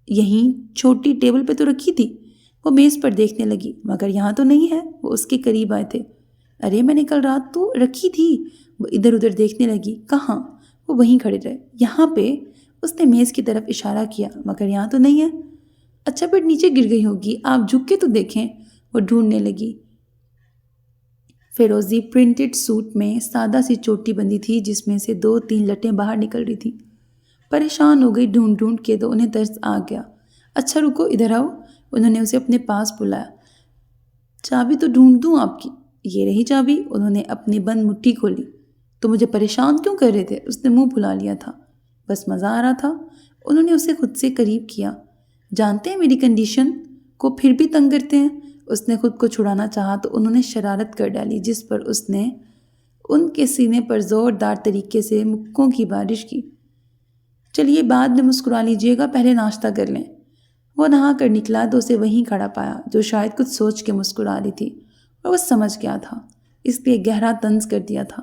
یہیں چھوٹی ٹیبل پہ تو رکھی تھی۔ وہ میز پر دیکھنے لگی، مگر یہاں تو نہیں ہے۔ وہ اس کے قریب آئے تھے۔ ارے میں نے کل رات تو رکھی تھی۔ وہ ادھر ادھر دیکھنے لگی۔ کہاں؟ وہ وہیں کھڑے رہے۔ یہاں پہ؟ اس نے میز کی طرف اشارہ کیا، مگر یہاں تو نہیں ہے۔ اچھا بیڈ نیچے گر گئی ہوگی، آپ جھک کے تو دیکھیں۔ وہ ڈھونڈنے لگی۔ فیروزی پرنٹڈ سوٹ میں سادہ سی چوٹی بندی تھی جس میں سے 2-3 لٹیں باہر نکل رہی تھیں۔ پریشان ہو گئی ڈھونڈ ڈھونڈ کے تو انہیں ترس آ گیا۔ اچھا رکو، ادھر آؤ۔ انہوں نے اسے اپنے پاس بلایا۔ چابی تو ڈھونڈ دوں آپ کی؟ یہ رہی چابی۔ انہوں نے اپنی بند مٹھی کھولی۔ تو مجھے پریشان کیوں کر رہے تھے؟ اس نے منہ پھلا لیا تھا۔ بس مزہ آ رہا تھا۔ انہوں نے اسے خود سے قریب کیا۔ جانتے ہیں میری کنڈیشن کو پھر بھی تنگ کرتے ہیں؟ اس نے خود کو چھڑانا چاہا تو انہوں نے شرارت کر ڈالی، جس پر اس نے ان کے سینے پر زوردار طریقے سے مکوں کی بارش کی۔ چلیے بعد میں مسکرا لیجیے گا، پہلے ناشتہ کر لیں۔ وہ نہا کر نکلا تو اسے وہیں کھڑا پایا، جو شاید کچھ سوچ کے مسکرا رہی تھی، اور وہ سمجھ گیا تھا، اس لیے گہرا طنز کر دیا تھا۔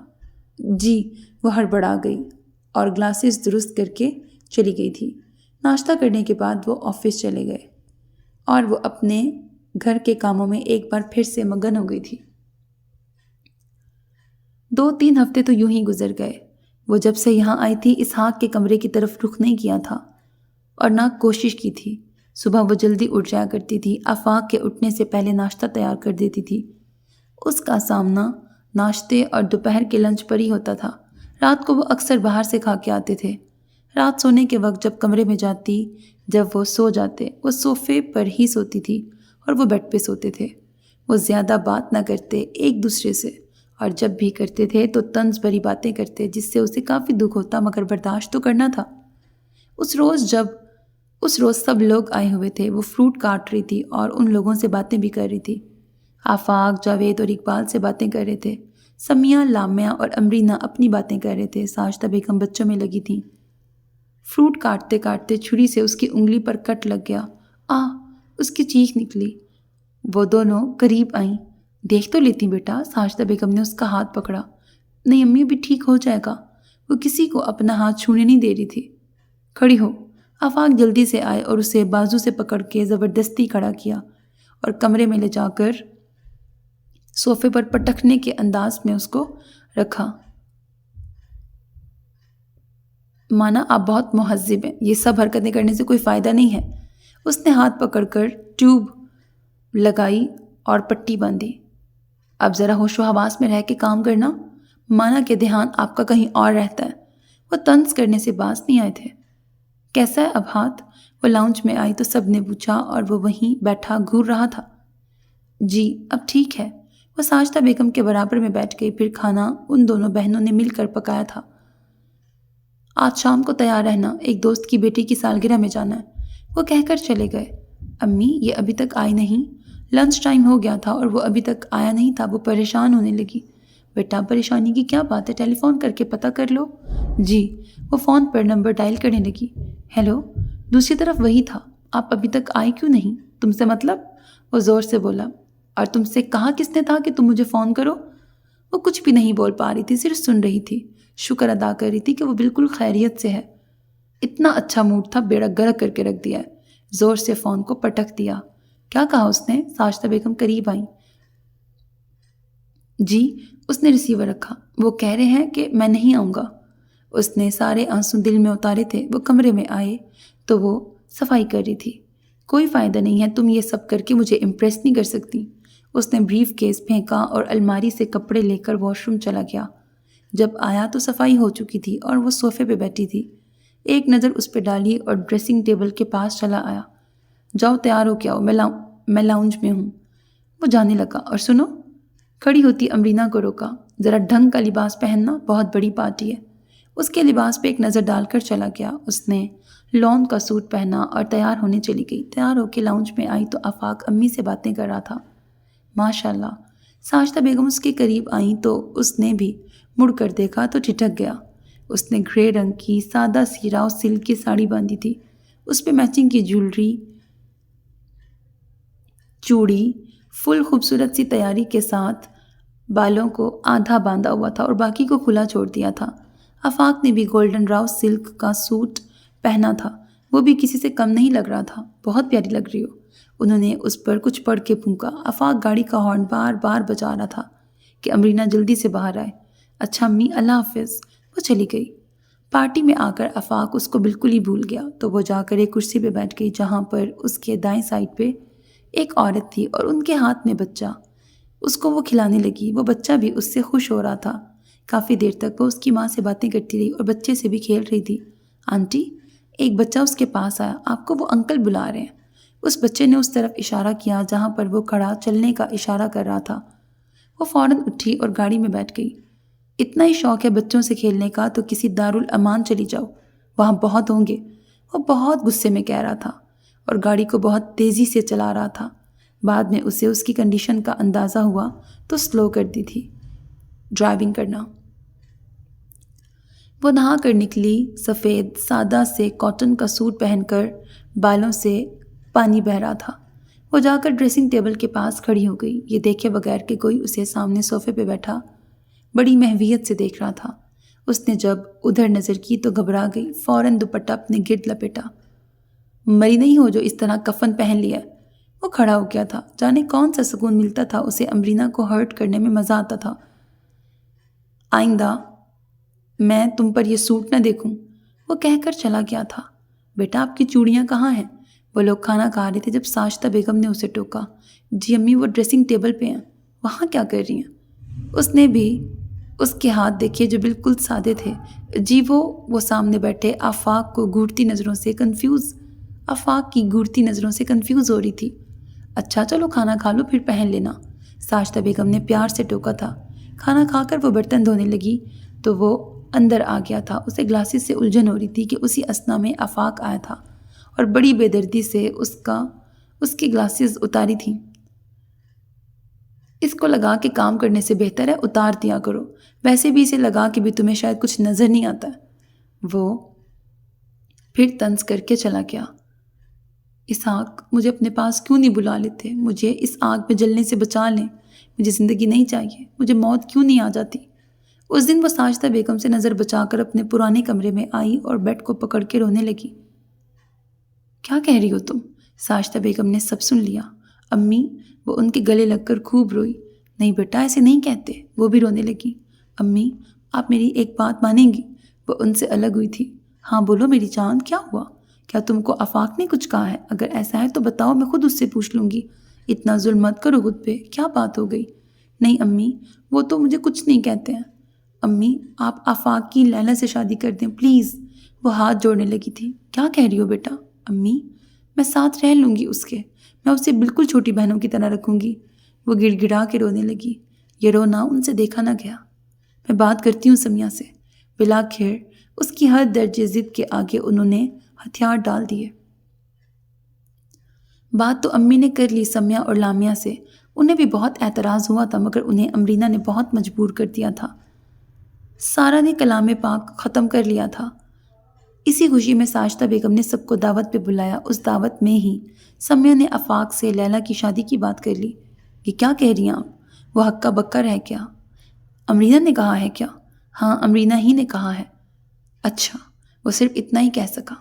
جی، وہ ہڑبڑا گئی اور گلاسز درست کر کے چلی گئی تھی۔ ناشتہ کرنے کے بعد وہ آفس چلے گئے اور وہ اپنے گھر کے کاموں میں ایک بار پھر سے مگن ہو گئی تھی۔ 2-3 ہفتے تو یوں ہی گزر گئے۔ وہ جب سے یہاں آئی تھی اسحاق کے کمرے کی طرف رخ نہیں کیا تھا اور نہ کوشش کی تھی۔ صبح وہ جلدی اٹھ جایا کرتی تھی، آفاق کے اٹھنے سے پہلے ناشتہ تیار کر دیتی تھی۔ اس کا سامنا ناشتے اور دوپہر کے لنچ پر ہی ہوتا تھا۔ رات کو وہ اکثر باہر سے کھا کے آتے تھے۔ رات سونے کے وقت جب کمرے میں جاتی، جب وہ سو جاتے، وہ صوفے پر ہی سوتی تھی اور وہ بیڈ پہ سوتے تھے۔ وہ زیادہ بات نہ کرتے ایک دوسرے سے، اور جب بھی کرتے تھے تو طنز بھری باتیں کرتے جس سے اسے کافی دکھ ہوتا، مگر برداشت تو کرنا تھا۔ اس روز سب لوگ آئے ہوئے تھے۔ وہ فروٹ کاٹ رہی تھی اور ان لوگوں سے باتیں بھی کر رہی تھی۔ آفاق، جاوید اور اقبال سے باتیں کر رہے تھے۔ سمیہ، لامیا اور امرینہ اپنی باتیں کر رہے تھے۔ ساجدہ بیگم بچوں میں لگی تھیں۔ فروٹ کاٹتے کاٹتے چھری سے اس کی انگلی پر کٹ لگ گیا۔ اس کی چیخ نکلی۔ وہ دونوں قریب آئیں۔ دیکھ تو لیتی بیٹا، ساجدہ بیگم نے اس کا ہاتھ پکڑا۔ نہیں امی، ابھی ٹھیک ہو جائے گا۔ وہ کسی کو اپنا ہاتھ چھونے نہیں دے رہی تھی۔ کھڑی ہو۔ آفاق جلدی سے آئے اور اسے بازو سے پکڑ کے زبردستی کھڑا کیا اور کمرے میں لے جا کر صوفے پر پٹکنے کے انداز میں اس کو رکھا۔ مانا آپ بہت مہذب ہیں، یہ سب حرکتیں کرنے سے کوئی فائدہ نہیں ہے۔ اس نے ہاتھ پکڑ کر ٹیوب لگائی اور پٹی باندھی۔ اب ذرا ہوش و حواس میں رہ کے کام کرنا۔ مانا کہ دھیان آپ کا کہیں اور رہتا ہے۔ وہ طنز کرنے سے باز نہیں آئے تھے۔ کیسا ہے اب ہاتھ؟ وہ لاؤنج میں آئی تو سب نے پوچھا اور وہ وہیں بیٹھا گھور رہا تھا۔ جی اب ٹھیک ہے۔ وہ ساجدہ بیگم کے برابر میں بیٹھ گئی۔ پھر کھانا ان دونوں بہنوں نے مل کر پکایا تھا۔ آج شام کو تیار رہنا، ایک دوست کی بیٹی کی سالگرہ میں جانا ہے، وہ کہہ کر چلے گئے۔ امی، یہ ابھی تک آئی نہیں؟ لنچ ٹائم ہو گیا تھا اور وہ ابھی تک آیا نہیں تھا۔ وہ پریشان ہونے لگی۔ بیٹا پریشانی کی کیا بات ہے، ٹیلی فون کر کے پتہ کر لو۔ جی۔ وہ فون پر نمبر ڈائل کرنے لگی۔ ہیلو، دوسری طرف وہی تھا۔ آپ ابھی تک آئی کیوں نہیں؟ تم سے مطلب؟ وہ زور سے بولا۔ اور تم سے کہا کس نے تھا کہ تم مجھے فون کرو؟ وہ کچھ بھی نہیں بول پا رہی تھی، صرف سن رہی تھی، شکر ادا کر رہی تھی کہ وہ بالکل خیریت سے ہے۔ اتنا اچھا موڈ تھا، بیڑا گرک کر کے رکھ دیا ہے۔ زور سے فون کو پٹک دیا۔ کیا کہا اس نے؟ ساجدہ بیگم قریب آئیں۔ جی۔ اس نے ریسیور رکھا۔ وہ کہہ رہے ہیں کہ میں نہیں آؤں گا۔ اس نے سارے آنسو دل میں اتارے تھے۔ وہ کمرے میں آئے تو وہ صفائی کر رہی تھی۔ کوئی فائدہ نہیں ہے، تم یہ سب کر کے مجھے امپریس نہیں کر سکتی۔ اس نے بریف کیس پھینکا اور الماری سے کپڑے لے کر واش روم چلا گیا۔ جب آیا تو صفائی ہو چکی تھی اور وہ صوفے پہ بیٹھی تھی۔ ایک نظر اس پہ ڈالی اور ڈریسنگ ٹیبل کے پاس چلا آیا۔ جاؤ تیار ہو کے آؤ، میں لاؤنج میں ہوں۔ وہ جانے لگا۔ اور سنو، کھڑی ہوتی امرینہ کو روکا۔ ذرا ڈھنگ کا لباس پہننا، بہت بڑی پارٹی ہے۔ اس کے لباس پہ ایک نظر ڈال کر چلا گیا۔ اس نے لون کا سوٹ پہنا اور تیار ہونے چلی گئی۔ تیار ہو کے لاؤنج میں آئی تو آفاق امی سے باتیں کر رہا تھا۔ ماشاءاللہ۔ ساجدہ بیگم اس کے قریب آئیں تو اس نے بھی مڑ کر دیکھا تو ٹھٹک گیا۔ اس نے گرے رنگ کی سادہ سی راؤ سلک کی ساڑی باندھی تھی۔ اس پہ میچنگ کی جیولری، چوڑی، فل خوبصورت سی تیاری کے ساتھ بالوں کو آدھا باندھا ہوا تھا اور باقی کو کھلا چھوڑ دیا تھا۔ آفاق نے بھی گولڈن راؤ سلک کا سوٹ پہنا تھا۔ وہ بھی کسی سے کم نہیں لگ رہا تھا۔ بہت پیاری لگ رہی ہو۔ انہوں نے اس پر کچھ پڑھ کے پھونکا۔ آفاق گاڑی کا ہارن بار بار بجا رہا تھا کہ امرینہ جلدی سے باہر آئے۔ اچھا امی، اللہ حافظ۔ وہ چلی گئی۔ پارٹی میں آ کر آفاق اس کو بالکل ہی بھول گیا تو وہ جا کر ایک کرسی پہ بیٹھ گئی جہاں پر اس کے دائیں سائڈ پہ ایک عورت تھی اور ان کے ہاتھ میں بچہ۔ اس کو وہ کھلانے لگی۔ وہ بچہ بھی اس سے خوش ہو رہا تھا۔ کافی دیر تک وہ اس کی ماں سے باتیں کرتی رہی اور بچے سے بھی کھیل رہی تھی۔ آنٹی، ایک بچہ اس کے پاس آیا، آپ کو وہ انکل بلا رہے ہیں۔ اس بچے نے اس طرف اشارہ کیا جہاں پر وہ کھڑا چلنے کا اشارہ کر رہا تھا۔ وہ فوراً اٹھی اور گاڑی میں بیٹھ گئی۔ اتنا ہی شوق ہے بچوں سے کھیلنے کا تو کسی دارالامان چلی جاؤ، وہاں بہت ہوں گے۔ وہ بہت غصے میں کہہ رہا تھا اور گاڑی کو بہت تیزی سے چلا رہا تھا۔ بعد میں اسے اس کی کنڈیشن کا اندازہ ہوا تو سلو کر دی تھی ڈرائیونگ کرنا۔ وہ نہا کر نکلی۔ سفید سادہ سے کاٹن کا سوٹ پہن کر بالوں سے پانی بہہ رہا تھا۔ وہ جا کر ڈریسنگ ٹیبل کے پاس کھڑی ہو گئی، یہ دیکھے بغیر کہ کوئی اسے سامنے صوفے پہ بیٹھا بڑی محویت سے دیکھ رہا تھا۔ اس نے جب ادھر نظر کی تو گھبرا گئی، فوراً دوپٹہ اپنے گرد لپیٹا۔ مری نہیں ہو جو اس طرح کفن پہن لیا ہے۔ وہ کھڑا ہو گیا تھا، جانے کون سا سکون ملتا تھا اسے امرینا کو ہرٹ کرنے میں مزہ آتا تھا۔ آئندہ میں تم پر یہ سوٹ نہ دیکھوں، وہ کہہ کر چلا گیا تھا۔ بیٹا آپ کی چوڑیاں کہاں ہیں؟ وہ لوگ کھانا کھا رہے تھے جب ساشتہ بیگم نے اسے ٹوکا۔ جی امی وہ ڈریسنگ ٹیبل پہ ہیں۔ وہاں کیا کر رہی ہیں؟ اس نے بھی اس کے ہاتھ دیکھے جو بالکل سادے تھے۔ جی وہ سامنے بیٹھے آفاق کی گھورتی نظروں سے کنفیوز ہو رہی تھی۔ اچھا چلو کھانا کھا لو پھر پہن لینا، ساشتہ بیگم نے پیار سے ٹوکا تھا۔ کھانا کھا کر وہ برتن دھونے لگی تو وہ اندر آ گیا تھا۔ اسے گلاسز سے الجھن ہو رہی تھی کہ اسی اثنا میں آفاق آیا تھا اور بڑی بے دردی سے اس کی گلاسز اتاری تھیں۔ اس کو لگا کہ کام کرنے سے بہتر ہے اتار دیا کرو، ویسے بھی اسے لگا کہ بھی تمہیں شاید کچھ نظر نہیں آتا ہے۔ وہ پھر طنز کر کے چلا گیا۔ اسحاق مجھے اپنے پاس کیوں نہیں بلا لیتے؟ مجھے اس آگ میں جلنے سے بچا لیں، مجھے زندگی نہیں چاہیے، مجھے موت کیوں نہیں آ جاتی؟ اس دن وہ ساجدہ بیگم سے نظر بچا کر اپنے پرانے کمرے میں آئی اور بیڈ کو پکڑ کے رونے لگی۔ کیا کہہ رہی ہو تم؟ ساجدہ بیگم نے سب سن لیا۔ امی، وہ ان کے گلے لگ کر خوب روئی۔ نہیں بیٹا ایسے نہیں کہتے، وہ بھی رونے لگی۔ امی آپ میری ایک بات مانیں گی؟ وہ ان سے الگ ہوئی تھی۔ ہاں بولو میری جان، کیا ہوا؟ کیا تم کو آفاق نے کچھ کہا ہے؟ اگر ایسا ہے تو بتاؤ، میں خود اس سے پوچھ لوں گی۔ اتنا ظلم مت کرو خود پہ، کیا بات ہو گئی؟ نہیں امی، وہ تو مجھے کچھ نہیں کہتے ہیں۔ امی آپ آفاق کی لیلا سے شادی کر دیں پلیز، وہ ہاتھ جوڑنے لگی تھی۔ کیا کہہ رہی ہو بیٹا؟ امی میں ساتھ رہ لوں گی اس کے، میں اسے بالکل چھوٹی بہنوں کی طرح رکھوں گی۔ وہ گڑ گڑا کے رونے لگی۔ یہ رونا ان سے دیکھا نہ گیا۔ میں بات کرتی ہوں سمیہ سے۔ بلاخر اس کی ہر درجے ضد کے آگے انہوں نے ہتھیار ڈال دیے۔ بات تو امی نے کر لی سمیہ اور لامیا سے، انہیں بھی بہت اعتراض ہوا تھا مگر انہیں امرینا نے بہت مجبور کر دیا تھا۔ سارا نے کلام پاک ختم کر لیا تھا۔ اسی خوشی میں ساجدہ بیگم نے سب کو دعوت پہ بلایا۔ اس دعوت میں ہی سمیہ نے آفاق سے لیلا کی شادی کی بات کر لی۔ یہ کیا کہہ رہی ہیں آپ؟ وہ ہکا بکا رہ گیا۔ امرینا نے کہا ہے کیا؟ ہاں امرینا ہی نے کہا ہے۔ اچھا، وہ صرف اتنا ہی کہہ سکا۔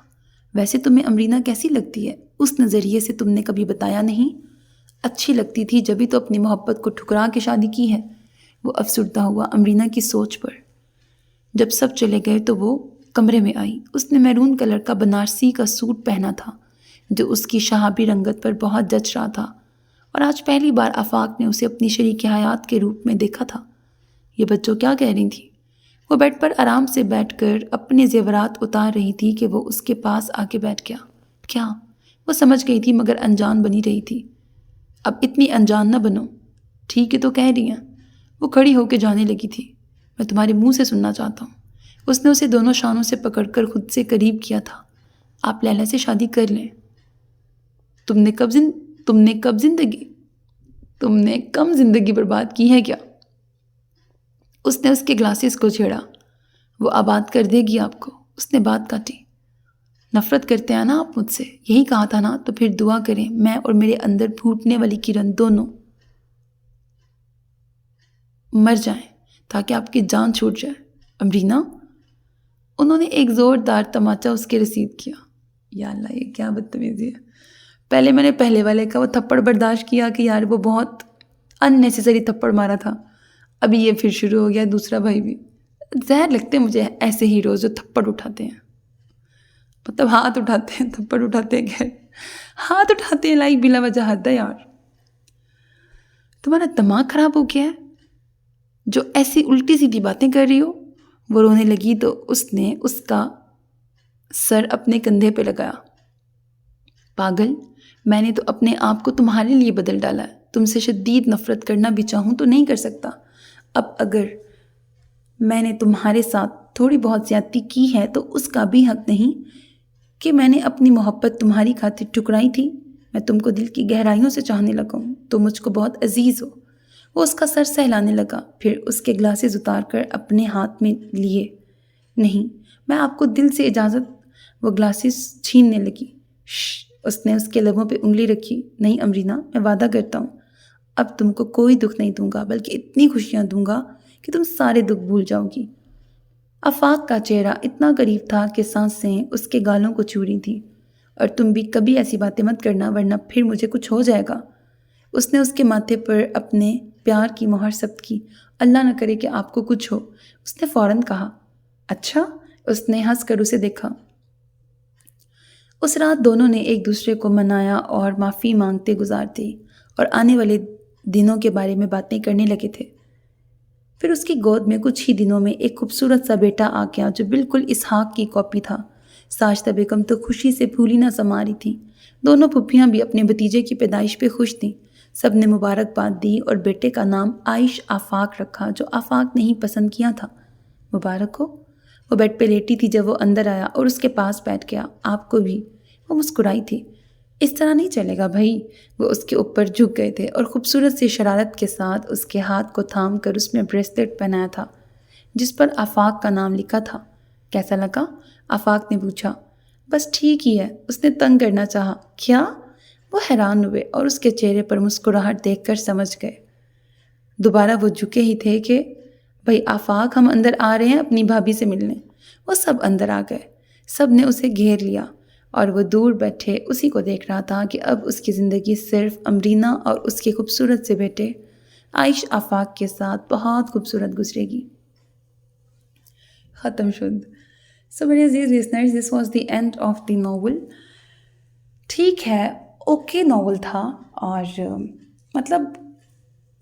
ویسے تمہیں امرینا کیسی لگتی ہے؟ اس نظریے سے تم نے کبھی بتایا نہیں۔ اچھی لگتی تھی جبھی تو اپنی محبت کو ٹھکرا کے شادی کی ہے۔ وہ افسردہ ہوا امرینا کی سوچ پر۔ جب سب چلے گئے تو وہ کمرے میں آئی۔ اس نے میرون کلر کا بنارسی کا سوٹ پہنا تھا جو اس کی شہابی رنگت پر بہت جچ رہا تھا، اور آج پہلی بار آفاق نے اسے اپنی شریک حیات کے روپ میں دیکھا تھا۔ یہ بچوں کیا کہہ رہی تھی؟ وہ بیڈ پر آرام سے بیٹھ کر اپنے زیورات اتار رہی تھی کہ وہ اس کے پاس آ کے بیٹھ گیا۔ کیا؟ وہ سمجھ گئی تھی مگر انجان بنی رہی تھی۔ اب اتنی انجان نہ بنو، ٹھیک ہے تو کہہ رہی ہیں۔ وہ کھڑی ہو کے جانے لگی تھی۔ میں تمہارے منہ سے سننا چاہتا ہوں۔ اس نے اسے دونوں شانوں سے پکڑ کر خود سے قریب کیا تھا۔ آپ لیلا سے شادی کر لیں۔ تم نے کم زندگی برباد کی ہے کیا؟ اس نے اس کے گلاسز کو چھیڑا۔ وہ آباد کر دے گی آپ کو۔ اس نے بات کاٹی۔ نفرت کرتے ہیں نا آپ مجھ سے، یہی کہا تھا نا، تو پھر دعا کریں میں اور میرے اندر پھوٹنے والی کرن دونوں مر جائیں تاکہ آپ کی جان چھوٹ جائے۔ امرینا، انہوں نے ایک زوردار تماچا اس کے رسید کیا۔ یا اللہ یہ کیا بدتمیزی ہے۔ پہلے میں نے پہلے والے کا وہ تھپڑ برداشت کیا کہ یار وہ بہت اننیسیسری تھپڑ مارا تھا، ابھی یہ پھر شروع ہو گیا دوسرا بھائی بھی۔ زہر لگتے مجھے ایسے ہیروز جو تھپڑ اٹھاتے ہیں، مطلب ہاتھ اٹھاتے ہیں، تھپڑ اٹھاتے ہیں، خیر ہاتھ اٹھاتے ہیں لائک بلا وجہ حد ہے یار۔ تمہارا دماغ خراب ہو گیا ہے جو ایسی الٹی سیدھی باتیں کر رہی ہو؟ وہ رونے لگی تو اس نے اس کا سر اپنے کندھے پہ لگایا۔ پاگل، میں نے تو اپنے آپ کو تمہارے لیے بدل ڈالا ہے۔ تم سے شدید نفرت کرنا بھی چاہوں تو نہیں کر سکتا۔ اب اگر میں نے تمہارے ساتھ تھوڑی بہت زیادتی کی ہے تو اس کا بھی حق نہیں کہ میں نے اپنی محبت تمہاری خاطر ٹھکرائی تھی۔ میں تم کو دل کی گہرائیوں سے چاہنے لگا ہوں، تم مجھ کو بہت عزیز ہو۔ وہ اس کا سر سہلانے لگا، پھر اس کے گلاسز اتار کر اپنے ہاتھ میں لیے۔ نہیں، میں آپ کو دل سے اجازت۔ وہ گلاسز چھیننے لگی۔ اس نے اس کے لبوں پہ انگلی رکھی۔ نہیں امرینا، میں وعدہ کرتا ہوں اب تم کو کوئی دکھ نہیں دوں گا، بلکہ اتنی خوشیاں دوں گا کہ تم سارے دکھ بھول جاؤ گی۔ آفاق کا چہرہ اتنا قریب تھا کہ سانسیں اس کے گالوں کو چھو رہی تھیں اور تم بھی کبھی ایسی باتیں مت کرنا ورنہ پھر مجھے کچھ ہو جائے گا۔ اس نے اس کے ماتھے پر اپنے پیار کی مہر ثبت کی۔ اللہ نہ کرے کہ آپ کو کچھ ہو، اس نے فوراً کہا۔ اچھا؟ اس نے ہنس کر اسے دیکھا۔ اس رات دونوں نے ایک دوسرے کو منایا اور معافی مانگتے گزار دی اور آنے والے دنوں کے بارے میں باتیں کرنے لگے تھے۔ پھر اس کی گود میں کچھ ہی دنوں میں ایک خوبصورت سا بیٹا آ گیا جو بالکل اسحاق کی کاپی تھا۔ ساجدہ بیگم تو خوشی سے پھولی نہ سما رہی تھیں۔ دونوں پھپھیاں بھی اپنے بھتیجے کی پیدائش پہ خوش تھیں۔ سب نے مبارکباد دی اور بیٹے کا نام عائش آفاق رکھا جو آفاق نے ہی پسند کیا تھا۔ مبارک ہو۔ وہ بیڈ پہ لیٹی تھی جب وہ اندر آیا اور اس کے پاس بیٹھ گیا۔ آپ کو بھی۔ وہ مسکرائی تھی۔ اس طرح نہیں چلے گا بھائی۔ وہ اس کے اوپر جھک گئے تھے اور خوبصورت سی شرارت کے ساتھ اس کے ہاتھ کو تھام کر اس میں بریسلیٹ پہنایا تھا جس پر آفاق کا نام لکھا تھا۔ کیسا لگا؟ آفاق نے پوچھا۔ بس ٹھیک ہی ہے، اس نے تنگ کرنا چاہا۔ کیا؟ وہ حیران ہوئے اور اس کے چہرے پر مسکراہٹ دیکھ کر سمجھ گئے۔ دوبارہ وہ جھکے ہی تھے کہ بھائی آفاق، ہم اندر آ رہے ہیں اپنی بھابھی سے ملنے۔ وہ سب اندر آ گئے۔ سب نے اسے گھیر لیا اور وہ دور بیٹھے اسی کو دیکھ رہا تھا کہ اب اس کی زندگی صرف امرینا اور اس کے خوبصورت سے بیٹے عائش آفاق کے ساتھ بہت خوبصورت گزرے گی۔ ختم شد۔ سو میرے عزیز listeners, this was the end of the novel. ٹھیک ہے، اوکے ناول تھا اور مطلب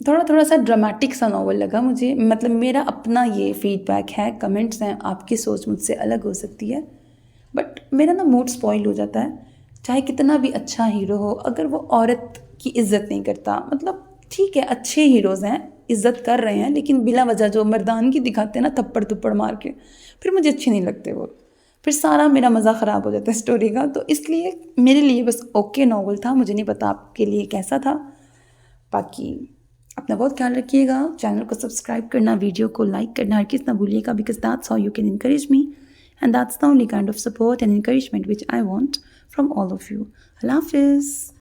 تھوڑا سا ڈرامیٹک سا ناول لگا مجھے۔ مطلب میرا اپنا یہ فیڈ بیک ہے، کمنٹس ہیں، آپ کی سوچ مجھ سے الگ ہو سکتی ہے، بٹ میرا نا موڈ سپوائل ہو جاتا ہے۔ چاہے کتنا بھی اچھا ہیرو ہو، اگر وہ عورت کی عزت نہیں کرتا، مطلب ٹھیک ہے اچھے ہیروز ہیں، عزت کر رہے ہیں، لیکن بلا وجہ جو مردانگی دکھاتے ہیں نا تھپڑ تھپڑ مار کے، پھر مجھے اچھے نہیں لگتے وہ، پھر سارا میرا مزہ خراب ہو جاتا ہے اسٹوری کا۔ تو اس لیے میرے لیے بس اوکے ناول تھا، مجھے نہیں پتا آپ کے لیے کیسا تھا۔ باقی اپنا بہت خیال رکھیے گا، چینل کو سبسکرائب کرنا، ویڈیو کو لائک کرنا ہرگز نہ بھولیے گا، because that's how you can encourage me and that's the only kind of support and encouragement which I want from all of you. Allah Hafiz.